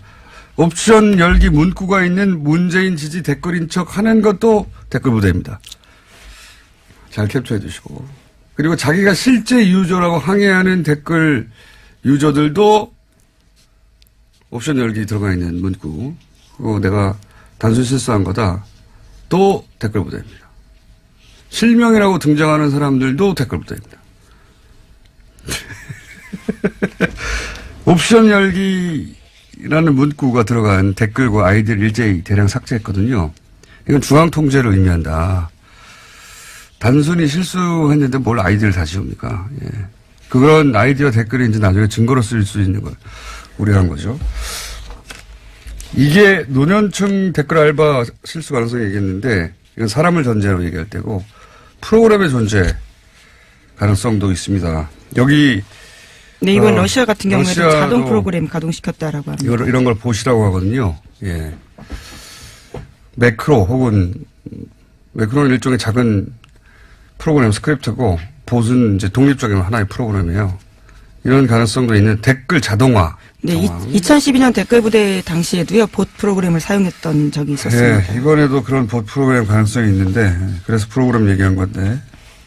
옵션 열기 문구가 있는 문재인 지지 댓글인 척 하는 것도 댓글 부대입니다. 잘 캡처해 주시고. 그리고 자기가 실제 유저라고 항의하는 댓글 유저들도 옵션 열기 들어가 있는 문구. 그거 내가 단순 실수한 거다. 또 댓글 부대입니다. 실명이라고 등장하는 사람들도 댓글 부대입니다. 옵션 열기라는 문구가 들어간 댓글과 아이디를 일제히 대량 삭제했거든요. 이건 중앙 통제를 의미한다. 단순히 실수했는데 뭘 아이디를 다 지웁니까? 예. 그런 아이디어 댓글이 이제 나중에 증거로 쓸 수 있는 걸 우려한 거죠. 이게 노년층 댓글 알바 실수 가능성이 얘기했는데 이건 사람을 전제로 얘기할 때고 프로그램의 존재 가능성도 있습니다. 여기 네, 이번 러시아 같은 경우에도 자동 프로그램 가동시켰다라고 합니다. 이런 걸 보시라고 하거든요. 예. 매크로 혹은 매크로는 일종의 작은 프로그램 스크립트고 봇은 이제 독립적인 하나의 프로그램이에요. 이런 가능성도 있는 댓글 자동화. 네, 2012년 댓글 부대 당시에도요, 봇 프로그램을 사용했던 적이 있었습니다. 네, 이번에도 그런 봇 프로그램 가능성이 있는데, 그래서 프로그램 얘기한 건데,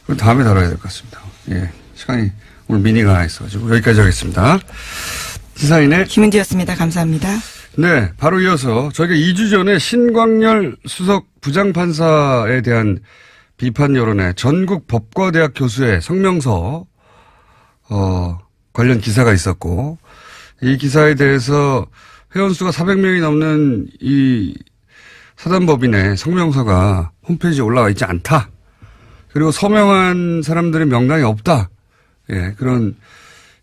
그건 다음에 다뤄야 될 것 같습니다. 예, 시간이 오늘 미니가 하나 있어가지고 여기까지 하겠습니다. 시사인의 김은지였습니다. 감사합니다. 네, 바로 이어서 저희가 2주 전에 신광열 수석 부장판사에 대한 비판 여론에 전국 법과대학 교수의 성명서 관련 기사가 있었고 이 기사에 대해서 회원수가 400명이 넘는 이 사단법인의 성명서가 홈페이지에 올라와 있지 않다. 그리고 서명한 사람들의 명단이 없다. 예, 그런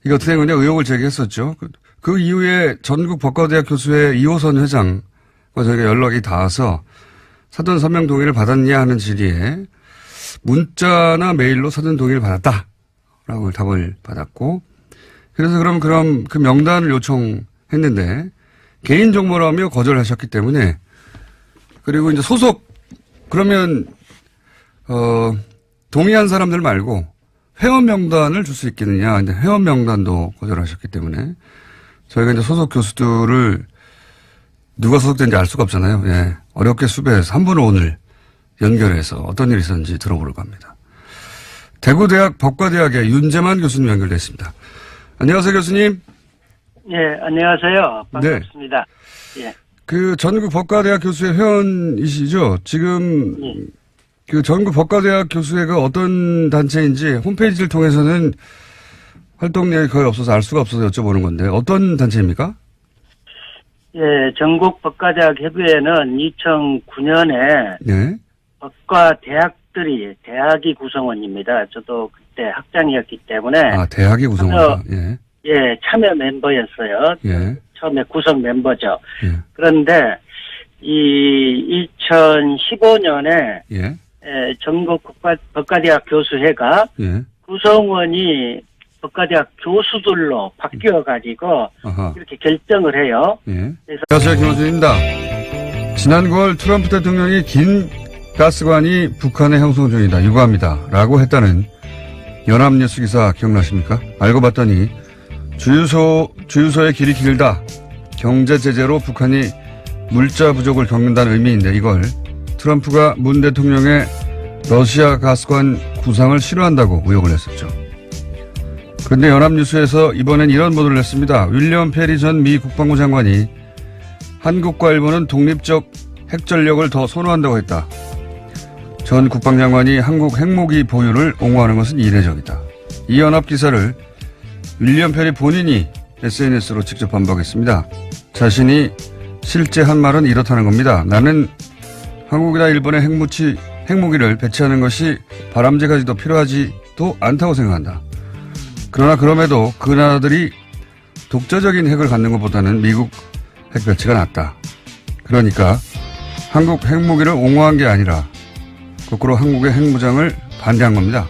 이게 어떻게 된 거냐 의혹을 제기했었죠. 그 이후에 전국 법과대학 교수회 이호선 회장과 저희가 연락이 닿아서 사전 서명 동의를 받았냐 하는 질의에 문자나 메일로 사전 동의를 받았다라고 답을 받았고 그래서 그럼 그 명단을 요청했는데 개인 정보라며 거절하셨기 때문에 그리고 이제 소속 그러면 동의한 사람들 말고 회원 명단을 줄 수 있겠느냐. 근데 회원 명단도 거절하셨기 때문에 저희가 이제 소속 교수들을 누가 소속된지 알 수가 없잖아요. 예. 어렵게 수배해서 한 분을 오늘 연결해서 어떤 일이 있었는지 들어보려고 합니다. 대구대학 법과대학의 윤재만 교수님 연결됐습니다. 안녕하세요, 교수님. 예, 안녕하세요. 반갑습니다. 네. 예. 그 전국 법과대학 교수회 회원이시죠? 지금 그 전국 법과대학 교수회가 어떤 단체인지 홈페이지를 통해서는 활동량이 거의 없어서 알 수가 없어서 여쭤보는 건데 어떤 단체입니까? 예, 전국 법과대학 협의회는 2009년에 네. 법과대학 대학들이 대학이 구성원입니다. 저도 그때 학장이었기 때문에. 아, 대학이 구성원이다. 예. 예, 참여 멤버였어요. 예. 처음에 구성 멤버죠. 예. 그런데 이 2015년에 예. 전국 법과대학 교수회가 예. 구성원이 법과대학 교수들로 바뀌어가지고 이렇게 결정을 해요. 예. 안녕하세요, 김원준입니다. 지난 9월 트럼프 대통령이 긴 가스관이 북한의 형성 중이다, 유구합니다 라고 했다는 연합뉴스 기사 기억나십니까? 알고 봤더니 주유소의 길이 길다, 경제 제재로 북한이 물자 부족을 겪는다는 의미인데, 이걸 트럼프가 문 대통령의 러시아 가스관 구상을 싫어한다고 의혹을 했었죠. 그런데 연합뉴스에서 이번엔 이런 보도를 했습니다. 윌리엄 페리 전 미 국방부 장관이 한국과 일본은 독립적 핵전력을 더 선호한다고 했다. 전 국방장관이 한국 핵무기 보유를 옹호하는 것은 이례적이다. 이 연합기사를 윌리엄 페리 본인이 SNS로 직접 반박했습니다. 자신이 실제 한 말은 이렇다는 겁니다. 나는 한국이나 일본의 핵무기를 배치하는 것이 바람직하지도 필요하지도 않다고 생각한다. 그러나 그럼에도 그 나라들이 독자적인 핵을 갖는 것보다는 미국 핵 배치가 낫다. 그러니까 한국 핵무기를 옹호한 게 아니라 거꾸로 한국의 핵무장을 반대한 겁니다.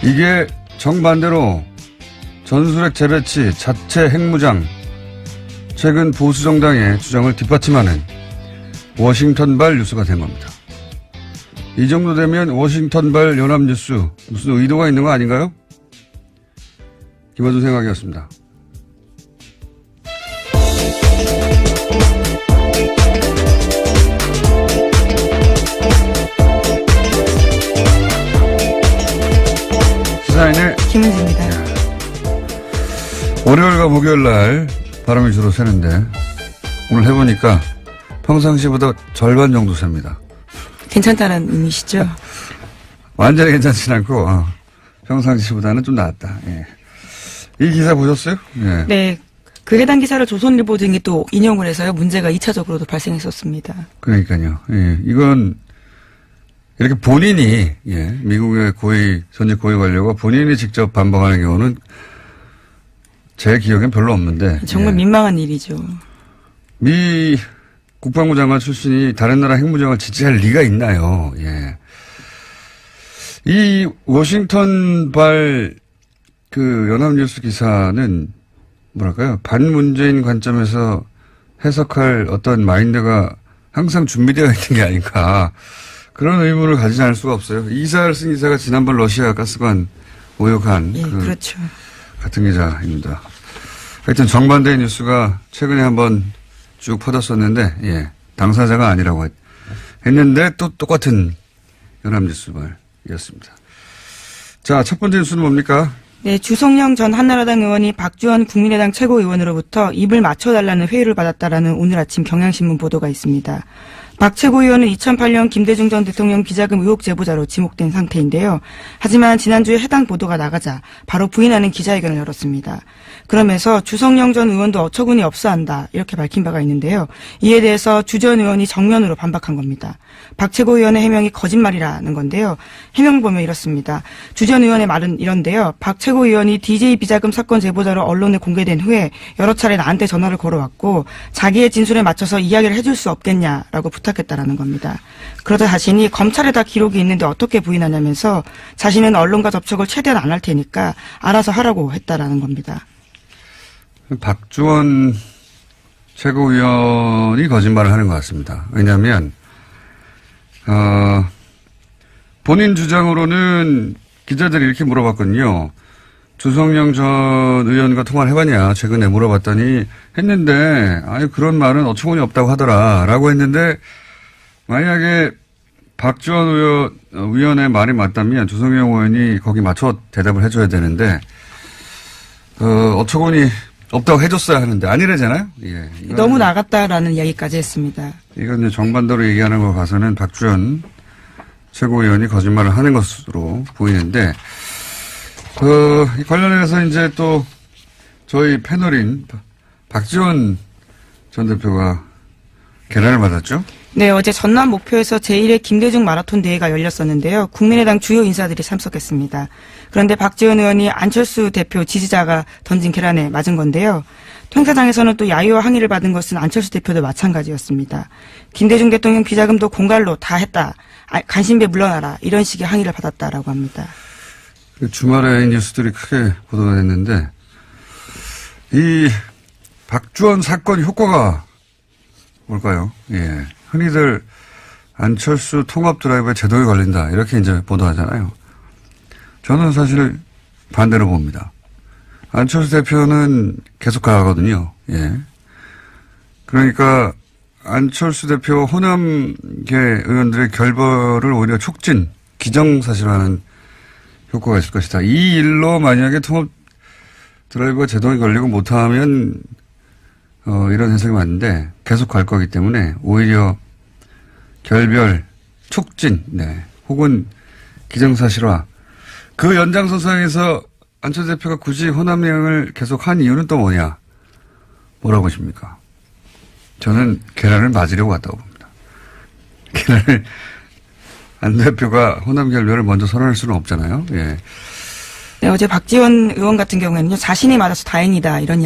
이게 정반대로 전술핵 재배치, 자체 핵무장, 최근 보수 정당의 주장을 뒷받침하는 워싱턴발 뉴스가 된 겁니다. 이 정도 되면 워싱턴발 연합뉴스 무슨 의도가 있는 거 아닌가요? 김어준 생각이었습니다. 시사인의 김은지입니다. 월요일과 목요일 날 바람이 주로 새는데 오늘 해보니까 평상시보다 절반 정도 셉니다. 괜찮다는 의미시죠? 완전히 괜찮진 않고 평상시보다는 좀 나았다. 예. 이 기사 보셨어요? 예. 네. 그 해당 기사를 조선일보 등이 또 인용을 해서요. 문제가 2차적으로도 발생했었습니다. 그러니까요. 예. 이건 이렇게 본인이 미국의 전직 고위 관료가 본인이 직접 반박하는 경우는 제 기억엔 별로 없는데. 정말 민망한 일이죠. 미 국방부 장관 출신이 다른 나라 핵무장을 지지할 리가 있나요? 예. 이 워싱턴발 그 연합뉴스 기사는 뭐랄까요? 반문재인 관점에서 해석할 어떤 마인드가 항상 준비되어 있는 게 아닌가. 그런 의문을 가지지 않을 수가 없어요. 이 기사를 쓴 기사가 지난번 러시아 가스관 모욕한 그렇죠. 같은 기자입니다. 하여튼 정반대의 뉴스가 최근에 한번 쭉 퍼졌었는데, 당사자가 아니라고 했는데 또 똑같은 연합뉴스발이었습니다. 자, 첫 번째 뉴스는 뭡니까? 네, 주성영 전 한나라당 의원이 박주원 국민의당 최고위원으로부터 입을 맞춰달라는 회유를 받았다라는 오늘 아침 경향신문 보도가 있습니다. 박 최고위원은 2008년 김대중 전 대통령 비자금 의혹 제보자로 지목된 상태인데요. 하지만 지난주에 해당 보도가 나가자 바로 부인하는 기자회견을 열었습니다. 그러면서 주성영 전 의원도 어처구니 없어 한다, 이렇게 밝힌 바가 있는데요. 이에 대해서 주 전 의원이 정면으로 반박한 겁니다. 박 최고위원의 해명이 거짓말이라는 건데요. 해명 보면 이렇습니다. 주 전 의원의 말은 이런데요. 박 최고위원이 DJ 비자금 사건 제보자로 언론에 공개된 후에 여러 차례 나한테 전화를 걸어왔고 자기의 진술에 맞춰서 이야기를 해줄 수 없겠냐라고 부탁했다라는 겁니다. 그러자 자신이 검찰에다 기록이 있는데 어떻게 부인하냐면서 자신은 언론과 접촉을 최대한 안 할 테니까 알아서 하라고 했다라는 겁니다. 박주원 최고위원이 거짓말을 하는 것 같습니다. 왜냐하면 본인 주장으로는 기자들이 이렇게 물어봤거든요. 주성영 전 의원과 통화를 해봤냐 최근에 물어봤더니 했는데 아니 그런 말은 어처구니 없다고 하더라라고 했는데, 만약에 박주원 의원의 말이 맞다면 주성영 의원이 거기 맞춰 대답을 해줘야 되는데 어처구니 없다고 해줬어야 하는데 아니래잖아요. 예, 너무 나갔다라는 이야기까지 했습니다. 이건 이제 정반대로 얘기하는 거 봐서는 박주원 최고위원이 거짓말을 하는 것으로 보이는데, 관련해서 이제 또 저희 패널인 박지원 전 대표가 계란을 맞았죠? 네, 어제 전남 목표에서 제1회 김대중 마라톤 대회가 열렸었는데요. 국민의당 주요 인사들이 참석했습니다. 그런데 박지원 의원이 안철수 대표 지지자가 던진 계란에 맞은 건데요. 행사장에서는 또 야유와 항의를 받은 것은 안철수 대표도 마찬가지였습니다. 김대중 대통령 비자금도 공갈로 다 했다. 간신배 물러나라. 이런 식의 항의를 받았다라고 합니다. 주말에 뉴스들이 크게 보도가 됐는데 이 박주원 사건 효과가 뭘까요? 예. 흔히들 안철수 통합 드라이브에 제동이 걸린다. 이렇게 이제 보도하잖아요. 저는 사실 반대로 봅니다. 안철수 대표는 계속 가거든요. 예. 그러니까 안철수 대표 호남계 의원들의 결벌을 오히려 촉진, 기정사실화하는 효과가 있을 것이다. 이 일로 만약에 통합 드라이브가 제동이 걸리고 못하면 이런 해석이 맞는데 계속 갈 거기 때문에 오히려 결별, 촉진, 네, 혹은 기정사실화. 그 연장선상에서 안철수 대표가 굳이 호남여행을 계속 한 이유는 또 뭐냐? 뭐라고 보십니까? 저는 계란을 맞으려고 갔다고 봅니다. 계란을 안 대표가 호남 결별을 먼저 선언할 수는 없잖아요. 예. 네, 어제 박지원 의원 같은 경우에는요, 자신이 맞아서 다행이다 이런 이야기.